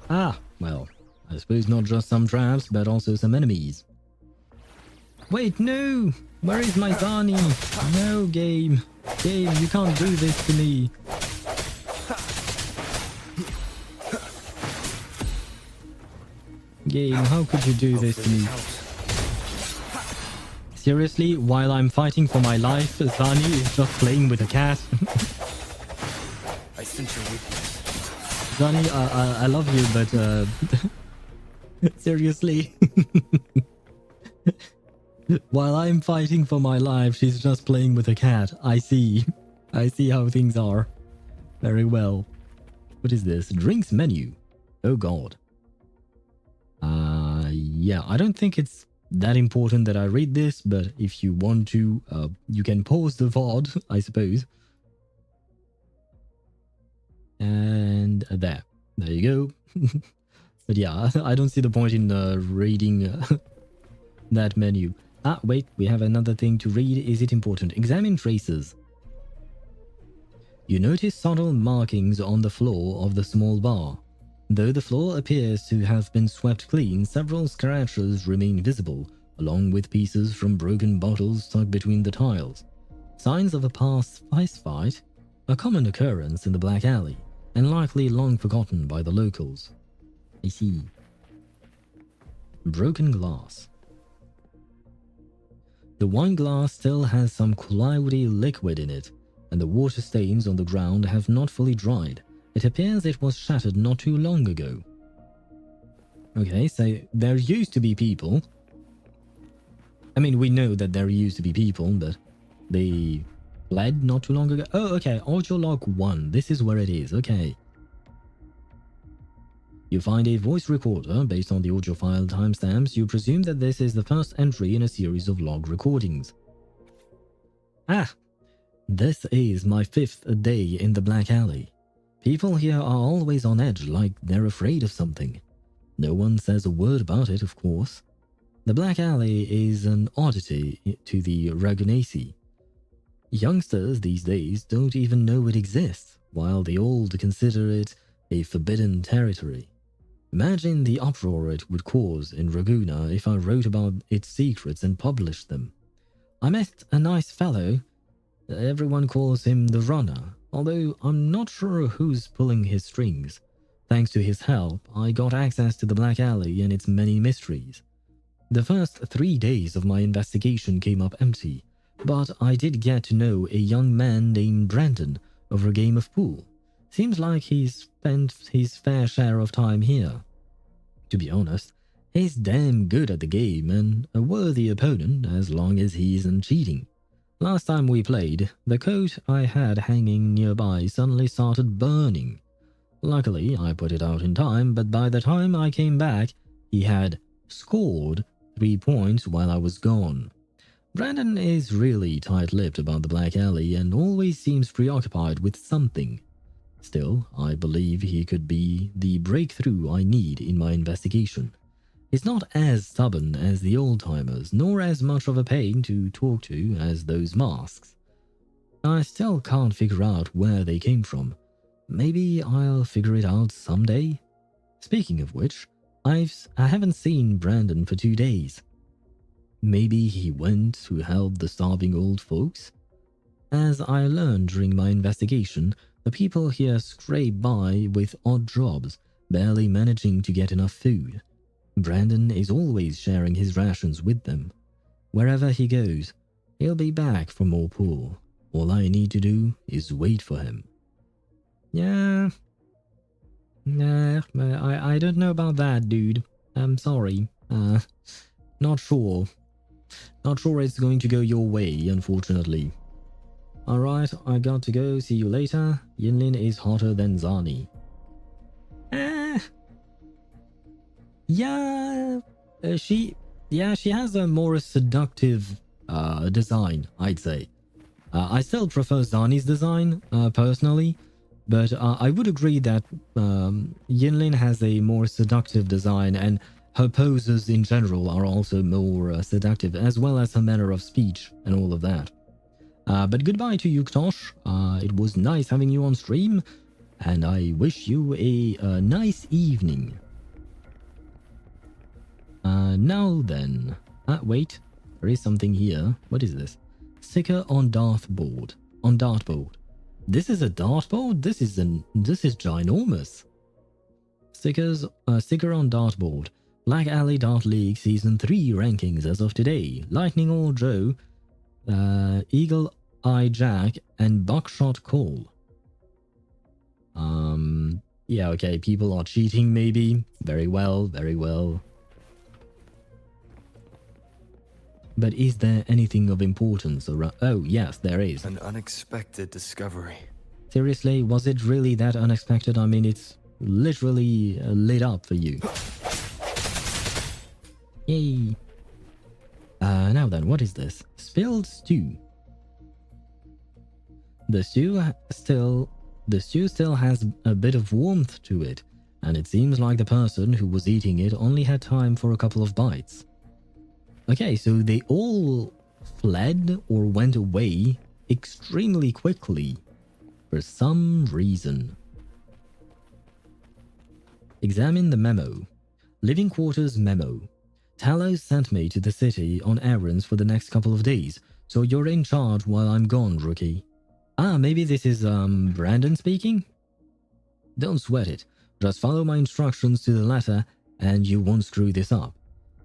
Ah, well, I suppose not just some traps, but also some enemies. Wait, no! Where is my Zani? No, game. Game, you can't do this to me. Game, how could you do this to me? Seriously, while I'm fighting for my life, Zani is just playing with a cat. I sense your weakness. Zani, I love you, but seriously. While I'm fighting for my life, she's just playing with a cat. I see. I see how things are. Very well. What is this? Drinks menu. Oh god. Yeah, I don't think it's that important that I read this, but if you want to, you can pause the VOD, I suppose. And there you go. But yeah, I don't see the point in reading that menu. Ah, wait, we have another thing to read. Is it important? Examine traces. You notice subtle markings on the floor of the small bar. Though the floor appears to have been swept clean, several scratches remain visible, along with pieces from broken bottles stuck between the tiles. Signs of a past fistfight, a common occurrence in the Black Alley, and likely long forgotten by the locals. I see. Broken glass. The wine glass still has some cloudy liquid in it, and the water stains on the ground have not fully dried. It appears it was shattered not too long ago. Okay, so there used to be people. I mean, we know that there used to be people, but they fled not too long ago. Oh, okay, audio log 1. This is where it is, okay. You find a voice recorder based on the audio file timestamps. You presume that this is the first entry in a series of log recordings. Ah, this is my 5th day in the Black Alley. People here are always on edge, like they're afraid of something. No one says a word about it, of course. The Black Alley is an oddity to the Rinascita. Youngsters these days don't even know it exists, while the old consider it a forbidden territory. Imagine the uproar it would cause in Raguna if I wrote about its secrets and published them. I met a nice fellow. Everyone calls him the Runner, although I'm not sure who's pulling his strings. Thanks to his help, I got access to the Black Alley and its many mysteries. The first 3 days of my investigation came up empty, but I did get to know a young man named Brandon over a game of pool. Seems like he's spent his fair share of time here. To be honest, he's damn good at the game and a worthy opponent as long as he isn't cheating. Last time we played, the coat I had hanging nearby suddenly started burning. Luckily, I put it out in time, but by the time I came back, he had scored 3 points while I was gone. Brandon is really tight-lipped about the Black Alley and always seems preoccupied with something. Still, I believe he could be the breakthrough I need in my investigation. He's not as stubborn as the old-timers, nor as much of a pain to talk to as those masks. I still can't figure out where they came from. Maybe I'll figure it out someday. Speaking of which, I haven't seen Brandon for 2 days. Maybe he went to help the starving old folks? As I learned during my investigation, the people here scrape by with odd jobs, barely managing to get enough food. Brandon is always sharing his rations with them. Wherever he goes, he'll be back for more pool. All I need to do is wait for him. Yeah. Nah, I don't know about that, dude. I'm sorry. Not sure. Not sure it's going to go your way, unfortunately. Alright, I got to go. See you later. Yinlin is hotter than Zani. She has a more seductive design, I'd say. I still prefer Zani's design, personally, but I would agree that Yinlin has a more seductive design, and her poses in general are also more seductive, as well as her manner of speech and all of that. But goodbye to you, Ktosh. It was nice having you on stream, and I wish you a nice evening. Now then. Wait, there is something here. What is this? Sticker on dartboard. This is a dartboard? This is ginormous. Sticker on dartboard. Black Alley Dart League Season 3 rankings as of today. Lightning All Joe, Eagle Eye Jack, and Buckshot Cole. Yeah, okay, people are cheating maybe. Very well. But is there anything of importance around? Oh, yes, there is. An unexpected discovery. Seriously, was it really that unexpected? I mean, it's literally lit up for you. Yay. Now then, what is this? Spilled stew. The stew still has a bit of warmth to it, and it seems like the person who was eating it only had time for a couple of bites. Okay, so they all fled or went away extremely quickly for some reason. Examine the memo. Living quarters memo. Talos sent me to the city on errands for the next couple of days, so you're in charge while I'm gone, rookie. Maybe this is, Brandon speaking? Don't sweat it. Just follow my instructions to the letter and you won't screw this up.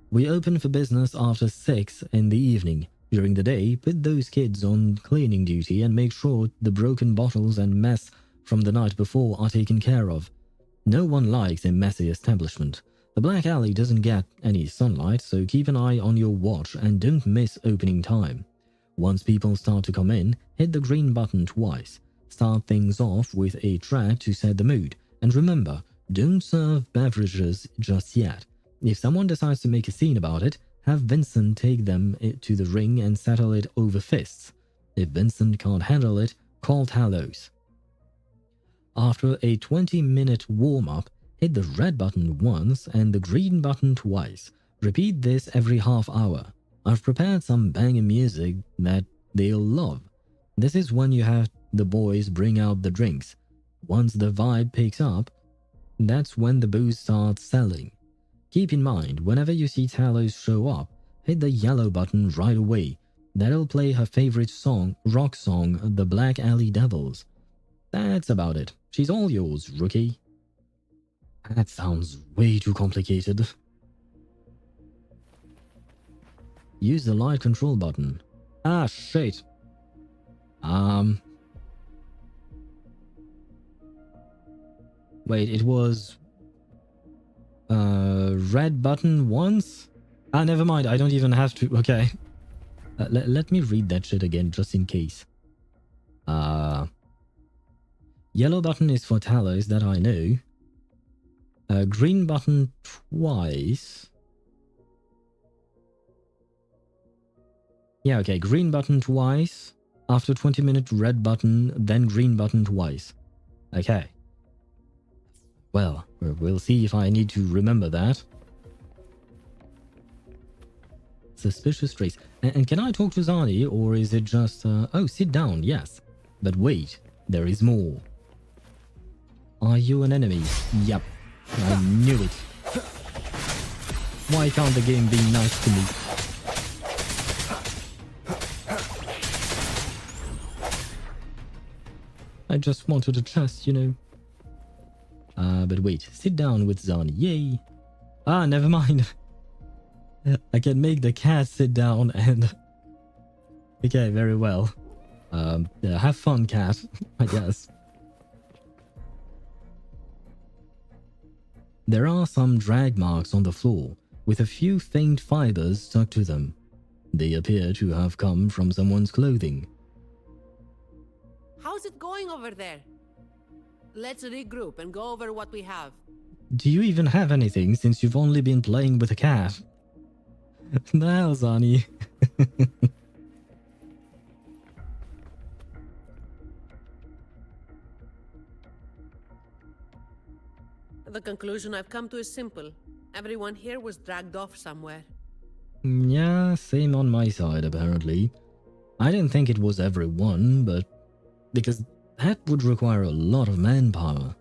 We open for business after 6 in the evening. During the day, put those kids on cleaning duty and make sure the broken bottles and mess from the night before are taken care of. No one likes a messy establishment. The Black Alley doesn't get any sunlight, so keep an eye on your watch and don't miss opening time. Once people start to come in, hit the green button twice. Start things off with a track to set the mood. And remember, don't serve beverages just yet. If someone decides to make a scene about it, have Vincent take them to the ring and settle it over fists. If Vincent can't handle it, call Talos. After a 20-minute warm-up, hit the red button once and the green button twice. Repeat this every half hour. I've prepared some banging music that they'll love. This is when you have the boys bring out the drinks. Once the vibe picks up, That's when the booze starts selling. Keep in mind, whenever you see Talos show up, hit the yellow button right away. That'll play her favorite song, rock song, The Black Alley Devils. That's about it. She's all yours, rookie. That sounds way too complicated. Use the light control button. Ah, shit. Wait, it was... red button once? Ah, never mind. I don't even have to... Okay. Let me read that shit again, just in case. Yellow button is for Talos, that I know. Green button twice. Yeah, okay. Green button twice. After 20 minutes, red button, then green button twice. Okay. Well, we'll see if I need to remember that. Suspicious trace. And can I talk to Zani, or is it just... oh, sit down, yes. But wait, there is more. Are you an enemy? Yep. I knew it. Why can't the game be nice to me? I just wanted a chest, you know. But wait, sit down with Zani. Yay. Ah, never mind. I can make the cat sit down and... Okay, very well. Have fun, cat, I guess. There are some drag marks on the floor, with a few faint fibers stuck to them. They appear to have come from someone's clothing. How's it going over there? Let's regroup and go over what we have. Do you even have anything since you've only been playing with a cat? The hell, Zani? The conclusion I've come to is simple. Everyone here was dragged off somewhere. Yeah, same on my side, apparently. I didn't think it was everyone, but... because that would require a lot of manpower.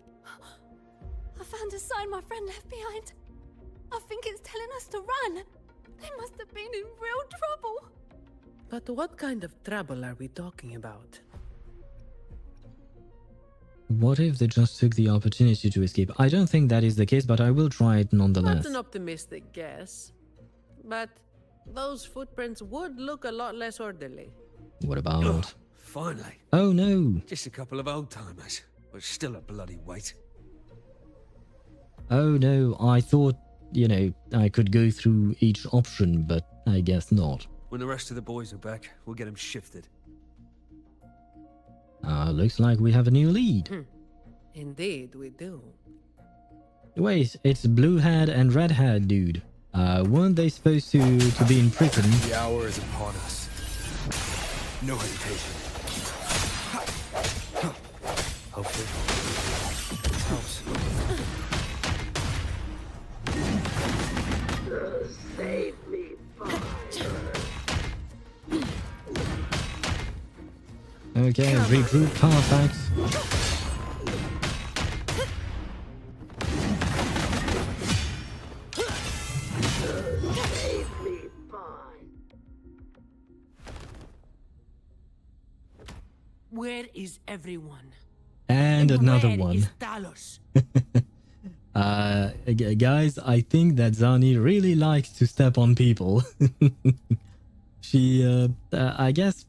I found a sign my friend left behind. I think it's telling us to run. They must have been in real trouble. But what kind of trouble are we talking about? What if they just took the opportunity to escape? I don't think that is the case, but I will try it nonetheless. That's an optimistic guess. But those footprints would look a lot less orderly. What about... Finally. Oh no! Just a couple of old-timers, but still a bloody weight. Oh no, I thought, you know, I could go through each option, but I guess not. When the rest of the boys are back, we'll get them shifted. Looks like we have a new lead. Indeed, we do. Wait, it's blue-haired and red-haired dude. Weren't they supposed to be in prison? The hour is upon us. No hesitation. Hopefully, this helps. Save me, Okay, regroup, perfect. Where is everyone? And another Where one. is Talos? Guys, I think that Zani really likes to step on people. She, I guess,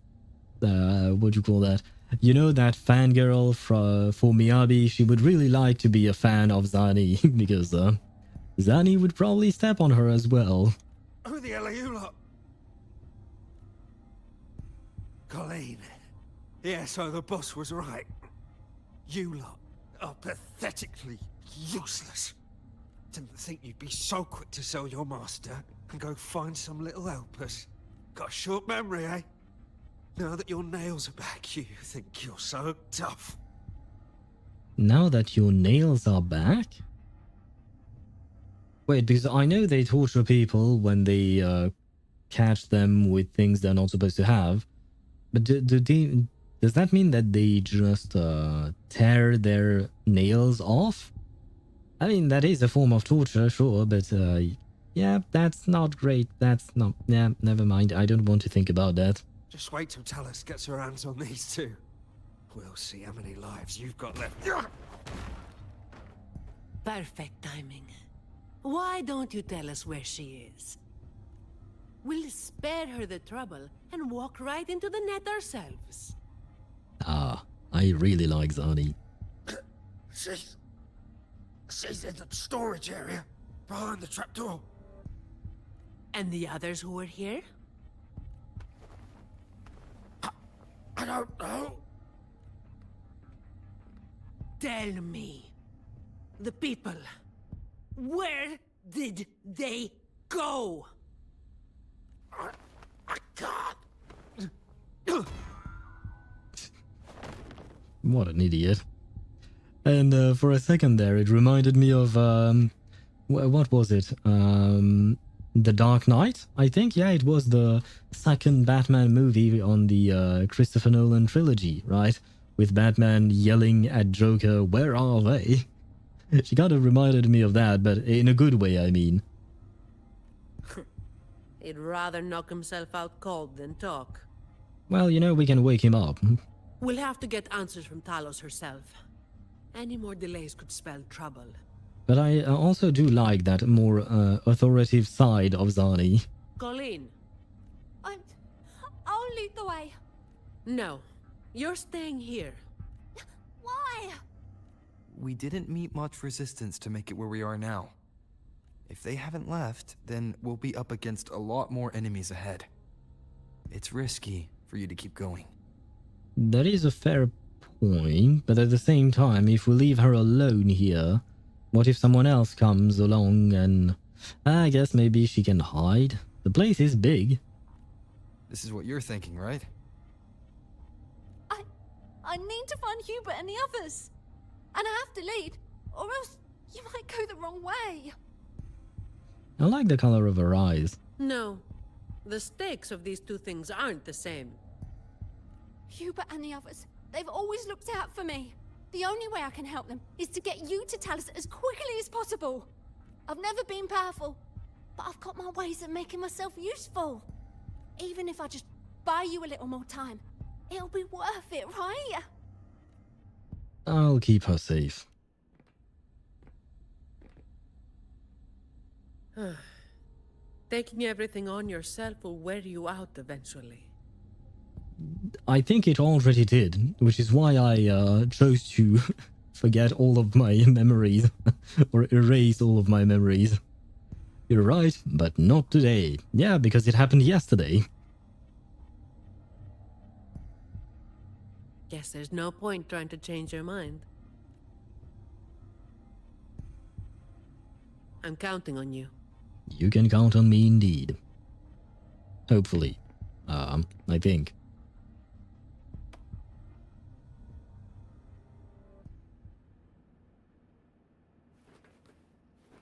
what do you call that? You know that fangirl for Miyabi? She would really like to be a fan of Zani because Zani would probably step on her as well. Who the hell are you lot? Colleen. Yeah, so the boss was right. You lot are pathetically useless. Didn't think you'd be so quick to sell your master and go find some little helpers. Got a short memory, eh? Now that your nails are back, you think you're so tough. Now that your nails are back? Wait, because I know they torture people when they catch them with things they're not supposed to have. But does that mean that they just tear their nails off? I mean, that is a form of torture, sure, but yeah, that's not great. That's not. Yeah, never mind. I don't want to think about that. Just wait till Talus gets her hands on these two. We'll see how many lives you've got left. Perfect timing. Why don't you tell us where she is? We'll spare her the trouble and walk right into the net ourselves. Ah, I really like Zani. She's in the storage area, behind the trapdoor. And the others who were here? I don't know. Tell me. The people. Where did they go? I can't. What an idiot. And for a second there, it reminded me of, what was it? The Dark Knight, I think? Yeah, it was the second Batman movie on the Christopher Nolan trilogy, right? With Batman yelling at Joker, "Where are they?" She kind of reminded me of that, but in a good way, I mean. He'd rather knock himself out cold than talk. Well, you know, we can wake him up. We'll have to get answers from Talos herself. Any more delays could spell trouble. But I also do like that more authoritative side of Zani. Colleen. I'll lead the way. No. You're staying here. Why? We didn't meet much resistance to make it where we are now. If they haven't left, then we'll be up against a lot more enemies ahead. It's risky for you to keep going. That is a fair point, but at the same time, if we leave her alone here, what if someone else comes along and... I guess maybe she can hide. The place is big. This is what you're thinking, right? I need to find Hubert and the others. And I have to lead, or else you might go the wrong way. I like the color of her eyes. No. The stakes of these two things aren't the same. Hubert and the others, they've always looked out for me. The only way I can help them is to get you to Talus as quickly as possible. I've never been powerful, but I've got my ways of making myself useful. Even if I just buy you a little more time, it'll be worth it, right? I'll keep her safe. Taking everything on yourself will wear you out eventually. I think it already did, which is why I chose to forget all of my memories, or erase all of my memories. You're right, but not today. Yeah, because it happened yesterday. Guess there's no point trying to change your mind. I'm counting on you. You can count on me indeed. Hopefully. I think.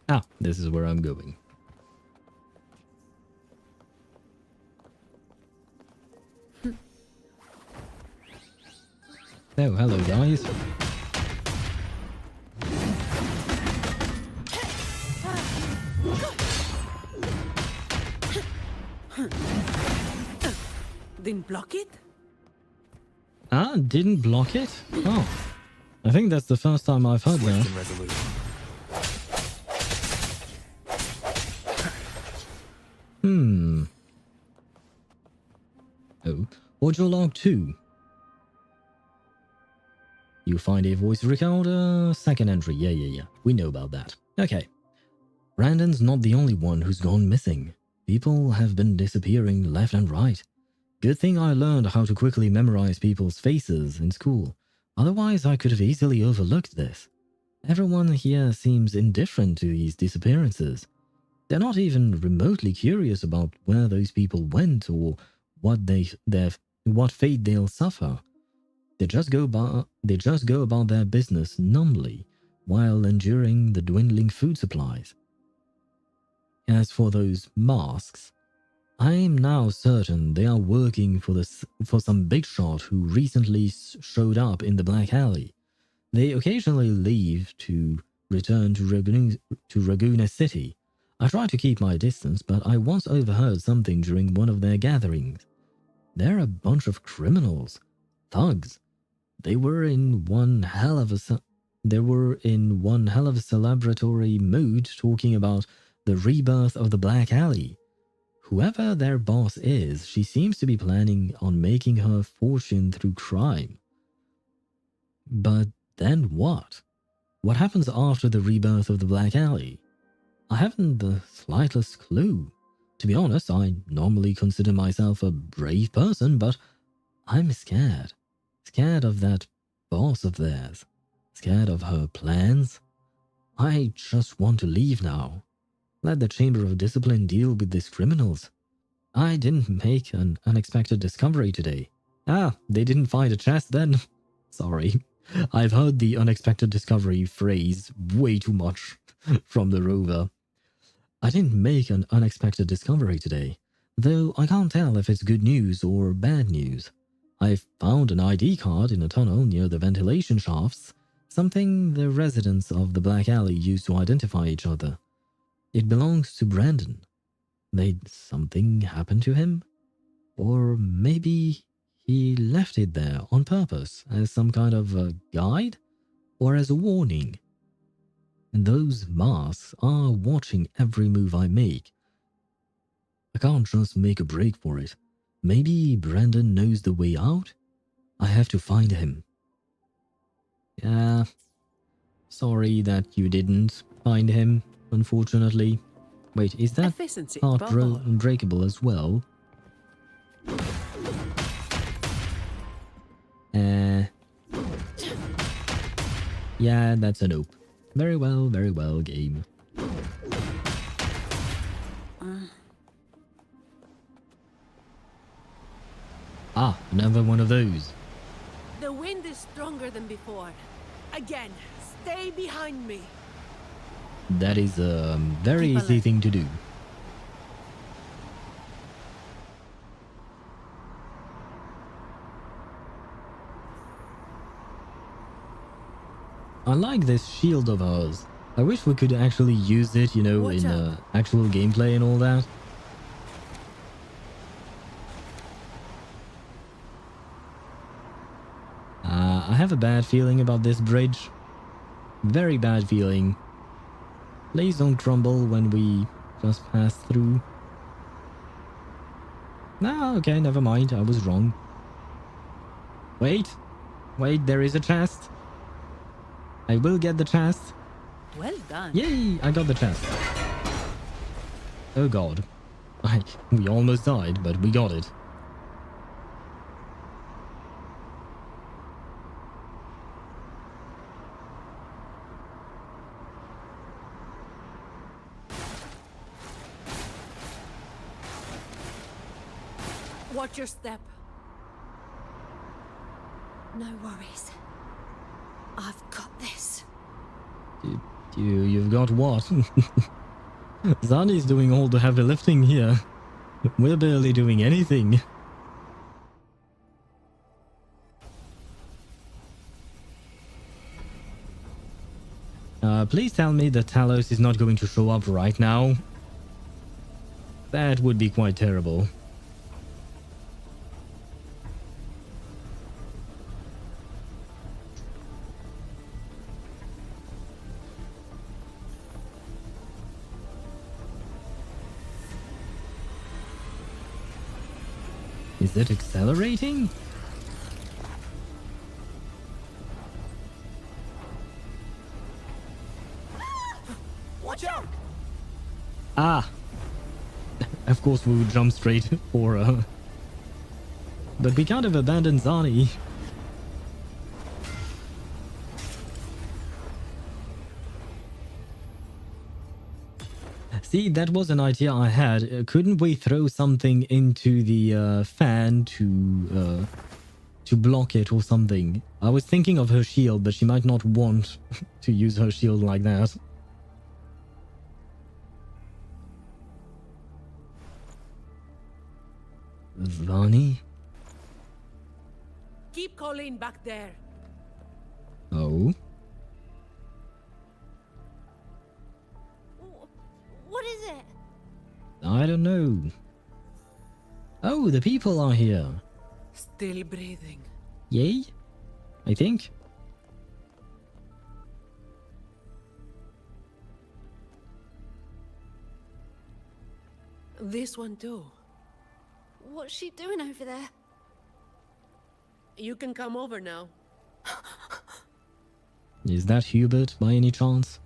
Ah, this is where I'm going. Oh, hello guys. Didn't block it? Ah, didn't block it? Oh. I think that's the first time I've heard Swift that. and resolute. Oh, audio log 2. You find a voice recorder, second entry. Yeah. We know about that. Okay. Brandon's not the only one who's gone missing. People have been disappearing left and right. Good thing I learned how to quickly memorize people's faces in school. Otherwise, I could have easily overlooked this. Everyone here seems indifferent to these disappearances. They're not even remotely curious about where those people went or what fate they'll suffer. They just go about their business numbly while enduring the dwindling food supplies. As for those masks, I am now certain they are working for some big shot who recently showed up in the Black Alley. They occasionally leave to return to Raguna City. I tried to keep my distance, but I once overheard something during one of their gatherings. They're a bunch of criminals, thugs. They were in one hell of a celebratory mood, talking about the rebirth of the Black Alley. Whoever their boss is, she seems to be planning on making her fortune through crime. But then what? What happens after the rebirth of the Black Alley? I haven't the slightest clue. To be honest, I normally consider myself a brave person, but I'm scared. Scared of that boss of theirs. Scared of her plans. I just want to leave now. Let the Chamber of Discipline deal with these criminals. I didn't make an unexpected discovery today. Ah, they didn't find a chest then? Sorry. I've heard the unexpected discovery phrase way too much from the rover. I didn't make an unexpected discovery today, though I can't tell if it's good news or bad news. I found an ID card in a tunnel near the ventilation shafts, something the residents of the Black Alley use to identify each other. It belongs to Brandon. Did something happen to him? Or maybe he left it there on purpose as some kind of a guide? Or as a warning? Those masks are watching every move I make. I can't just make a break for it. Maybe Brandon knows the way out? I have to find him. Yeah. Sorry that you didn't find him, unfortunately. Wait, is that Efficiency part above all. breakable as well? Yeah, that's a nope. Very well, game. Ah, another one of those. The wind is stronger than before. Again, stay behind me. That is a very Keep easy alert. thing to do. I like this shield of ours. I wish we could actually use it, you know, Watch in out. actual gameplay and all that. I have a bad feeling about this bridge. Very bad feeling. Please don't crumble when we just pass through. Ah, okay, never mind. I was wrong. Wait, there is a chest. I will get the chest. Well done. Yay, I got the chest. Oh god. We almost died, but we got it. Watch your step. No worries. I've got this. You've got what? Zani's doing all the heavy lifting here. We're barely doing anything. Please tell me that Talos is not going to show up right now. That would be quite terrible. Is it accelerating? Watch out! Ah! Of course we would jump straight for but we can't have abandoned Zani. See, that was an idea I had. Couldn't we throw something into the fan to block it or something? I was thinking of her shield, but she might not want to use her shield like that. Zani? Keep Colleen back there. Oh? is it? I don't know. Oh, the people are here. Still breathing. Yay? I think. This one too. What's she doing over there? You can come over now. Is that Hubert by any chance?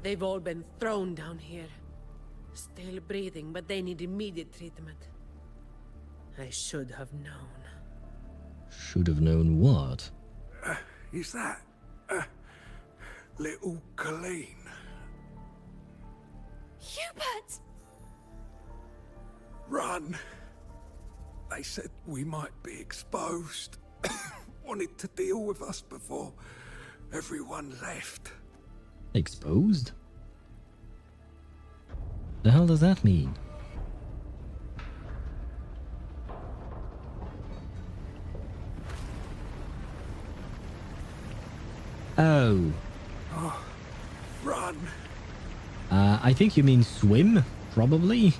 They've all been thrown down here. Still breathing, but they need immediate treatment. I should have known. Should have known what? Is that little Colleen? Hubert! Run! They said we might be exposed. Wanted to deal with us before everyone left. Exposed? The hell does that mean? Oh. Run! I think you mean swim, probably.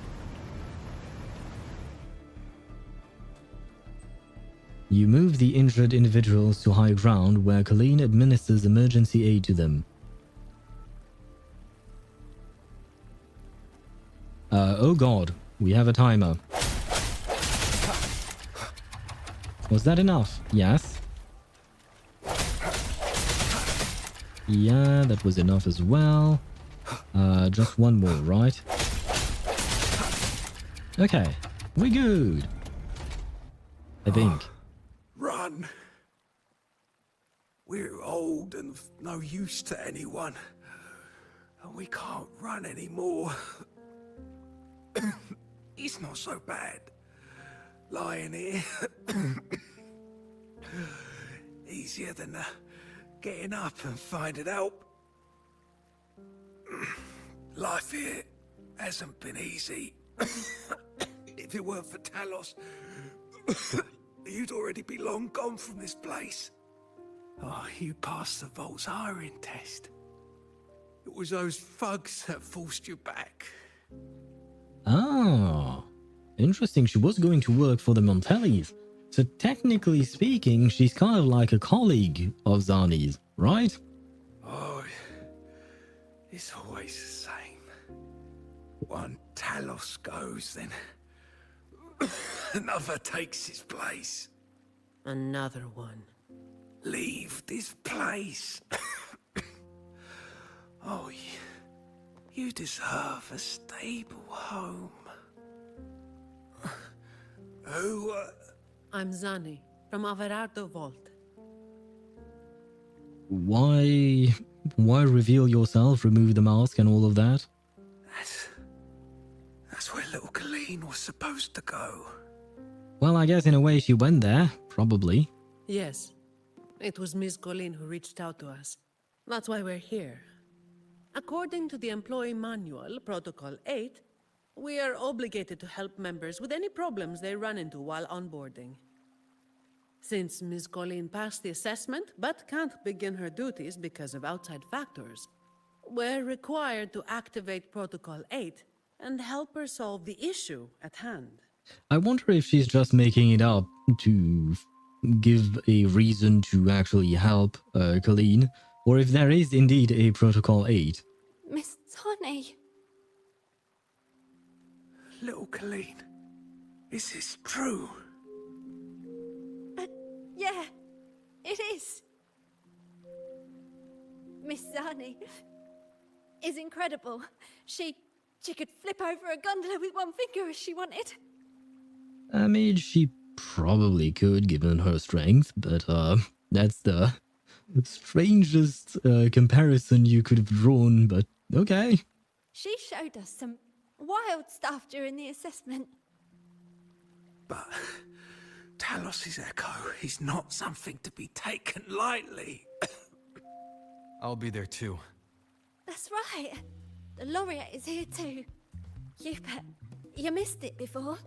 You move the injured individuals to high ground where Colleen administers emergency aid to them. Oh god, we have a timer. Was that enough? Yes. Yeah, that was enough as well. Just one more, right? Okay, we're good. I think. Run! We're old and of no use to anyone. And we can't run anymore. It's not so bad. Lying here. Easier than getting up and finding help. Life here hasn't been easy. If it weren't for Talos, you'd already be long gone from this place. Oh, you passed the Vault's hiring test. It was those thugs that forced you back. Ah, interesting. She was going to work for the Montellis. So technically speaking, she's kind of like a colleague of Zani's, right? Oh, it's always the same. One Talos goes, then another takes his place. Another one. Leave this place. Oh, you deserve a stable home. Who, I'm Zani, from Averardo Vault. Why reveal yourself, remove the mask and all of that? That's where little Colleen was supposed to go. Well, I guess in a way she went there, probably. Yes. It was Miss Colleen who reached out to us. That's why we're here. According to the employee manual, Protocol 8, we are obligated to help members with any problems they run into while onboarding. Since Ms. Colleen passed the assessment but can't begin her duties because of outside factors, we're required to activate Protocol 8 and help her solve the issue at hand. I wonder if she's just making it up to give a reason to actually help Colleen, or if there is indeed a Protocol 8. Miss Zani. Little Colleen, is this true? Yeah, it is. Miss Zani is incredible. She could flip over a gondola with one finger if she wanted. I mean, she probably could given her strength, but that's the strangest comparison you could have drawn, but okay. She showed us some wild stuff during the assessment. But Talos' echo is not something to be taken lightly. I'll be there too. That's right. The laureate is here too. Hubert, you missed it before.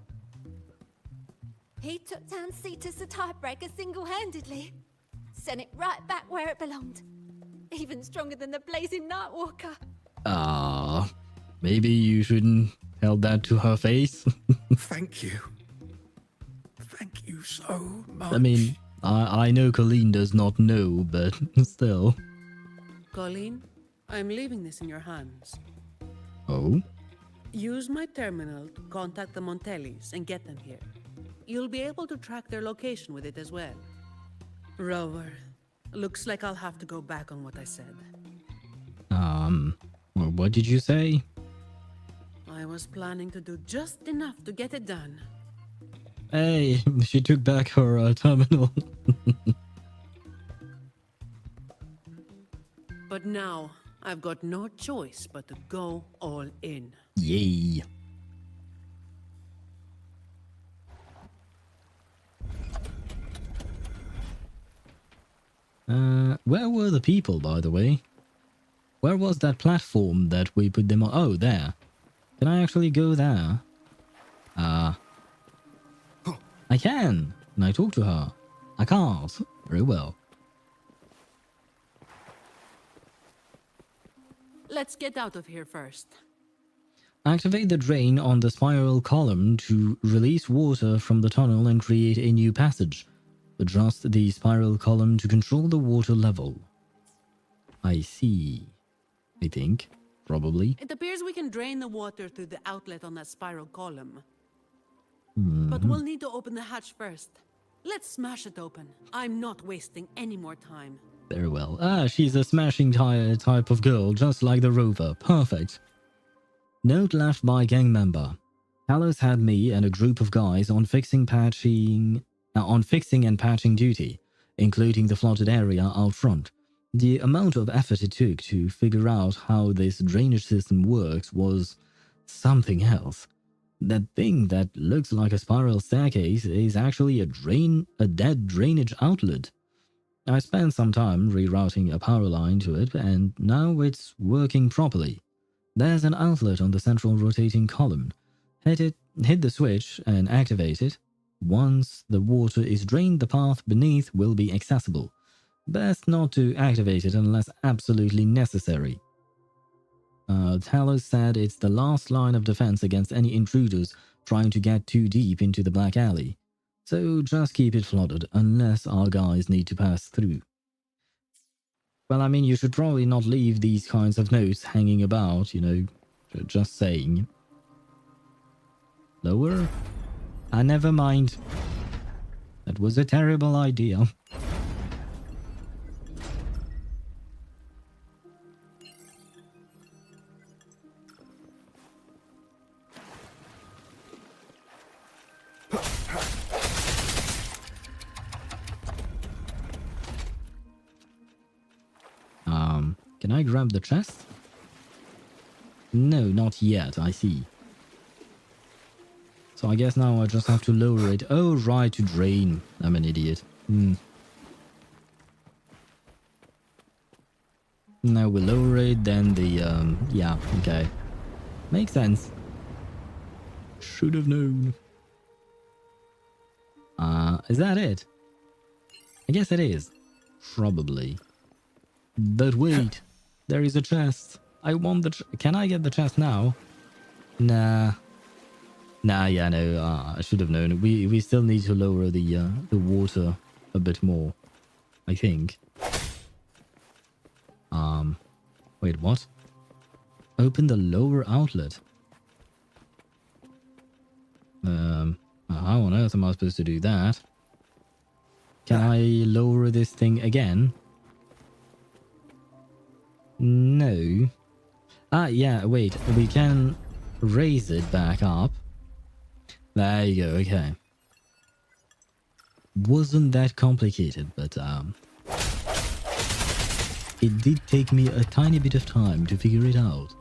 He took down Cetus the Tiebreaker single-handedly. Sent it right back where it belonged. Even stronger than the blazing Nightwalker. Ah, maybe you shouldn't tell that to her face. Thank you. Thank you so much. I mean, I know Colleen does not know, but still. Colleen, I'm leaving this in your hands. Oh? Use my terminal to contact the Montellis and get them here. You'll be able to track their location with it as well. Rover, looks like I'll have to go back on what I said. Well, what did you say? I was planning to do just enough to get it done. Hey, she took back her terminal. But now, I've got no choice but to go all in. Yay. Where were the people, by the way? Where was that platform that we put them on? Oh, there. Can I actually go there? I can. Can I talk to her? I can't. Very well. Let's get out of here first. Activate the drain on the spiral column to release water from the tunnel and create a new passage. Adjust the spiral column to control the water level. I see. I think. Probably. It appears we can drain the water through the outlet on that spiral column. Hmm. But we'll need to open the hatch first. Let's smash it open. I'm not wasting any more time. Very well. Ah, she's a smashing tire type of girl, just like the rover. Perfect. Note left by gang member. Talos had me and a group of guys on fixing and patching duty, including the flooded area out front. The amount of effort it took to figure out how this drainage system works was something else. That thing that looks like a spiral staircase is actually a dead drainage outlet. I spent some time rerouting a power line to it, and now it's working properly. There's an outlet on the central rotating column. Hit the switch and activate it. Once the water is drained, the path beneath will be accessible. Best not to activate it unless absolutely necessary. Talos said it's the last line of defense against any intruders trying to get too deep into the Black Alley. So just keep it flooded unless our guys need to pass through. Well, I mean, you should probably not leave these kinds of notes hanging about, you know, just saying. Lower? Never mind. That was a terrible idea. Can I grab the chest? No, not yet, I see. So I guess now I just have to lower it. Oh, right, to drain. I'm an idiot. Now we lower it, then the, yeah, okay. Makes sense. Should have known. Is that it? I guess it is. Probably. But wait, there is a chest. I want the can I get the chest now? Nah, yeah, no, I should have known. We still need to lower the water a bit more, I think. Wait, what? Open the lower outlet. How on earth am I supposed to do that? Can I lower this thing again? No. Yeah, wait. We can raise it back up. There you go, okay. Wasn't that complicated, but it did take me a tiny bit of time to figure it out.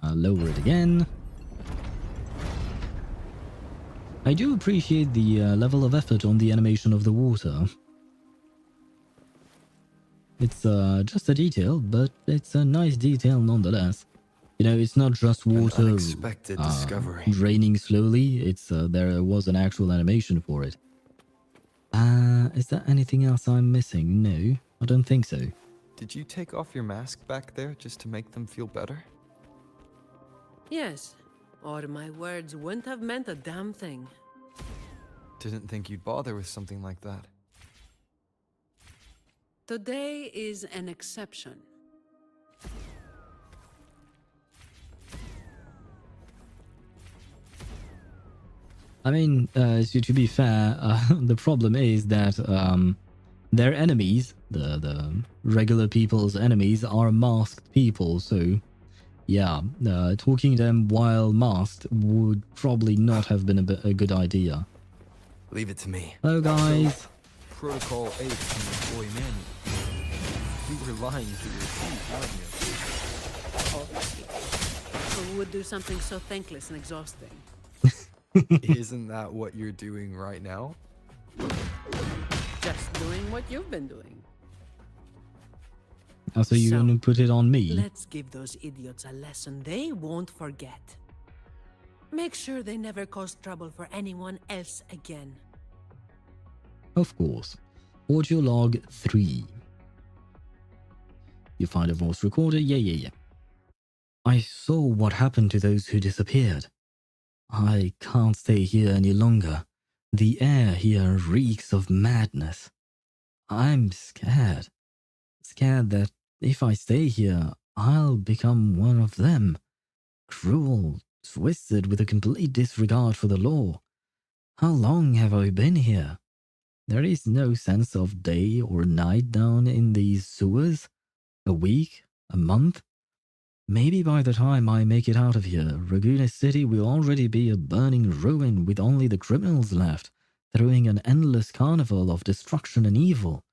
I'll lower it again. I do appreciate the level of effort on the animation of the water. It's just a detail, but it's a nice detail nonetheless. You know, it's not just An water unexpected discovery. draining slowly. It's there was an actual animation for it. Is there anything else I'm missing? No, I don't think so. Did you take off your mask back there just to make them feel better? Yes, or my words wouldn't have meant a damn thing. Didn't think you'd bother with something like that. Today is an exception. I mean, to be fair, the problem is that their enemies, the regular people's enemies, are masked people. So, yeah, talking to them while masked would probably not have been a good idea. Leave it to me. Hello, guys. Protocol 8 from the employee manual. You were lying through your teeth, weren't you? Who would do something so thankless and exhausting? Isn't that what you're doing right now? Just doing what you've been doing. Oh, so you're gonna put it on me? Let's give those idiots a lesson they won't forget. Make sure they never cause trouble for anyone else again. Of course. Audio log 3. You find a voice recorder? Yeah. I saw what happened to those who disappeared. I can't stay here any longer. The air here reeks of madness. I'm scared. Scared that if I stay here, I'll become one of them. Cruel, twisted with a complete disregard for the law. How long have I been here? There is no sense of day or night down in these sewers. A week? A month? Maybe by the time I make it out of here, Raguna City will already be a burning ruin with only the criminals left, throwing an endless carnival of destruction and evil.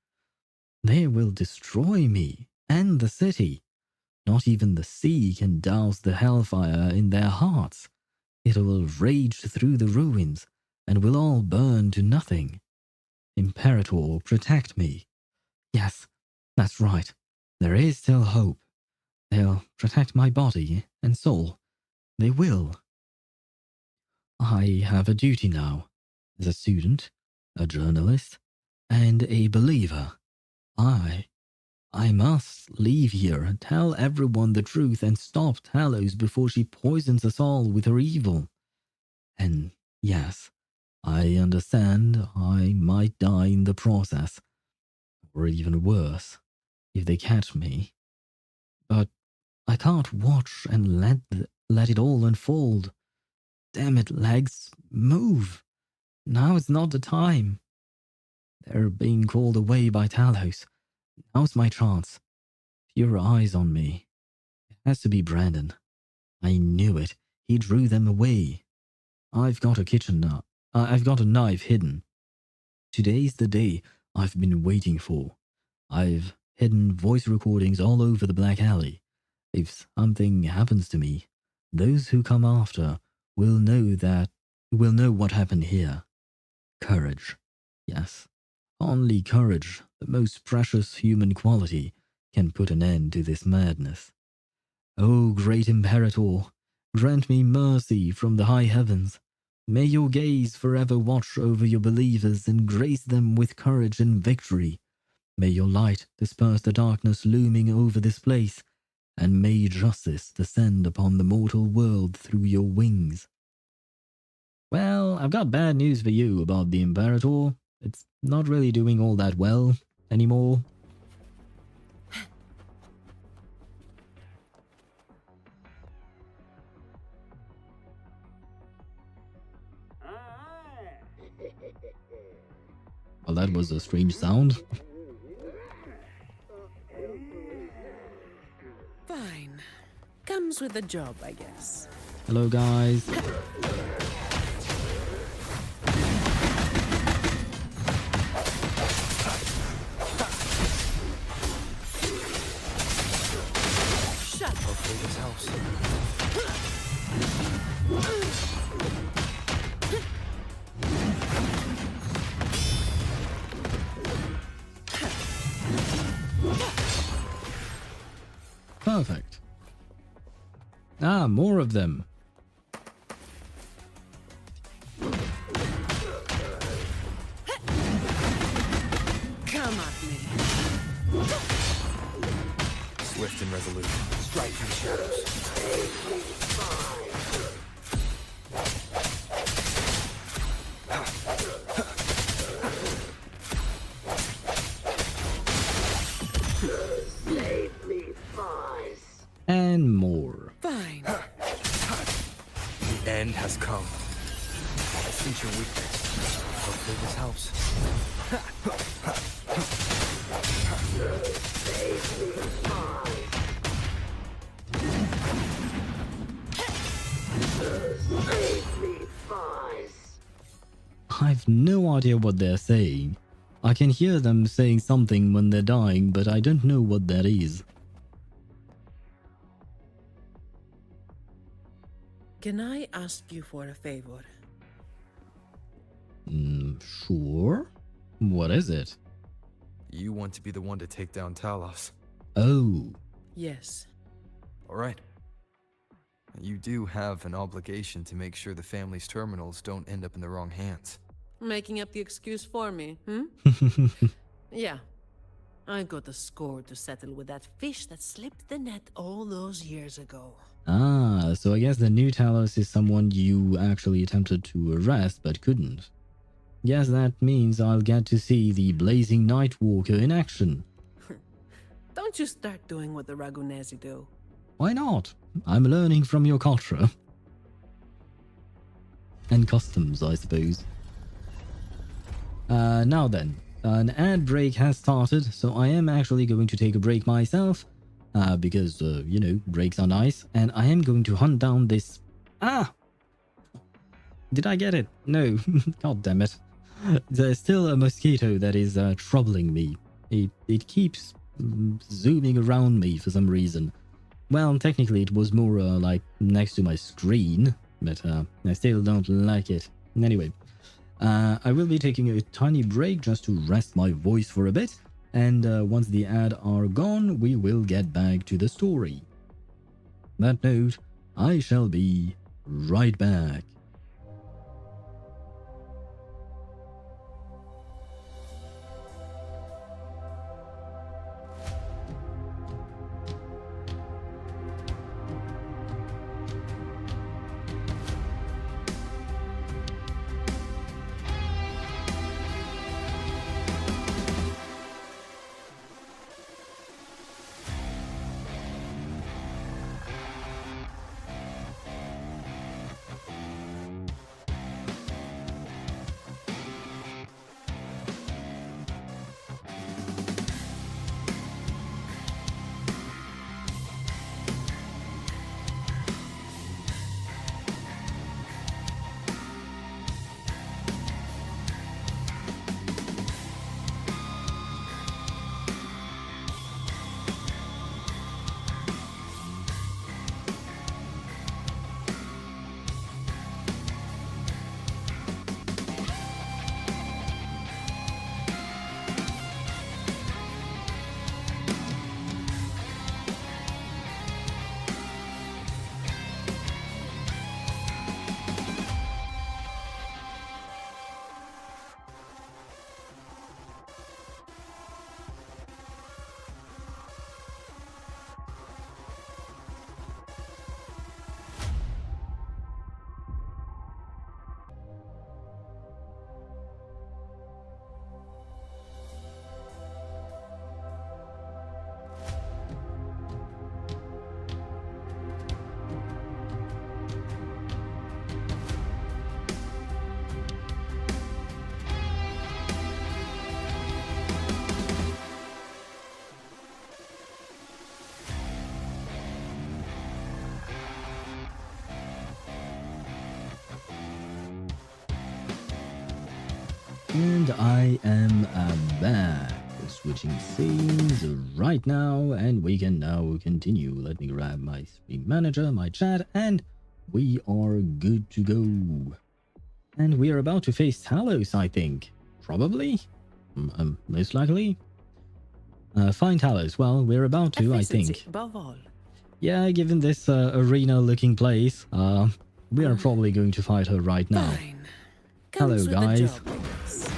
They will destroy me and the city. Not even the sea can douse the hellfire in their hearts. It will rage through the ruins and will all burn to nothing. Imperator, protect me. Yes, that's right. There is still hope. They'll protect my body and soul. They will. I have a duty now. As a student, a journalist, and a believer. I must leave here and tell everyone the truth and stop Talos before she poisons us all with her evil. And yes, I understand I might die in the process. Or even worse, if they catch me. But I can't watch and let it all unfold. Damn it, legs, move. Now is not the time. They're being called away by Talos. Now's my chance. Fewer eyes on me. It has to be Brandon. I knew it. He drew them away. I've got a knife hidden. Today's the day I've been waiting for. I've hidden voice recordings all over the Black Alley. If something happens to me, those who come after will know what happened here. Courage. Yes. Only courage, the most precious human quality, can put an end to this madness. O great Imperator, grant me mercy from the high heavens. May your gaze forever watch over your believers and grace them with courage and victory. May your light disperse the darkness looming over this place, and may justice descend upon the mortal world through your wings. Well, I've got bad news for you about the Imperator. It's not really doing all that well anymore. Well, that was a strange sound. Fine. Comes with the job, I guess. Hello, guys. Hopefully this helps. Perfect. Ah, more of them. Come at me. Swift and resolute. Straight from the shadows. And more. Fine. The end has come. I sense your weakness. Hopefully this helps. I've no idea what they're saying. I can hear them saying something when they're dying, but I don't know what that is. Can I ask you for a favor? Sure. What is it? You want to be the one to take down Talos. Oh. Yes. All right. You do have an obligation to make sure the family's terminals don't end up in the wrong hands. Making up the excuse for me, Yeah. I've got a score to settle with that fish that slipped the net all those years ago. Ah, so I guess the new Talos is someone you actually attempted to arrest but couldn't. Guess that means I'll get to see the Blazing Nightwalker in action. Don't you start doing what the Ragunesi do. Why not? I'm learning from your culture. And customs, I suppose. Now then, an ad break has started, so I am actually going to take a break myself. Because, you know, breaks are nice. And I am going to hunt down this... Ah! Did I get it? No. God damn it. There's still a mosquito that is troubling me. It keeps zooming around me for some reason. Well, technically it was more like next to my screen, but I still don't like it. Anyway, I will be taking a tiny break just to rest my voice for a bit, and once the ad are gone, we will get back to the story. That note, I shall be right back. And I am back, switching scenes right now, and we can now continue. Let me grab my stream manager, my chat, and we are good to go. And we are about to face Talos, I think. Probably? Most likely. Find Talos. Well, we're about to, I Efficiency think. above all. Yeah, given this arena-looking place, we are probably going to fight her right now. Fine. Hello, Comes with the guys. job, I guess.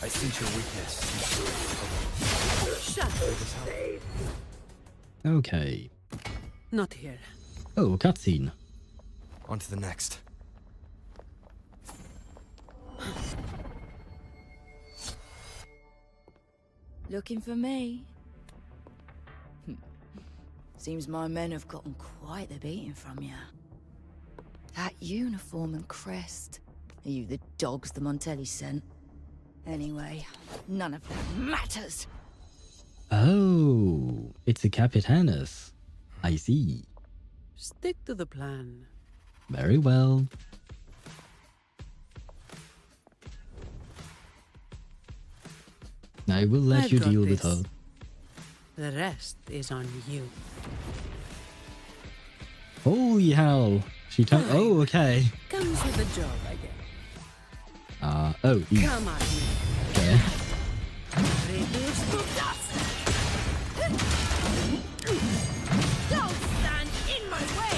I sense your weakness. Shut up. Okay. Not here. Oh, cutscene. On to the next. Looking for me? Seems my men have gotten quite the beating from you. That uniform and crest. Are you the dogs the Montelli sent? Anyway, none of that matters. Oh, it's a Capitanus. I see. Stick to the plan. Very well. I will let I've you got deal with this. her. The rest is on you. Holy hell. She turned. Oh, okay. Comes with the job, I guess. Oh, Come on, me. okay. Reduce to dust. Don't stand in my way.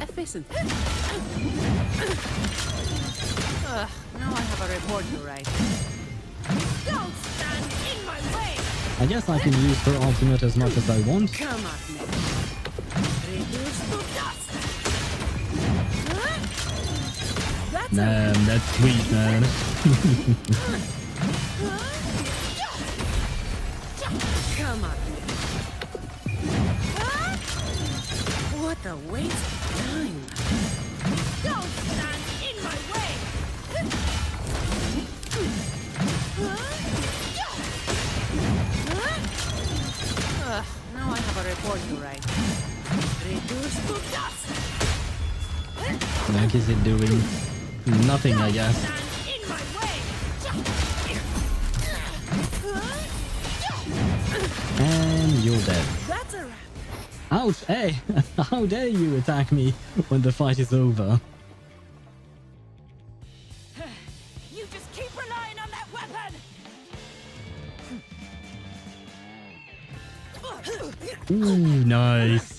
Efficient. Now I have a report to write. Don't stand in my way. I guess I can use her ultimate as much as I want. Come at me. Reduce to dust. That's Man, that's sweet, man. Come on. What a waste of time. Don't stand in my way. Now I have a report to write. Reduce to dust. Like, is it doing nothing, I guess? Stand in my way. And you're dead. That's a wrap. Ouch, hey! How dare you attack me when the fight is over? You just keep relying on that weapon! Ooh, nice.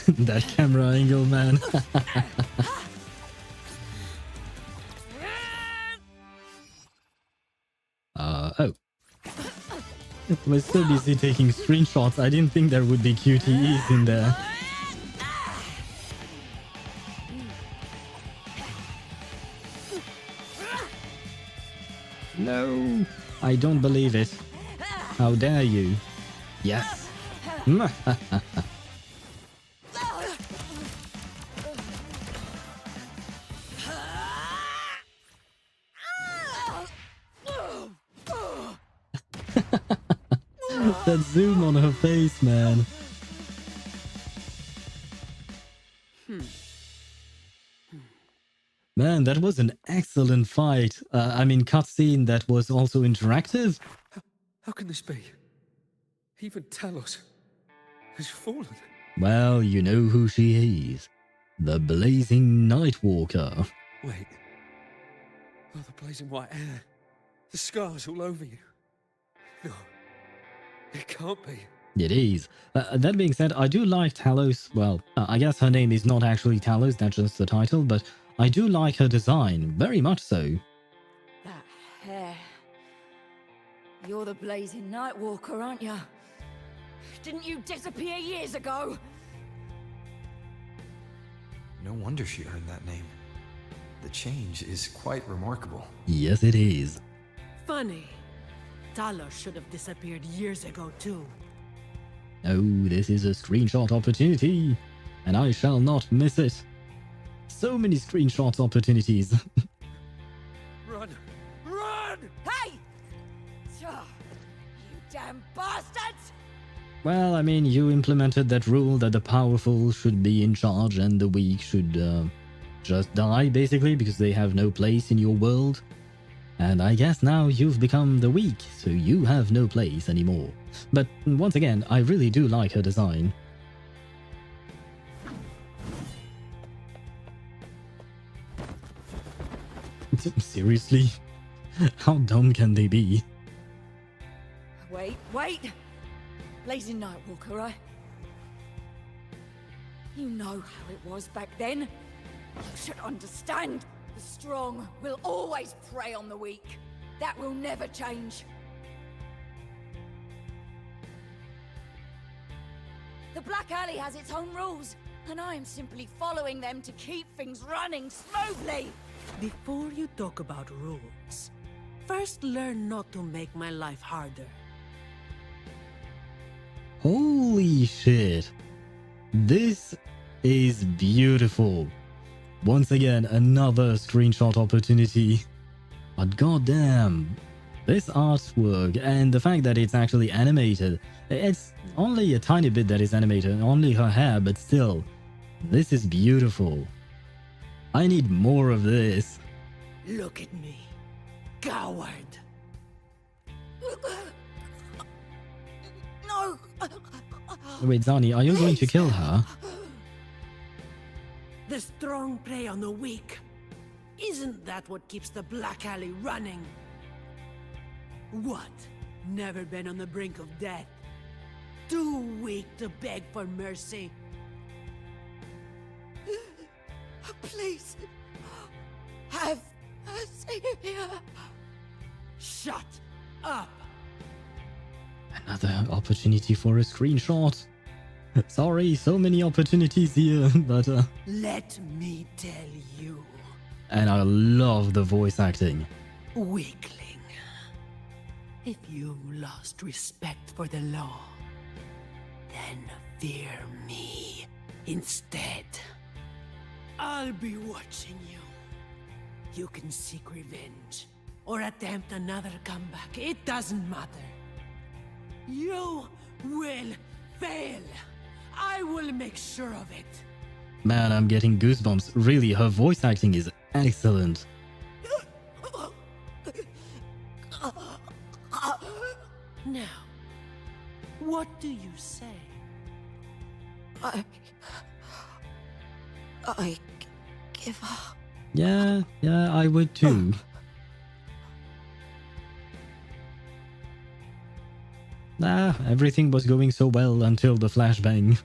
That camera angle, man. Oh. I was so busy taking screenshots, I didn't think there would be QTEs in there. No, I don't believe it. How dare you? Yes. That zoom on her face, man. Man, that was an excellent fight. I mean, cutscene that was also interactive. How can this be? Even Talos has fallen. Well, you know who she is. The Blazing Nightwalker. Wait. Oh, the blazing white hair. The scars all over you. No. It can't be. It is. That being said, I do like Talos. Well, I guess her name is not actually Talos, that's just the title, but I do like her design, very much so. That hair. You're the Blazing Nightwalker, aren't you? Didn't you disappear years ago? No wonder she earned that name. The change is quite remarkable. Yes, it is. Funny. Talos should have disappeared years ago, too. Oh, this is a screenshot opportunity, and I shall not miss it. So many screenshot opportunities. Run! Run! Hey! You damn bastards! Well, I mean, you implemented that rule that the powerful should be in charge and the weak should just die, basically, because they have no place in your world. And I guess now you've become the weak, so you have no place anymore. But once again, I really do like her design. Seriously? How dumb can they be? Wait! Blazing Nightwalker, right? You know how it was back then. You should understand. The strong will always prey on the weak. That will never change. The Black Alley has its own rules, and I am simply following them to keep things running smoothly. Before you talk about rules, first learn not to make my life harder. Holy shit. This is beautiful. Once again, another screenshot opportunity. But goddamn, this artwork and the fact that it's actually animated, it's only a tiny bit that is animated, only her hair, but still, this is beautiful. I need more of this. Look at me, coward. No! Wait, Zani, are you going to kill her? The strong prey on the weak. Isn't that what keeps the Black Alley running? What? Never been on the brink of death? Too weak to beg for mercy? Please, have a savior. Shut up! Another opportunity for a screenshot. Sorry, so many opportunities here, but Let me tell you, and I love the voice acting. weakling. If you lost respect for the law, then fear me instead. I'll be watching you. You can seek revenge or attempt another comeback. It doesn't matter. You will fail. I will make sure of it. Man, I'm getting goosebumps. Really, her voice acting is excellent. Now, what do you say? I give up. Yeah, I would too. Everything was going so well until the flashbang.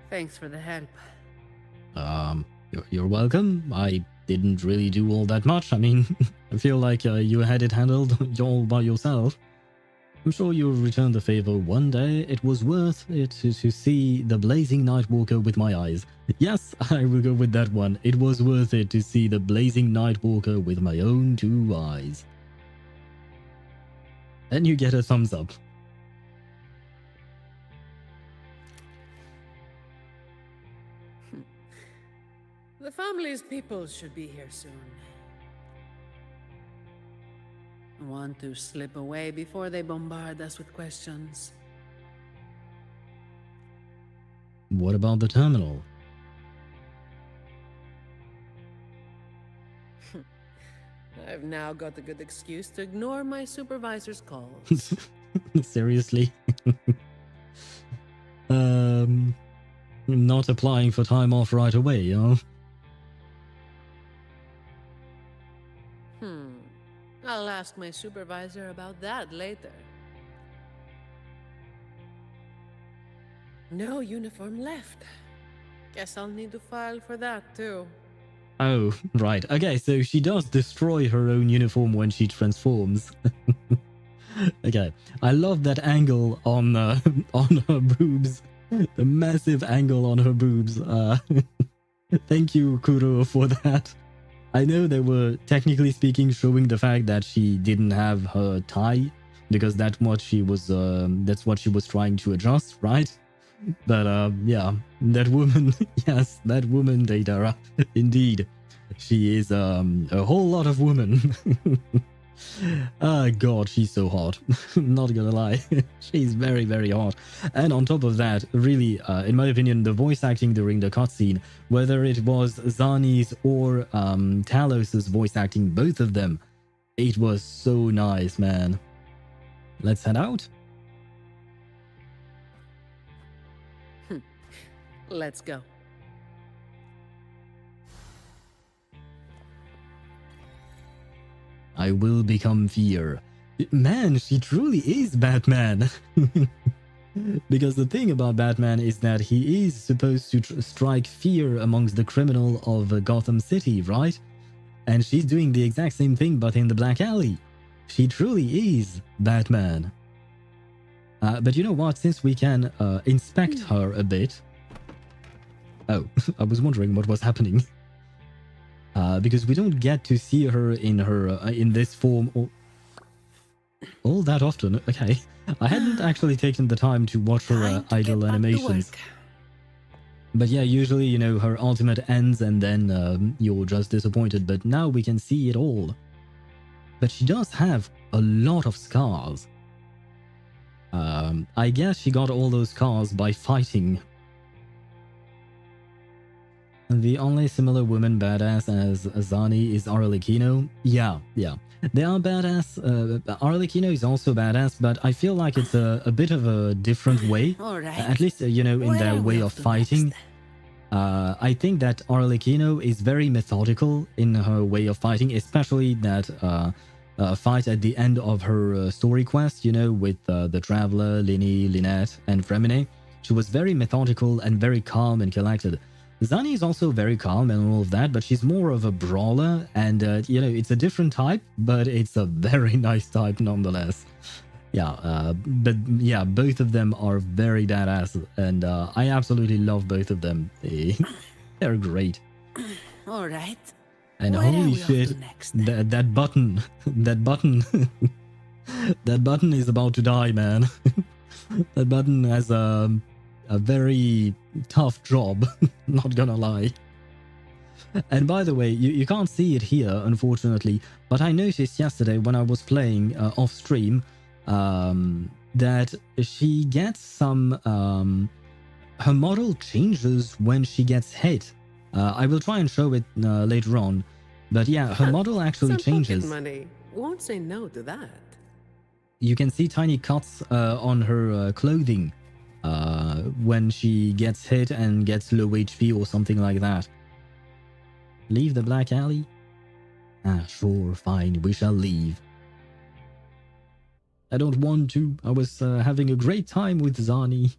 Thanks for the help. You're welcome. I didn't really do all that much. I mean, I feel like you had it handled all by yourself. I'm sure you'll return the favor one day. It was worth it to see the blazing Nightwalker with my eyes. Yes, I will go with that one. It was worth it to see the blazing Nightwalker with my own two eyes. And you get a thumbs up. The family's people should be here soon. Want to slip away before they bombard us with questions. What about the terminal? I've now got a good excuse to ignore my supervisor's calls. Seriously? Not applying for time off right away, huh? I'll ask my supervisor about that later. No uniform left. Guess I'll need to file for that too. Oh, right. Okay, so she does destroy her own uniform when she transforms. Okay, I love that angle on on her boobs. The massive angle on her boobs. Thank you, Kuro, for that. I know they were, technically speaking, showing the fact that she didn't have her tie, because that's what she was trying to adjust, right? But yeah, that woman, yes, that woman, Deidara, indeed, she is a whole lot of woman. Ah, God, she's so hot. Not gonna lie, she's very, very hot. And on top of that, really, in my opinion, the voice acting during the cutscene, whether it was Zani's or Talos's voice acting, both of them, it was so nice, man. Let's head out. Let's go. I will become fear. Man, she truly is Batman. Because the thing about Batman is that he is supposed to strike fear amongst the criminal of Gotham City, right? And she's doing the exact same thing but in the Black Alley. She truly is Batman. But you know what? Since we can inspect her a bit... Oh, I was wondering what was happening. Because we don't get to see her in this form all that often. Okay, I hadn't actually taken the time to watch her idle animations. But yeah, usually, you know, her ultimate ends and then you're just disappointed. But now we can see it all. But she does have a lot of scars. I guess she got all those scars by fighting. The only similar woman badass as Zani is Arlecchino. Yeah. They are badass. Arlecchino is also badass, but I feel like it's a bit of a different way. Alright. At least, you know, in their way of fighting. I think that Arlecchino is very methodical in her way of fighting, especially that fight at the end of her story quest, you know, with the Traveler, Linny, Lynette, and Fremine. She was very methodical and very calm and collected. Zani is also very calm and all of that, but she's more of a brawler, and you know, it's a different type, but it's a very nice type nonetheless. Yeah, but yeah, both of them are very badass, and I absolutely love both of them. They're great. All right. And Where holy are we off to shit, next? that button, that button, that button is about to die, man. That button has a very tough job, not gonna lie. And by the way, you can't see it here, unfortunately, but I noticed yesterday when I was playing off stream that she gets some... her model changes when she gets hit. I will try and show it later on, but yeah, her model actually changes. Money. Won't say no to that. You can see tiny cuts on her clothing when she gets hit and gets low HP or something like that. Leave the Black Alley? Ah, sure, fine, we shall leave. I don't want to. I was having a great time with Zani.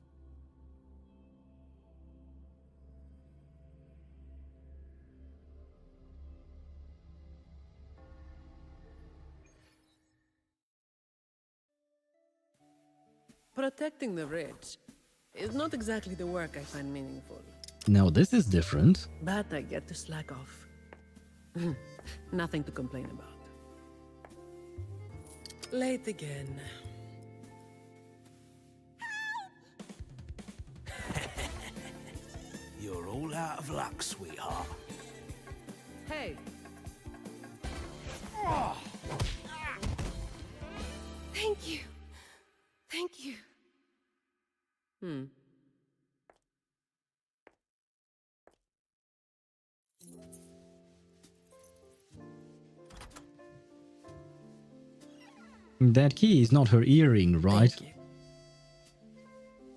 Protecting the rich is not exactly the work I find meaningful. Now this is different. But I get to slack off. Nothing to complain about. Late again. You're all out of luck, sweetheart. Hey! Thank you. Thank you. That key is not her earring, right? Thank you.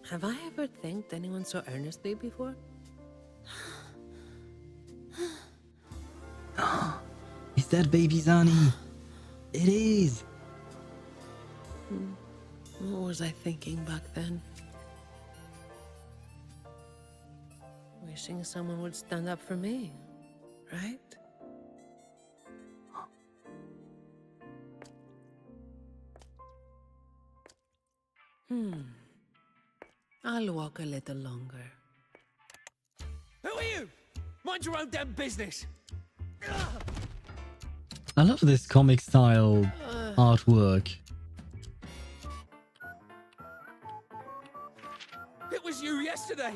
Have I ever thanked anyone so earnestly before? Is that baby Zani? It is! What was I thinking back then? Wishing someone would stand up for me, right? I'll walk a little longer. Who are you? Mind your own damn business. I love this comic style artwork. was you yesterday.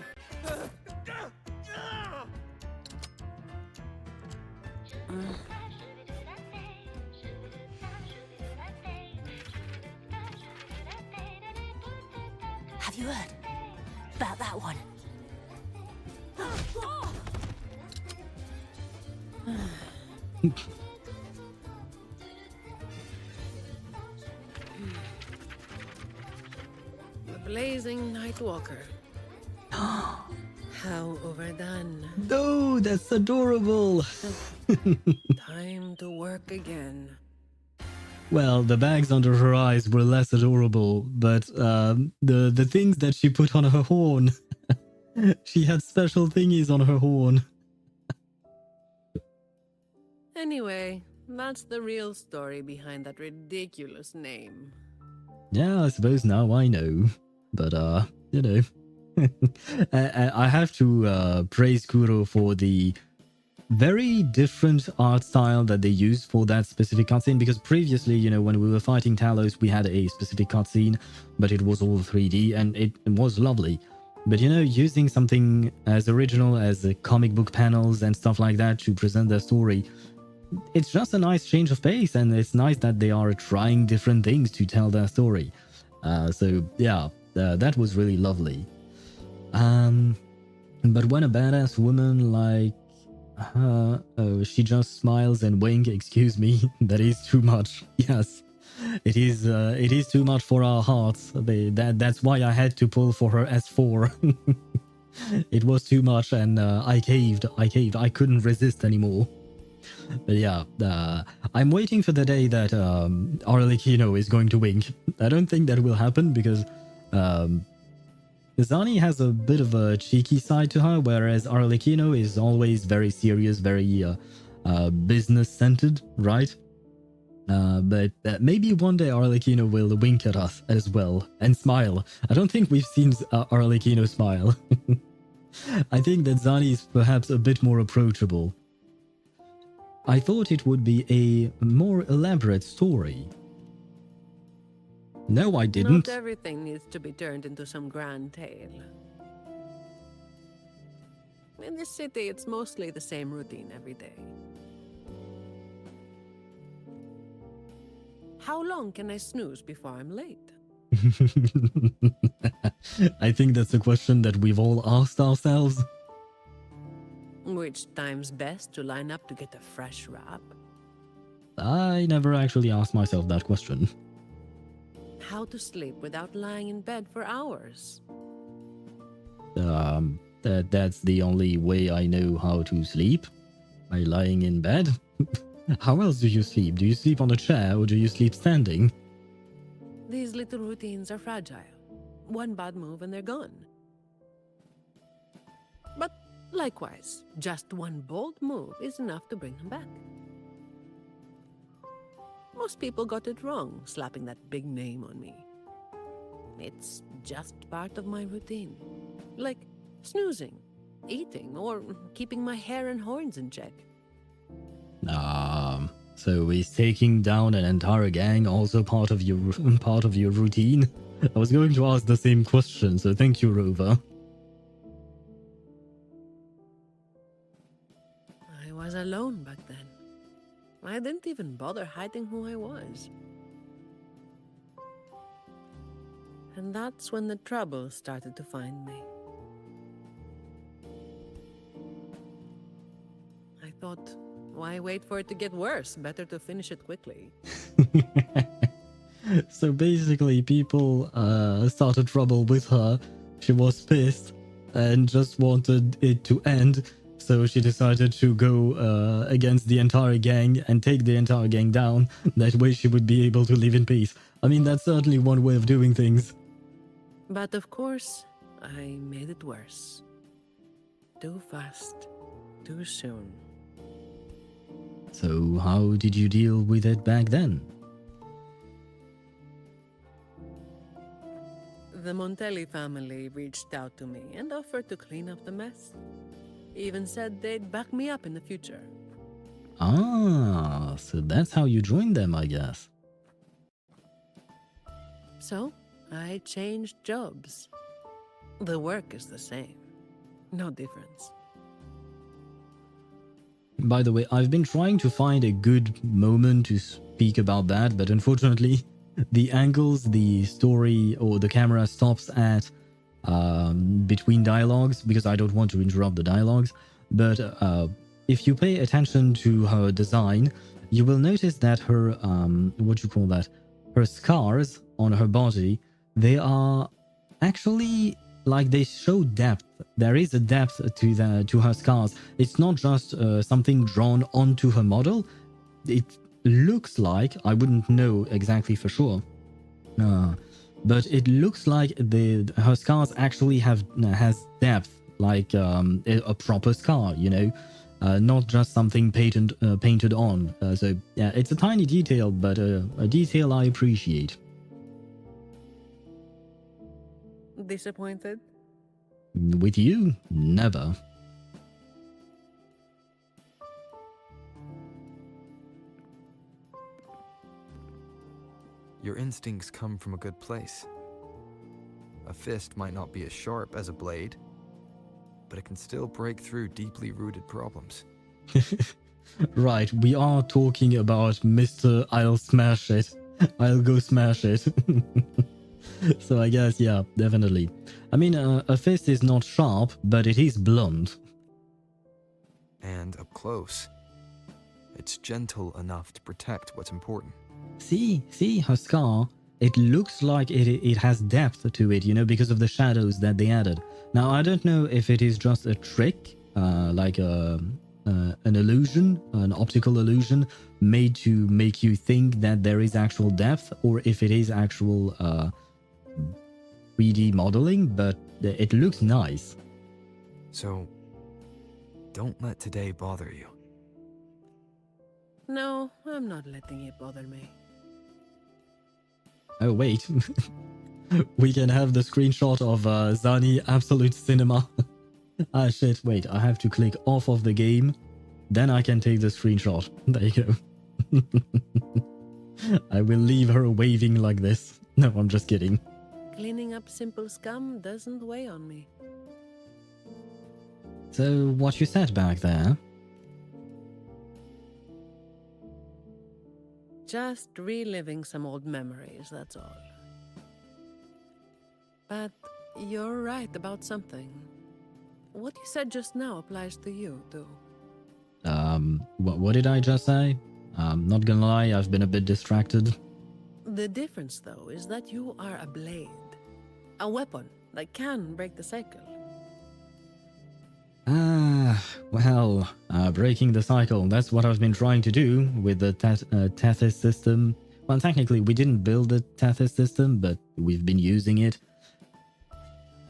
Have you heard about that one? The Blazing Nightwalker. How overdone. No, that's adorable. Time to work again. Well, the bags under her eyes were less adorable, but the things that she put on her horn, she had special thingies on her horn. Anyway, that's the real story behind that ridiculous name. Yeah, I suppose now I know, but you know, I have to praise Kuro for the very different art style that they used for that specific cutscene, because previously, you know, when we were fighting Talos, we had a specific cutscene, but it was all 3D and it was lovely. But you know, using something as original as the comic book panels and stuff like that to present their story, it's just a nice change of pace, and it's nice that they are trying different things to tell their story. So yeah, that was really lovely. But when a badass woman like she just smiles and wink, excuse me, that is too much. Yes, it is too much for our hearts. That's why I had to pull for her S4. It was too much, and I caved. I couldn't resist anymore. But yeah, I'm waiting for the day that Arlecchino is going to wink. I don't think that will happen because Zani has a bit of a cheeky side to her, whereas Arlecchino is always very serious, very business-centered, right? But maybe one day Arlecchino will wink at us as well and smile. I don't think we've seen Arlecchino smile. I think that Zani is perhaps a bit more approachable. I thought it would be a more elaborate story. No, I didn't. Not everything needs to be turned into some grand tale. In this city, it's mostly the same routine every day. How long can I snooze before I'm late? I think that's a question that we've all asked ourselves. Which time's best to line up to get a fresh wrap? I never actually asked myself that question. How to sleep without lying in bed for hours? That's the only way I know how to sleep. By lying in bed. How else do you sleep? Do you sleep on a chair or do you sleep standing? These little routines are fragile. One bad move and they're gone. But likewise, just one bold move is enough to bring them back. Most people got it wrong, slapping that big name on me. It's just part of my routine. Like snoozing, eating, or keeping my hair and horns in check. So is taking down an entire gang also part of your routine? I was going to ask the same question, so thank you, Rover. I was alone back then. I didn't even bother hiding who I was. And that's when the trouble started to find me. I thought, why wait for it to get worse? Better to finish it quickly. So basically, people started trouble with her. She was pissed and just wanted it to end. So she decided to go against the entire gang and take the entire gang down. That way she would be able to live in peace. I mean, that's certainly one way of doing things. But of course, I made it worse. Too fast, too soon. So how did you deal with it back then? The Montelli family reached out to me and offered to clean up the mess. Even said they'd back me up in the future. Ah, so that's how you joined them, I guess. So, I changed jobs. The work is the same. No difference. By the way, I've been trying to find a good moment to speak about that, but unfortunately, the angles, the story, or the camera stops at between dialogues because I don't want to interrupt the dialogues. But if you pay attention to her design, you will notice that her what you call that, her scars on her body, they are actually like they show depth. There is a depth to her scars. It's not just something drawn onto her model. It looks like, I wouldn't know exactly for sure, but it looks like her scars actually has depth, like a proper scar, you know, not just something painted on. So yeah, it's a tiny detail, but a detail I appreciate. Disappointed? With you, never. Your instincts come from a good place. A fist might not be as sharp as a blade, but it can still break through deeply rooted problems. Right, we are talking about Mr. I'll smash it. I'll go smash it. So I guess, yeah, definitely. I mean, a fist is not sharp, but it is blunt. And up close, it's gentle enough to protect what's important. See her scar? It looks like it has depth to it, you know, because of the shadows that they added. Now, I don't know if it is just a trick, like an illusion, an optical illusion made to make you think that there is actual depth, or if it is actual 3D modeling, but it looks nice. So, don't let today bother you. No, I'm not letting it bother me. Oh, wait. We can have the screenshot of Zani Absolute Cinema. Ah, shit, wait. I have to click off of the game. Then I can take the screenshot. There you go. I will leave her waving like this. No, I'm just kidding. Cleaning up simple scum doesn't weigh on me. So, what you said back there? Just reliving some old memories, that's all. But you're right about something. What you said just now applies to you, too. What did I just say? Not gonna lie, I've been a bit distracted. The difference, though, is that you are a blade. A weapon that can break the cycle. Well, breaking the cycle, that's what I've been trying to do with the Tethys system. Well, technically, we didn't build the Tethys system, but we've been using it.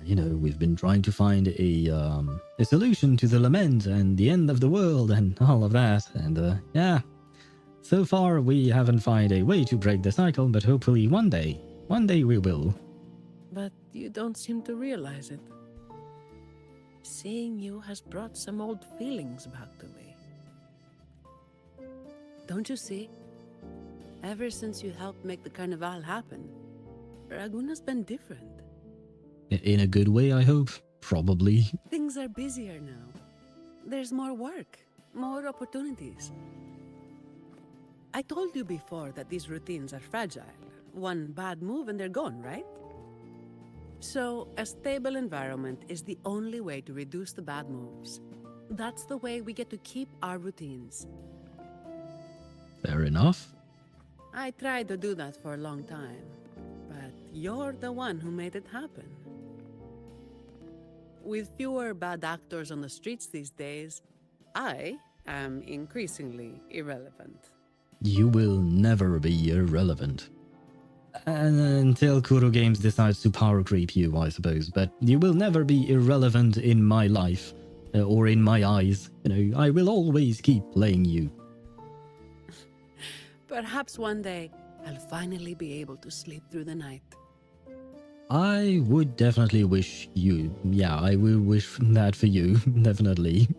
You know, we've been trying to find a solution to the lament and the end of the world and all of that. And yeah, so far we haven't found a way to break the cycle, but hopefully one day we will. But you don't seem to realize it. Seeing you has brought some old feelings back to me. Don't you see? Ever since you helped make the carnival happen, Raguna's been different. In a good way, I hope. Probably. Things are busier now. There's more work, more opportunities. I told you before that these routines are fragile. One bad move and they're gone, right? So, a stable environment is the only way to reduce the bad moves. That's the way we get to keep our routines. Fair enough. I tried to do that for a long time, but you're the one who made it happen. With fewer bad actors on the streets these days, I am increasingly irrelevant. You will never be irrelevant. Until Kuro Games decides to power creep you, I suppose. But you will never be irrelevant in my life, or in my eyes. You know, I will always keep playing you. Perhaps one day, I'll finally be able to sleep through the night. I would definitely wish you. Yeah, I will wish that for you, definitely.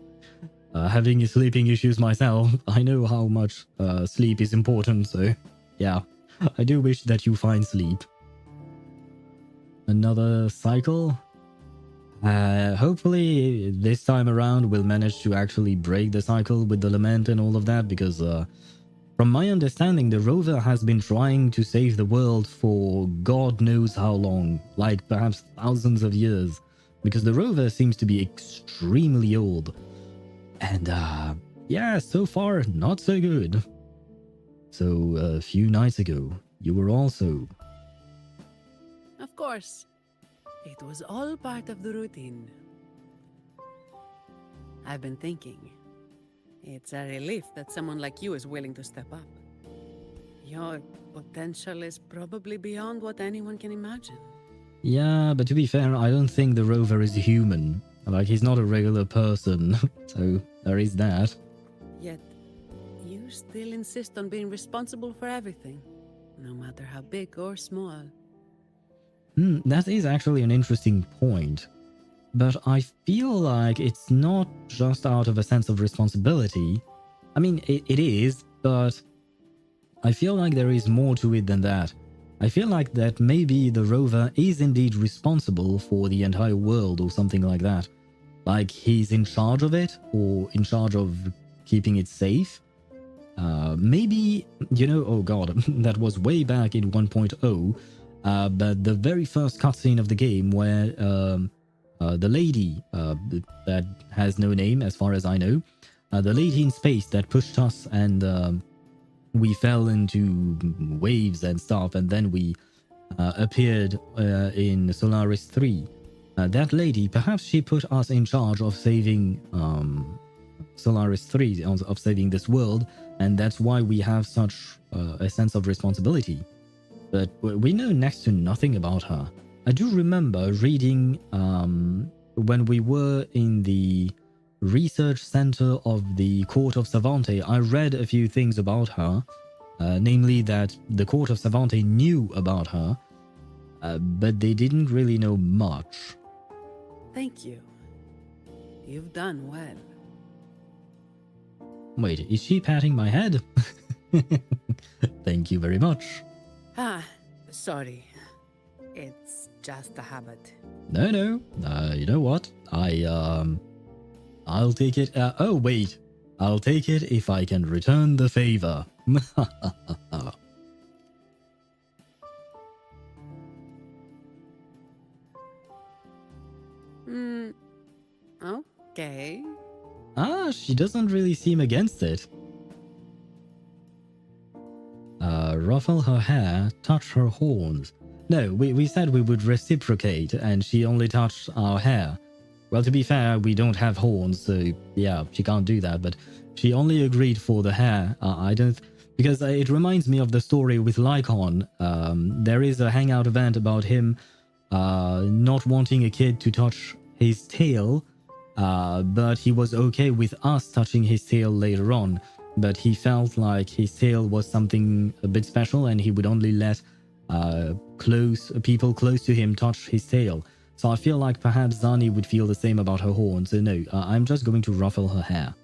Having sleeping issues myself, I know how much sleep is important, so yeah. I do wish that you find sleep. Another cycle? Hopefully this time around we'll manage to actually break the cycle with the lament and all of that, because from my understanding, the rover has been trying to save the world for God knows how long, like perhaps thousands of years, because the rover seems to be extremely old. And yeah, so far not so good. So a few nights ago, you were also... Of course. It was all part of the routine. I've been thinking. It's a relief that someone like you is willing to step up. Your potential is probably beyond what anyone can imagine. Yeah, but to be fair, I don't think the rover is human. Like, he's not a regular person, so there is that. Yet, you still insist on being responsible for everything, no matter how big or small. That is actually an interesting point. But I feel like it's not just out of a sense of responsibility. I mean, it is, but I feel like there is more to it than that. I feel like that maybe the rover is indeed responsible for the entire world or something like that. Like he's in charge of it or in charge of keeping it safe. Maybe, you know, oh god, that was way back in 1.0. But the very first cutscene of the game where the lady that has no name as far as I know, the lady in space that pushed us and we fell into waves and stuff, and then we appeared in Solaris 3. That lady, perhaps she put us in charge of saving Solaris 3, of saving this world, and that's why we have such a sense of responsibility. But we know next to nothing about her. I do remember reading when we were in the research center of the Court of Savante, I read a few things about her, namely that the Court of Savante knew about her, but they didn't really know much. Thank you. You've done well. Wait, is she patting my head? Thank you very much. Ah, sorry. It's just a habit. No. You know what? I'll take it. Oh, wait. I'll take it if I can return the favor. Okay. She doesn't really seem against it. Ruffle her hair, touch her horns. No, we said we would reciprocate, and she only touched our hair. Well, to be fair, we don't have horns, so yeah, she can't do that, but she only agreed for the hair. I don't... Because it reminds me of the story with Lycon. There is a hangout event about him not wanting a kid to touch his tail, but he was okay with us touching his tail later on. But he felt like his tail was something a bit special, and he would only let people close to him touch his tail. So I feel like perhaps Zani would feel the same about her horn. So no, I'm just going to ruffle her hair.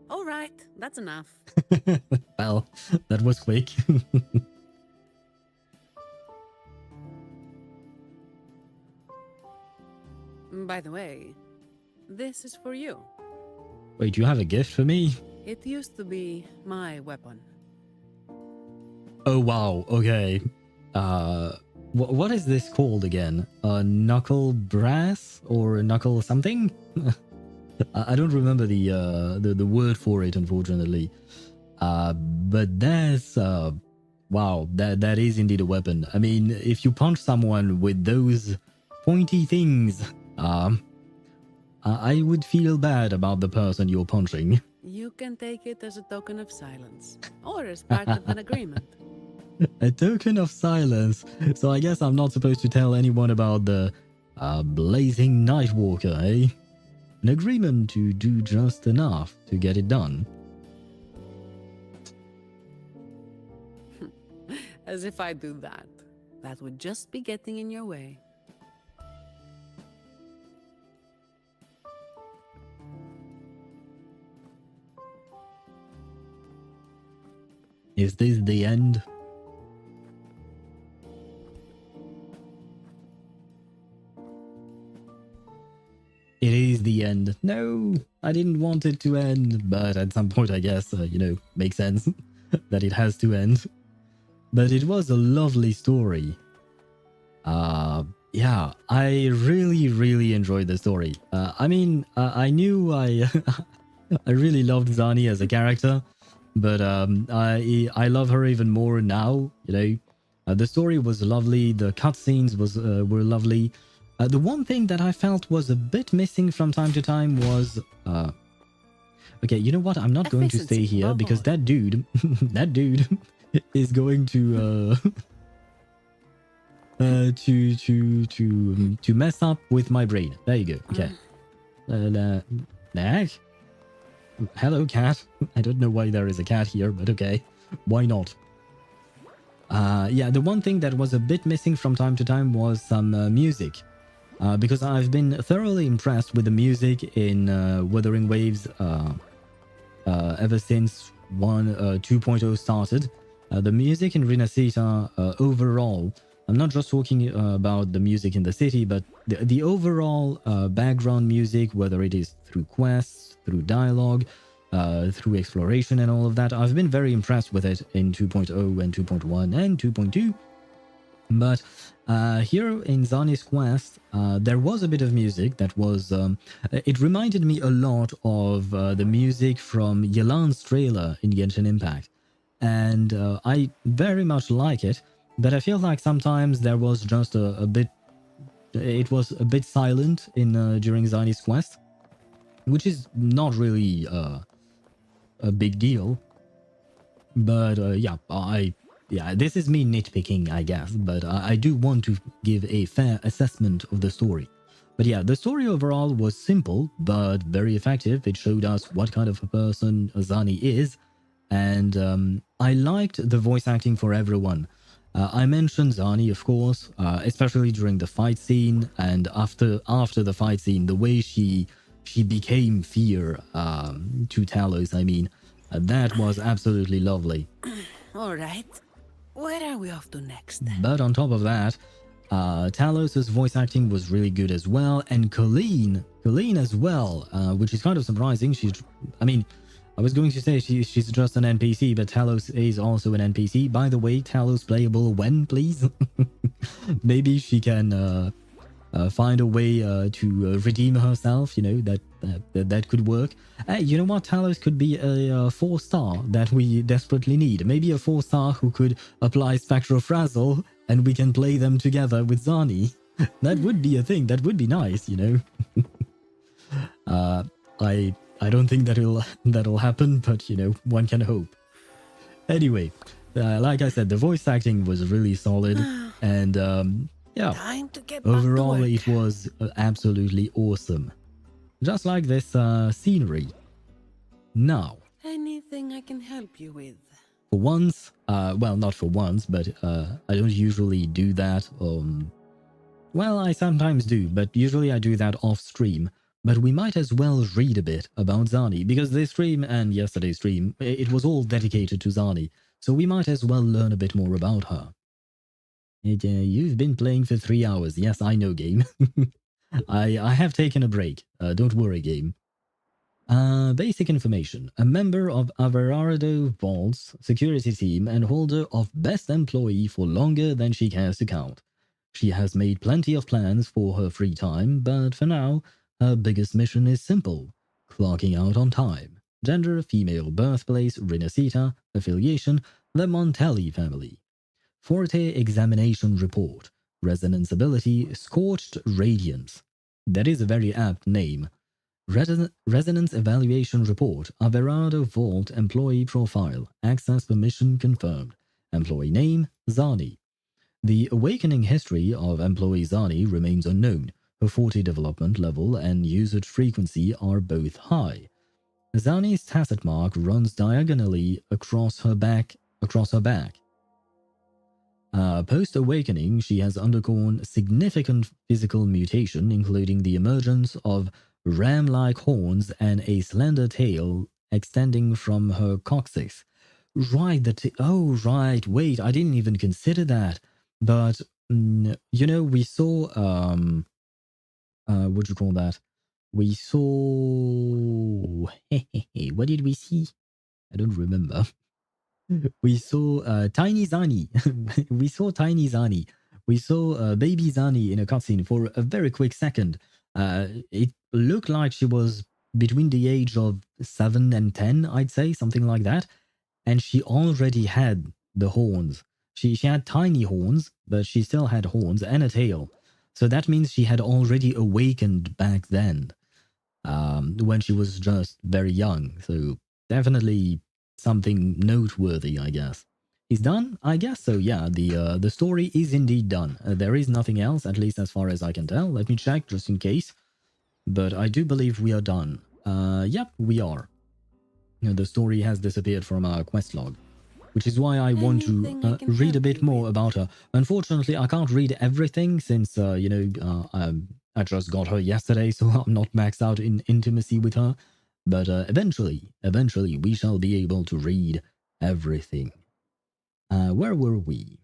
All right, that's enough. Well, that was quick. By the way, this is for you. Wait, you have a gift for me? It used to be my weapon. Oh wow, okay. What is this called again? Knuckle brass or knuckle something? I don't remember the word for it, unfortunately. But that's wow, that is indeed a weapon. I mean, if you punch someone with those pointy things, I would feel bad about the person you're punching. You can take it as a token of silence, or as part of an agreement. A token of silence. So I guess I'm not supposed to tell anyone about the blazing Nightwalker, eh? An agreement to do just enough to get it done. As if I do that. That would just be getting in your way. Is this the end? No, I didn't want it to end, but at some point, I guess, makes sense that it has to end. But it was a lovely story. Yeah, I really, really enjoyed the story. I knew I I really loved Zani as a character, but I love her even more now. The story was lovely. The cutscenes were lovely. The one thing that I felt was a bit missing from time to time was okay. You know what? I'm not going to stay here because that dude, that dude, is going to to mess up with my brain. There you go. Okay. Heck? Hello, cat. I don't know why there is a cat here, but okay. Why not? Yeah, the one thing that was a bit missing from time to time was some music. Because I've been thoroughly impressed with the music in Wuthering Waves ever since 2.0 started. The music in Rinascita overall, I'm not just talking about the music in the city, but the overall background music, whether it is through quests, through dialogue, through exploration and all of that, I've been very impressed with it in 2.0 and 2.1 and 2.2. But here in Zani's quest, there was a bit of music that was... it reminded me a lot of the music from Yelan's trailer in Genshin Impact. And I very much like it, but I feel like sometimes there was just a bit... It was a bit silent in during Zani's quest, which is not really a big deal. But yeah, this is me nitpicking, I guess, but I do want to give a fair assessment of the story. But yeah, the story overall was simple, but very effective. It showed us what kind of a person Zani is, and I liked the voice acting for everyone. I mentioned Zani, of course, especially during the fight scene, and after the fight scene, the way she became fear to Talos, that was absolutely lovely. All right. Where are we off to next? But on top of that, Talos' voice acting was really good as well, and Colleen as well, which is kind of surprising. I was going to say she's just an NPC, but Talos is also an NPC. By the way, Talos playable when, please? Maybe she can find a way to redeem herself, that could work. You know what? Talos could be a 4-star that we desperately need. Maybe a 4-star who could apply Spectrofrazzle and we can play them together with Zani. That would be a thing. That would be nice, I don't think that'll happen, but one can hope. Anyway, like I said, the voice acting was really solid, and yeah, Time to get overall back to it was absolutely awesome. Just like this scenery. Now, anything I can help you with? for once, well, not for once, but I don't usually do that. Well, I sometimes do, but usually I do that off stream. But we might as well read a bit about Zani, because this stream and yesterday's stream, it was all dedicated to Zani, so we might as well learn a bit more about her. You've been playing for 3 hours. Yes, I know, game. I have taken a break. Don't worry, game. Basic information. A member of Everardo Vault's security team and holder of Best Employee for longer than she cares to count. She has made plenty of plans for her free time, but for now, her biggest mission is simple: clocking out on time. Gender, female, birthplace, Rinascita, affiliation, the Montelli family. Forte examination report. Resonance ability, Scorched Radiance. That is a very apt name. Resonance evaluation report. Everardo Vault employee profile. Access permission confirmed. Employee name, Zani. The awakening history of employee Zani remains unknown. Her Forte development level and usage frequency are both high. Zani's tacet mark runs diagonally across her back. Post-awakening, she has undergone significant physical mutation, including the emergence of ram-like horns and a slender tail extending from her coccyx. Right, oh, right, wait, I didn't even consider that. But, we saw, what do you call that? we saw... what did we see? I don't remember. We saw Tiny Zani. We saw Tiny Zani. We saw Baby Zani in a cutscene for a very quick second. It looked like she was between the age of 7 and 10, I'd say, something like that. And she already had the horns. She had tiny horns, but she still had horns and a tail. So that means she had already awakened back then, when she was just very young. So definitely something noteworthy, I guess. He's done, I guess. So yeah, the story is indeed done. There is nothing else, at least as far as I can tell. Let me check just in case. But I do believe we are done. Yep, we are. The story has disappeared from our quest log, which is why I want Anything I to can read a help bit you more with? about her. Unfortunately, I can't read everything since, I just got her yesterday, so I'm not maxed out in intimacy with her. But eventually, we shall be able to read everything. Where were we?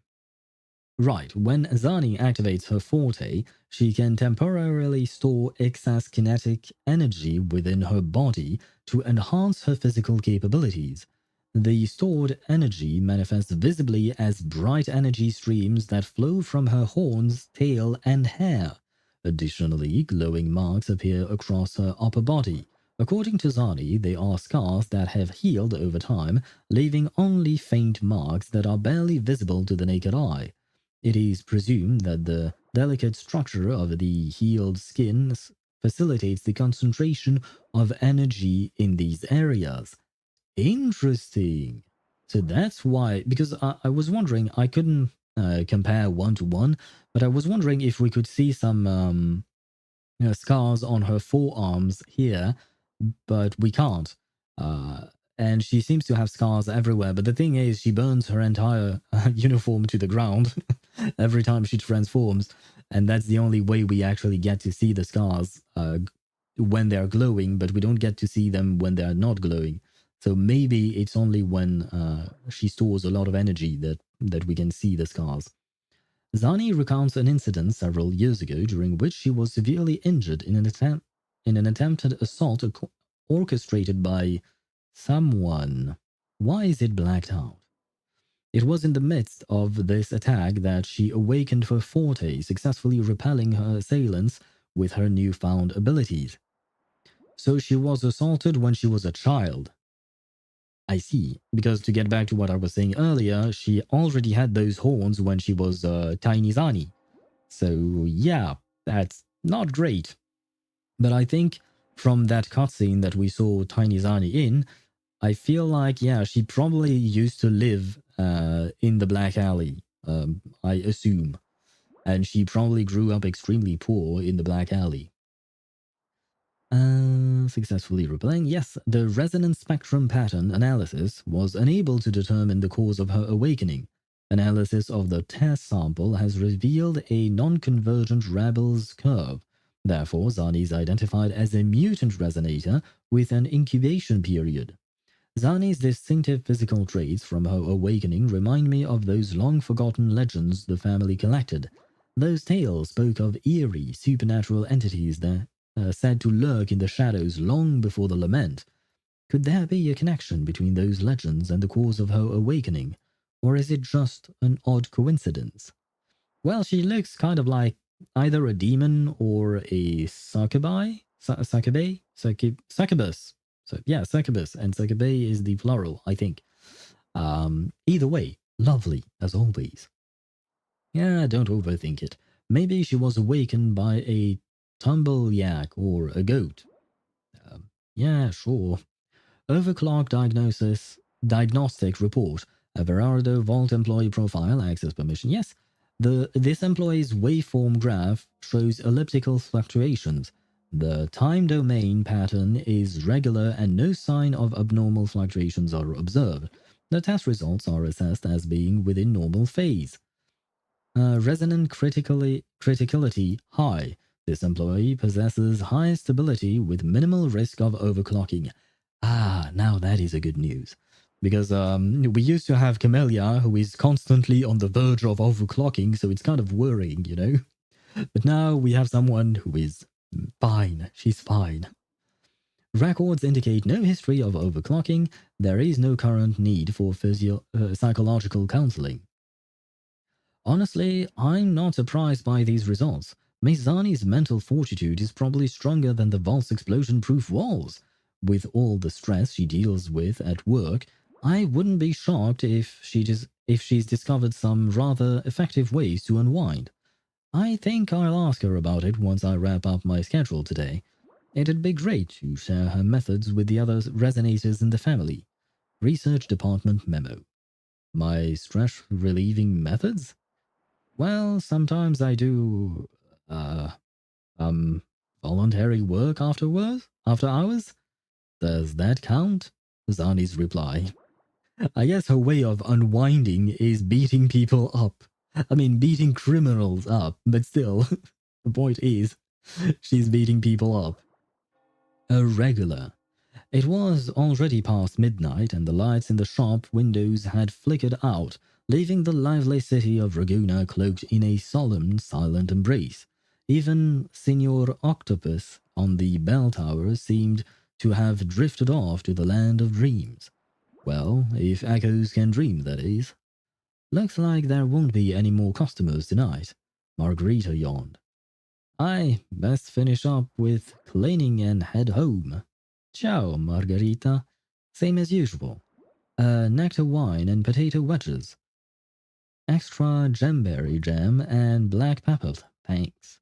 Right, when Zani activates her forte, she can temporarily store excess kinetic energy within her body to enhance her physical capabilities. The stored energy manifests visibly as bright energy streams that flow from her horns, tail, and hair. Additionally, glowing marks appear across her upper body. According to Zani, they are scars that have healed over time, leaving only faint marks that are barely visible to the naked eye. It is presumed that the delicate structure of the healed skin facilitates the concentration of energy in these areas. Interesting. So that's why, because I was wondering, I couldn't compare one to one, but I was wondering if we could see some scars on her forearms here, but we can't. And she seems to have scars everywhere. But the thing is, she burns her entire uniform to the ground every time she transforms. And that's the only way we actually get to see the scars when they're glowing, but we don't get to see them when they're not glowing. So maybe it's only when she stores a lot of energy that we can see the scars. Zani recounts an incident several years ago during which she was severely injured in an attempted assault orchestrated by someone. Why is it blacked out? It was in the midst of this attack that she awakened her forte, successfully repelling her assailants with her newfound abilities. So she was assaulted when she was a child. I see. Because to get back to what I was saying earlier, she already had those horns when she was tiny Zani. So yeah, that's not great. But I think from that cutscene that we saw Tiny Zani in, I feel like, yeah, she probably used to live in the Black Alley, I assume. And she probably grew up extremely poor in the Black Alley. Successfully replaying. Yes, the resonance spectrum pattern analysis was unable to determine the cause of her awakening. Analysis of the test sample has revealed a non-convergent Rabel's curve. Therefore, Zani is identified as a mutant resonator with an incubation period. Zani's distinctive physical traits from her awakening remind me of those long-forgotten legends the family collected. Those tales spoke of eerie, supernatural entities that said to lurk in the shadows long before the lament. Could there be a connection between those legends and the cause of her awakening, or is it just an odd coincidence? Well, she looks kind of like either a demon or a succubi? Succubus. So yeah, succubus, and succubi is the plural, I think. Either way, lovely as always. Yeah, don't overthink it. Maybe she was awakened by a tumble yak or a goat. Yeah, sure. Overclock diagnostic report. A Verardo Vault employee profile, access permission. Yes, this employee's waveform graph shows elliptical fluctuations. The time domain pattern is regular and no sign of abnormal fluctuations are observed. The test results are assessed as being within normal phase. Resonant criticality high. This employee possesses high stability with minimal risk of overclocking. Ah, now that is a good news. Because we used to have Camellia, who is constantly on the verge of overclocking, so it's kind of worrying, you know? But now we have someone who is Fine, she's fine. Records indicate no history of overclocking. There is no current need for psychological counseling. Honestly, I'm not surprised by these results. Miss Zani's mental fortitude is probably stronger than the vault's explosion-proof walls. With all the stress she deals with at work, I wouldn't be shocked if she's discovered some rather effective ways to unwind. I think I'll ask her about it once I wrap up my schedule today. It'd be great to share her methods with the other resonators in the family. Research Department memo. My stress-relieving methods? Well, sometimes I do, uh, voluntary work after hours? Does that count? Zani's reply. I guess her way of unwinding is beating people up. I mean, beating criminals up, but still, the point is, she's beating people up. A regular. It was already past midnight, and the lights in the shop windows had flickered out, leaving the lively city of Raguna cloaked in a solemn, silent embrace. Even Signor Octopus on the bell tower seemed to have drifted off to the land of dreams. Well, if echoes can dream, that is. Looks like there won't be any more customers tonight. Margarita yawned. I best finish up with cleaning and head home. Ciao, Margarita. Same as usual. Nectar wine and potato wedges. Extra gemberry jam and black pepper, thanks.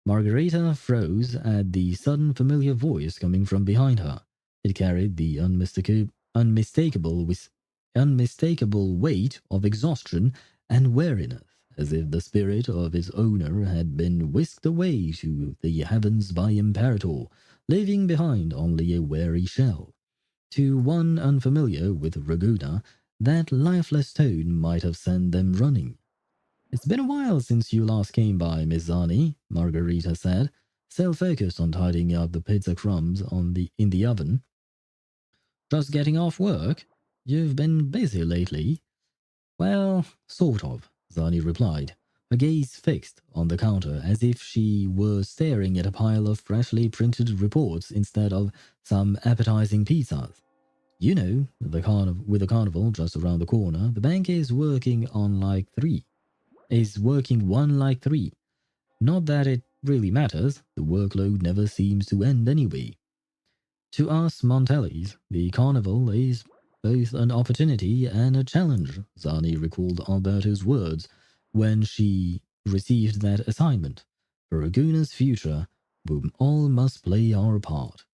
Margarita froze at the sudden familiar voice coming from behind her. It carried the unmistakable weight of exhaustion and weariness, as if the spirit of its owner had been whisked away to the heavens by Imperator, leaving behind only a weary shell. To one unfamiliar with Raguna, that lifeless tone might have sent them running. It's been a while since you last came by, Miss Zani, Margarita said, still focused on tidying up the pizza crumbs in the oven. Just getting off work? You've been busy lately. Well, sort of, Zani replied, her gaze fixed on the counter as if she were staring at a pile of freshly printed reports instead of some appetizing pizzas. You know, with the carnival just around the corner, the bank is working one like three. Not that it really matters, the workload never seems to end anyway. To us Montellis, the carnival is both an opportunity and a challenge, Zani recalled Alberto's words when she received that assignment. For Raguna's future, we all must play our part.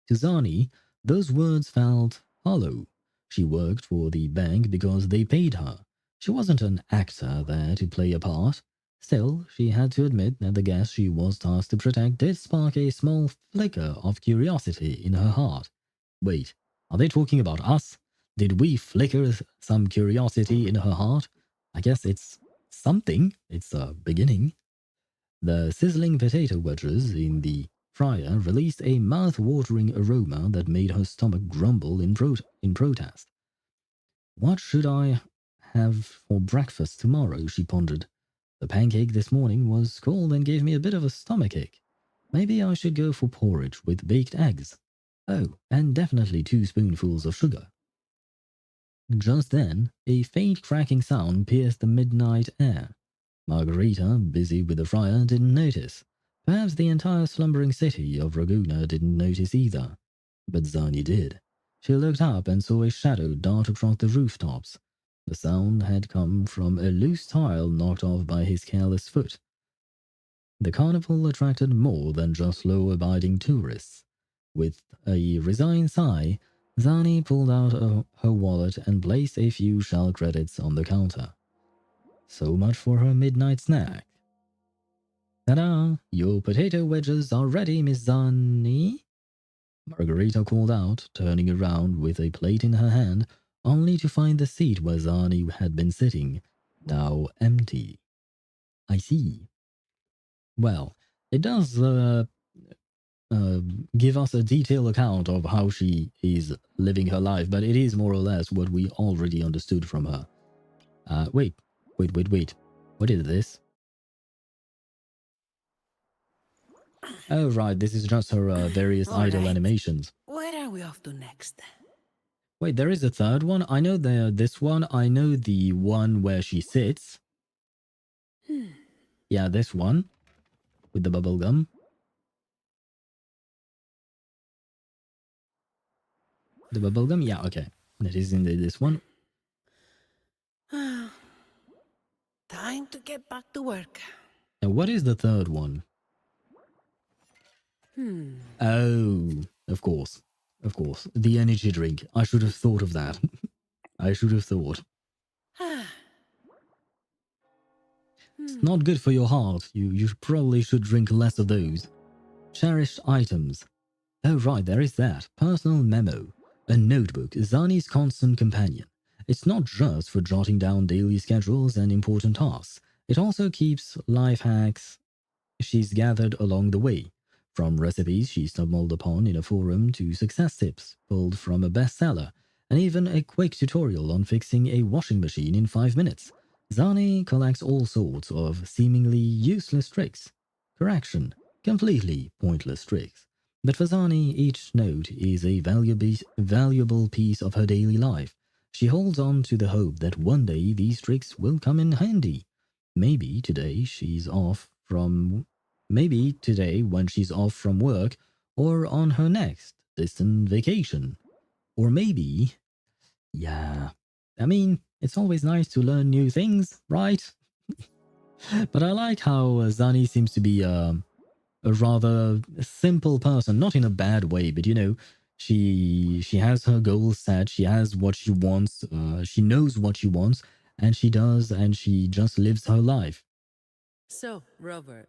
To Zani, those words felt hollow. She worked for the bank because they paid her. She wasn't an actor there to play a part. Still, she had to admit that the guest she was tasked to protect did spark a small flicker of curiosity in her heart. Wait, are they talking about us? Did we flicker some curiosity in her heart? I guess it's something. It's a beginning. The sizzling potato wedges in the fryer released a mouth-watering aroma that made her stomach grumble in protest. What should I have for breakfast tomorrow, she pondered. The pancake this morning was cold and gave me a bit of a stomachache. Maybe I should go for porridge with baked eggs. Oh, and definitely 2 spoonfuls of sugar. Just then, a faint cracking sound pierced the midnight air. Margarita, busy with the fryer, didn't notice. Perhaps the entire slumbering city of Raguna didn't notice either. But Zani did. She looked up and saw a shadow dart across the rooftops. The sound had come from a loose tile knocked off by his careless foot. The carnival attracted more than just law-abiding tourists. With a resigned sigh, Zani pulled out her wallet and placed a few shell credits on the counter. So much for her midnight snack. Ta-da! Your potato wedges are ready, Miss Zani. Margarita called out, turning around with a plate in her hand, only to find the seat where Zani had been sitting, now empty. I see. Well, it does give us a detailed account of how she is living her life, but it is more or less what we already understood from her. Wait. What is this? Oh, right, this is just her various All idle right. animations. Where are we off to next? Wait, there is a third one? I know this one. I know the one where she sits. Yeah, this one. With the bubble gum. The bubble gum? Yeah, okay. That is in this one. Time to get back to work. Now, what is the third one? Oh, of course. Of course. The energy drink. I should have thought of that. I should have thought. It's not good for your heart. You probably should drink less of those. Cherished items. Oh, right, there is that. Personal memo. A notebook, Zani's constant companion. It's not just for jotting down daily schedules and important tasks. It also keeps life hacks she's gathered along the way. From recipes she stumbled upon in a forum to success tips pulled from a bestseller, and even a quick tutorial on fixing a washing machine in 5 minutes. Zani collects all sorts of seemingly useless tricks. Correction, completely pointless tricks. But for Zani, each note is a valuable piece of her daily life. She holds on to the hope that one day these tricks will come in handy. Maybe today she's off from Maybe today when she's off from work or on her next distant vacation. Or maybe, yeah, I mean, it's always nice to learn new things, right? But I like how Zani seems to be a rather simple person, not in a bad way, but you know, she has her goals set, she has what she wants, she knows what she wants, and she does, and she just lives her life. So, Rover,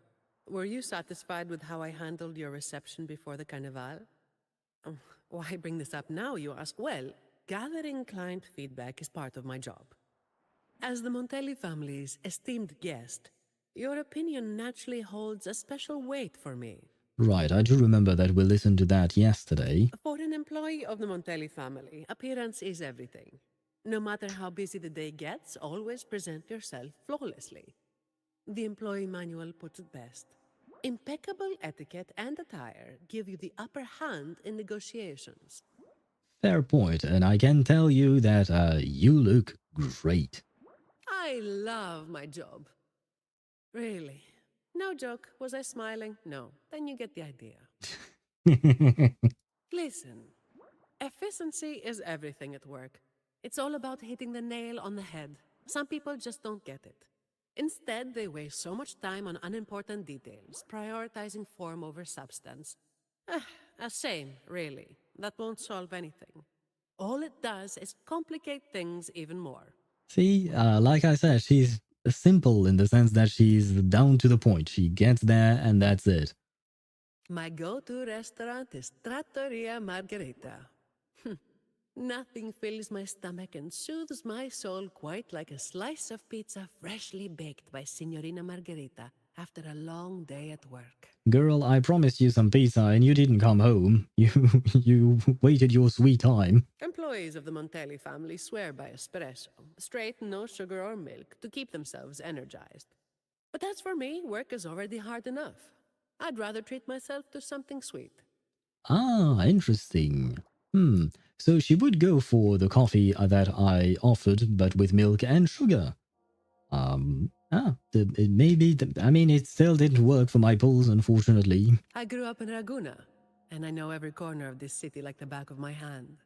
were you satisfied with how I handled your reception before the Carnival? Why bring this up now, you ask? Well, gathering client feedback is part of my job. As the Montelli family's esteemed guest, your opinion naturally holds a special weight for me. Right, I do remember that we listened to that yesterday. For an employee of the Montelli family, appearance is everything. No matter how busy the day gets, always present yourself flawlessly. The employee manual puts it best. Impeccable etiquette and attire give you the upper hand in negotiations. Fair point, and I can tell you that you look great. I love my job. Really. No joke. Was I smiling? No. Then you get the idea. Listen, efficiency is everything at work. It's all about hitting the nail on the head. Some people just don't get it. Instead, they waste so much time on unimportant details, prioritizing form over substance. A shame, really. That won't solve anything. All it does is complicate things even more. See, like I said, she's simple in the sense that she's down to the point. She gets there and that's it. My go-to restaurant is Trattoria Margherita. Nothing fills my stomach and soothes my soul quite like a slice of pizza freshly baked by Signorina Margherita after a long day at work. Girl, I promised you some pizza and you didn't come home. You waited your sweet time. Employees of the Montelli family swear by espresso, straight, no sugar or milk, to keep themselves energized. But as for me, work is already hard enough. I'd rather treat myself to something sweet. Ah, interesting. So she would go for the coffee that I offered, but with milk and sugar. It still didn't work for my pulse, unfortunately. I grew up in Ragusa, and I know every corner of this city like the back of my hand.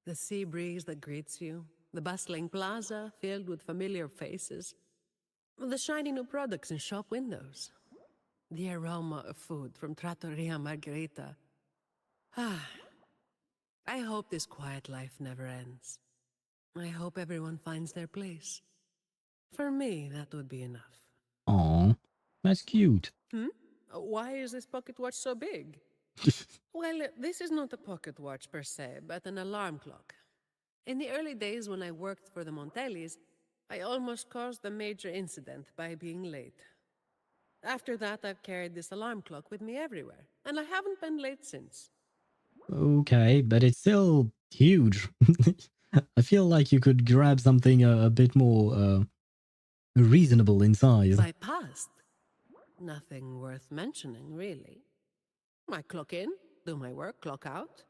The sea breeze that greets you, the bustling plaza filled with familiar faces, the shiny new products in shop windows, the aroma of food from Trattoria Margherita. I hope this quiet life never ends. I hope everyone finds their place. For me, that would be enough. Aw, that's cute. Why is this pocket watch so big? Well, this is not a pocket watch per se, but an alarm clock. In the early days when I worked for the Montellis, I almost caused a major incident by being late. After that, I've carried this alarm clock with me everywhere, and I haven't been late since. Okay, but it's still huge. I feel like you could grab something a bit more reasonable in size. My past? Nothing worth mentioning, really. I clock in, do my work, clock out,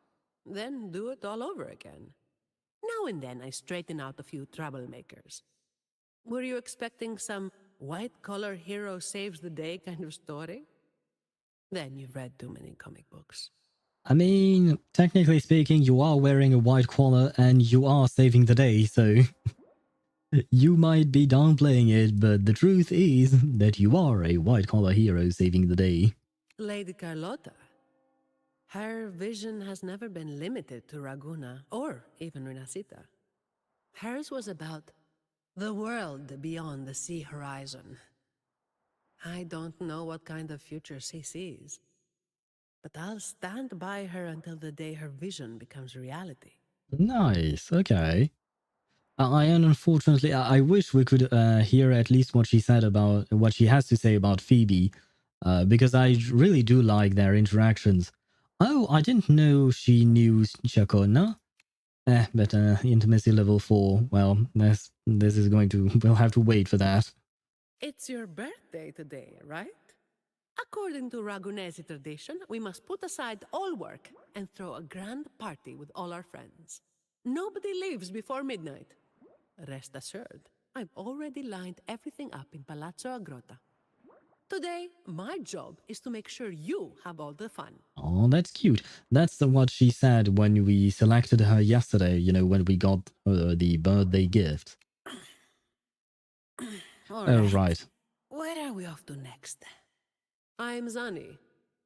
then do it all over again. Now and then I straighten out a few troublemakers. Were you expecting some white-collar hero saves the day kind of story? Then you've read too many comic books. I mean, technically speaking, you are wearing a white collar and you are saving the day, so you might be downplaying it, but the truth is that you are a white collar hero saving the day. Lady Carlotta. Her vision has never been limited to Raguna or even Rinascita. Hers was about the world beyond the sea horizon. I don't know what kind of future she sees, but I'll stand by her until the day her vision becomes reality. Nice, okay. Unfortunately, I wish we could hear at least what she said about what she has to say about Phoebe, because I really do like their interactions. Oh, I didn't know she knew Chacona. But intimacy level 4. Well, this is going to. We'll have to wait for that. It's your birthday today, right? According to Ragunesi tradition, we must put aside all work and throw a grand party with all our friends. Nobody leaves before midnight. Rest assured, I've already lined everything up in Palazzo Agrota. Today, my job is to make sure you have all the fun. Oh, that's cute. That's what she said when we selected her yesterday, you know, when we got the birthday gift. Oh, right. Where are we off to next? I'm Zani.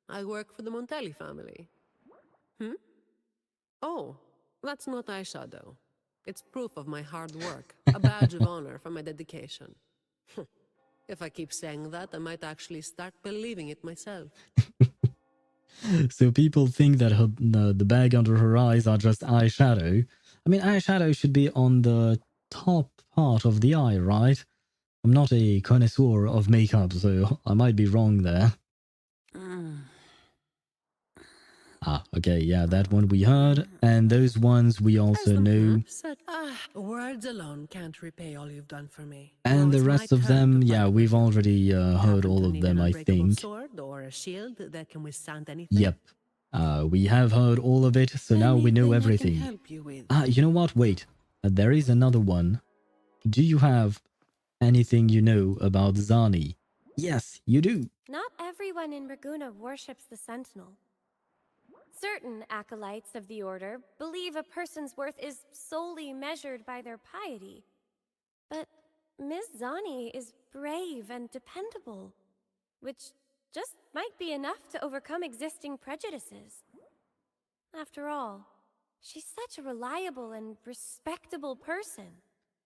I work for the Montelli family. Oh, that's not eyeshadow. It's proof of my hard work, a badge of honor for my dedication. If I keep saying that, I might actually start believing it myself. So people think that the bag under her eyes are just eyeshadow. I mean, eyeshadow should be on the top part of the eye, right? I'm not a connoisseur of makeup, so I might be wrong there. Ah, okay, yeah, that one we heard, and those ones we also know. Words alone can't repay all you've done for me. And the rest of them, yeah, we've already heard all of them, I think. Sword or a shield that can withstand anything? Yep. We have heard all of it, so now we know everything. You know what? Wait. There is another one. Do you have anything you know about Zani? Yes, you do. Not everyone in Raguna worships the Sentinel. Certain acolytes of the Order believe a person's worth is solely measured by their piety. But Ms. Zani is brave and dependable, which just might be enough to overcome existing prejudices. After all, she's such a reliable and respectable person.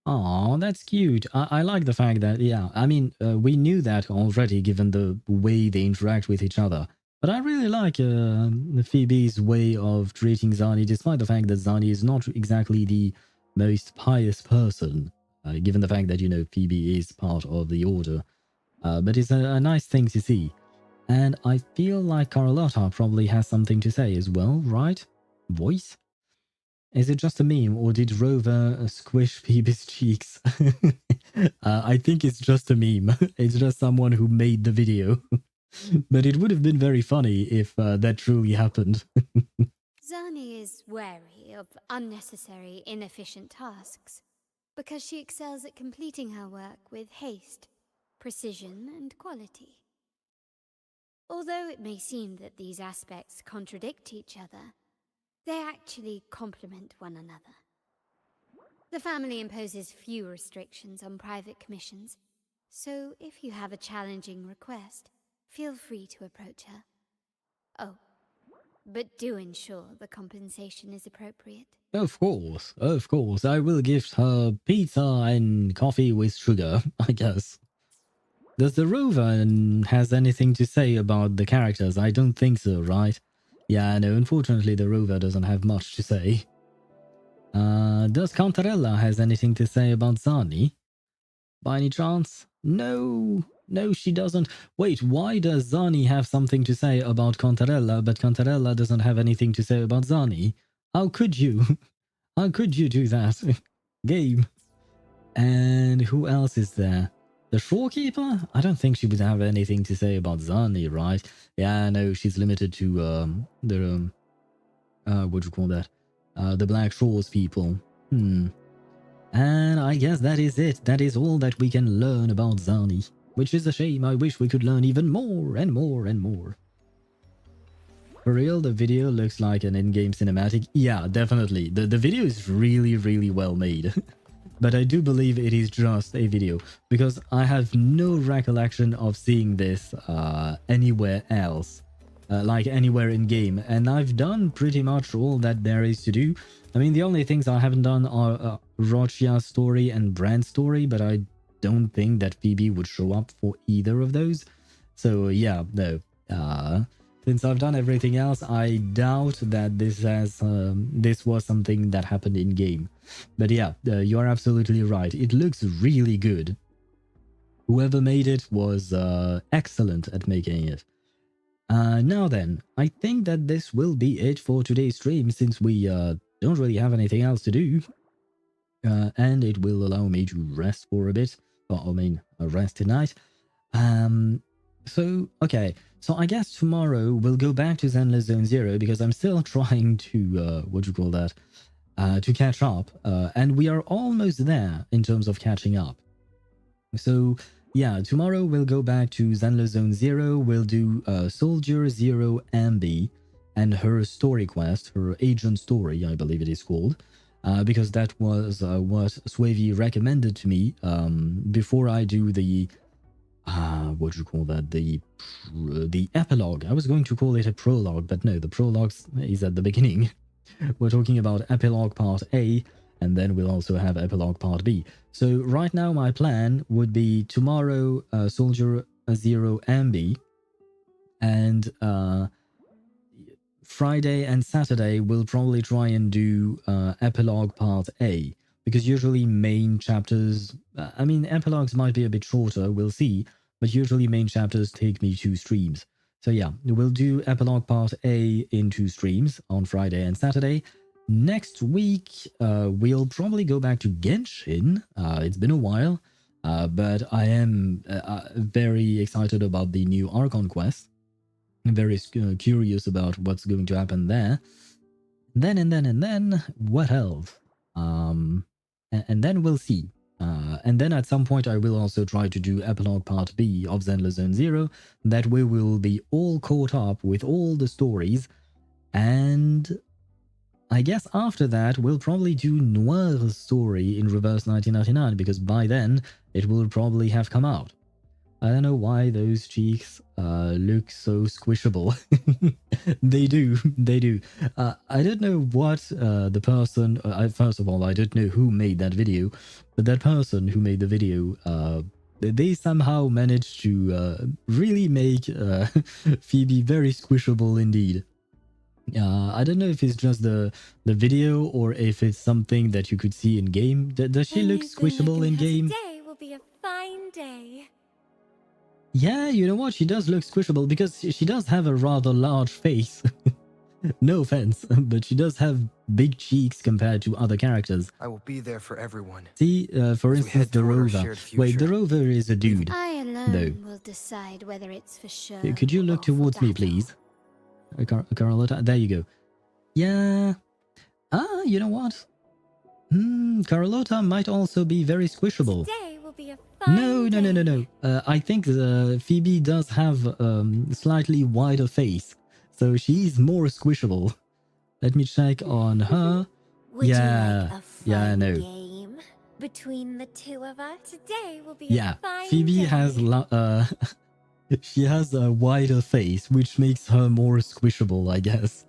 Aw, that's cute. I like the fact that, yeah, I mean, we knew that already given the way they interact with each other. But I really like Phoebe's way of treating Zani, despite the fact that Zani is not exactly the most pious person, given the fact that, you know, Phoebe is part of the Order. But it's a nice thing to see. And I feel like Carlotta probably has something to say as well, right? Voice? Is it just a meme, or did Rover squish Phoebe's cheeks? I think it's just a meme. It's just someone who made the video. But it would have been very funny if that truly happened. Zani is wary of unnecessary, inefficient tasks, because she excels at completing her work with haste, precision, and quality. Although it may seem that these aspects contradict each other, they actually complement one another. The family imposes few restrictions on private commissions, so if you have a challenging request, feel free to approach her. Oh, but do ensure the compensation is appropriate. Of course, I will gift her pizza and coffee with sugar, I guess. Does the Rover has anything to say about the characters? I don't think so, right? Yeah, no, unfortunately the Rover doesn't have much to say. Does Cantarella has anything to say about Zani? By any chance? No, she doesn't. Wait, why does Zani have something to say about Cantarella, but Cantarella doesn't have anything to say about Zani? How could you? How could you do that? Game. And who else is there? The shorekeeper? I don't think she would have anything to say about Zani, right? Yeah, no, she's limited to the what do you call that? The Black Shores people. And I guess that is it. That is all that we can learn about Zani. Which is a shame. I wish we could learn even more and more and more. For real, the video looks like an in-game cinematic. Yeah, definitely. The video is really, really well made. But I do believe it is just a video. Because I have no recollection of seeing this anywhere else. Like anywhere in-game. And I've done pretty much all that there is to do. I mean, the only things I haven't done are Rochia's story and Brand's story, but I don't think that Phoebe would show up for either of those. So yeah, no. Since I've done everything else, I doubt that this was something that happened in-game. But yeah, you are absolutely right. It looks really good. Whoever made it was excellent at making it. Now then, I think that this will be it for today's stream, since we don't really have anything else to do. And it will allow me to rest for a bit. Well, I mean, rest tonight. So, okay. So I guess tomorrow we'll go back to Zenless Zone Zero, because I'm still trying to, what do you call that? To catch up. And we are almost there in terms of catching up. So, yeah, tomorrow we'll go back to Zenless Zone Zero. We'll do Soldier Zero Ambi and her story quest, her agent story, I believe it is called. Because that was what Swavey recommended to me before I do the what do you call that? The epilogue. I was going to call it a prologue, but no, the prologue is at the beginning. We're talking about epilogue part A, and then we'll also have epilogue part B. So right now my plan would be tomorrow Soldier Zero Ambi, and Friday and Saturday we'll probably try and do epilogue part A, because usually main chapters, I mean epilogues might be a bit shorter, we'll see, but usually main chapters take me 2 streams. So yeah, we'll do epilogue part A in 2 streams on Friday and Saturday. Next week we'll probably go back to Genshin. It's been a while, but I am very excited about the new Archon quest. I'm very curious about what's going to happen there. And then, what else? And then we'll see. And then at some point I will also try to do epilogue part B of Zenless Zone Zero. That way we will be all caught up with all the stories. And I guess after that we'll probably do Noir's story in Reverse 1999, because by then it will probably have come out. I don't know why those cheeks look so squishable. They do. I don't know what the person... first of all, I don't know who made that video, but that person who made the video, they somehow managed to really make Phoebe very squishable indeed. I don't know if it's just the video or if it's something that you could see in game. Does she look squishable in game? Today will be a fine day. Yeah, you know what? She does look squishable because she does have a rather large face. No offense, but she does have big cheeks compared to other characters. I will be there for everyone. See, for instance, the Rover. Wait, the Rover is a dude. I alone will decide whether it's for sure. Could you look towards me, please? Carlotta, there you go. Yeah. You know what? Carlotta might also be very squishable. Today will be a fine No. I think Phoebe does have slightly wider face, so she's more squishable. Let me check on her. Would you like a yeah, I know. game between the two of us? Today will be Yeah, a fine Phoebe day. has she has a wider face, which makes her more squishable, I guess.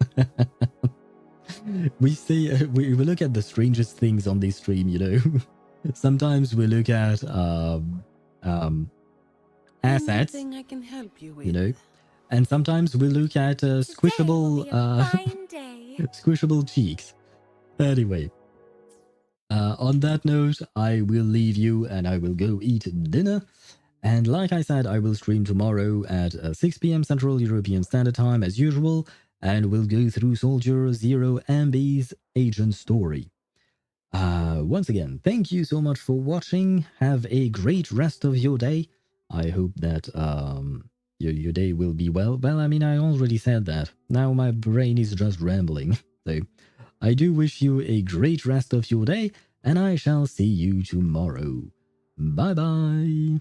We say we look at the strangest things on this stream, you know. Sometimes we look at assets, Anything I can help you with? you know, and sometimes we look at squishable squishable cheeks. Anyway, on that note, I will leave you and I will go eat dinner. And like I said, I will stream tomorrow at 6 p.m. Central European Standard Time as usual, and we'll go through Soldier Zero Ambi's agent story. Once again, thank you so much for watching. Have a great rest of your day. I hope that your day will be well. Well, I mean, I already said that. Now my brain is just rambling. So I do wish you a great rest of your day, and I shall see you tomorrow. Bye bye.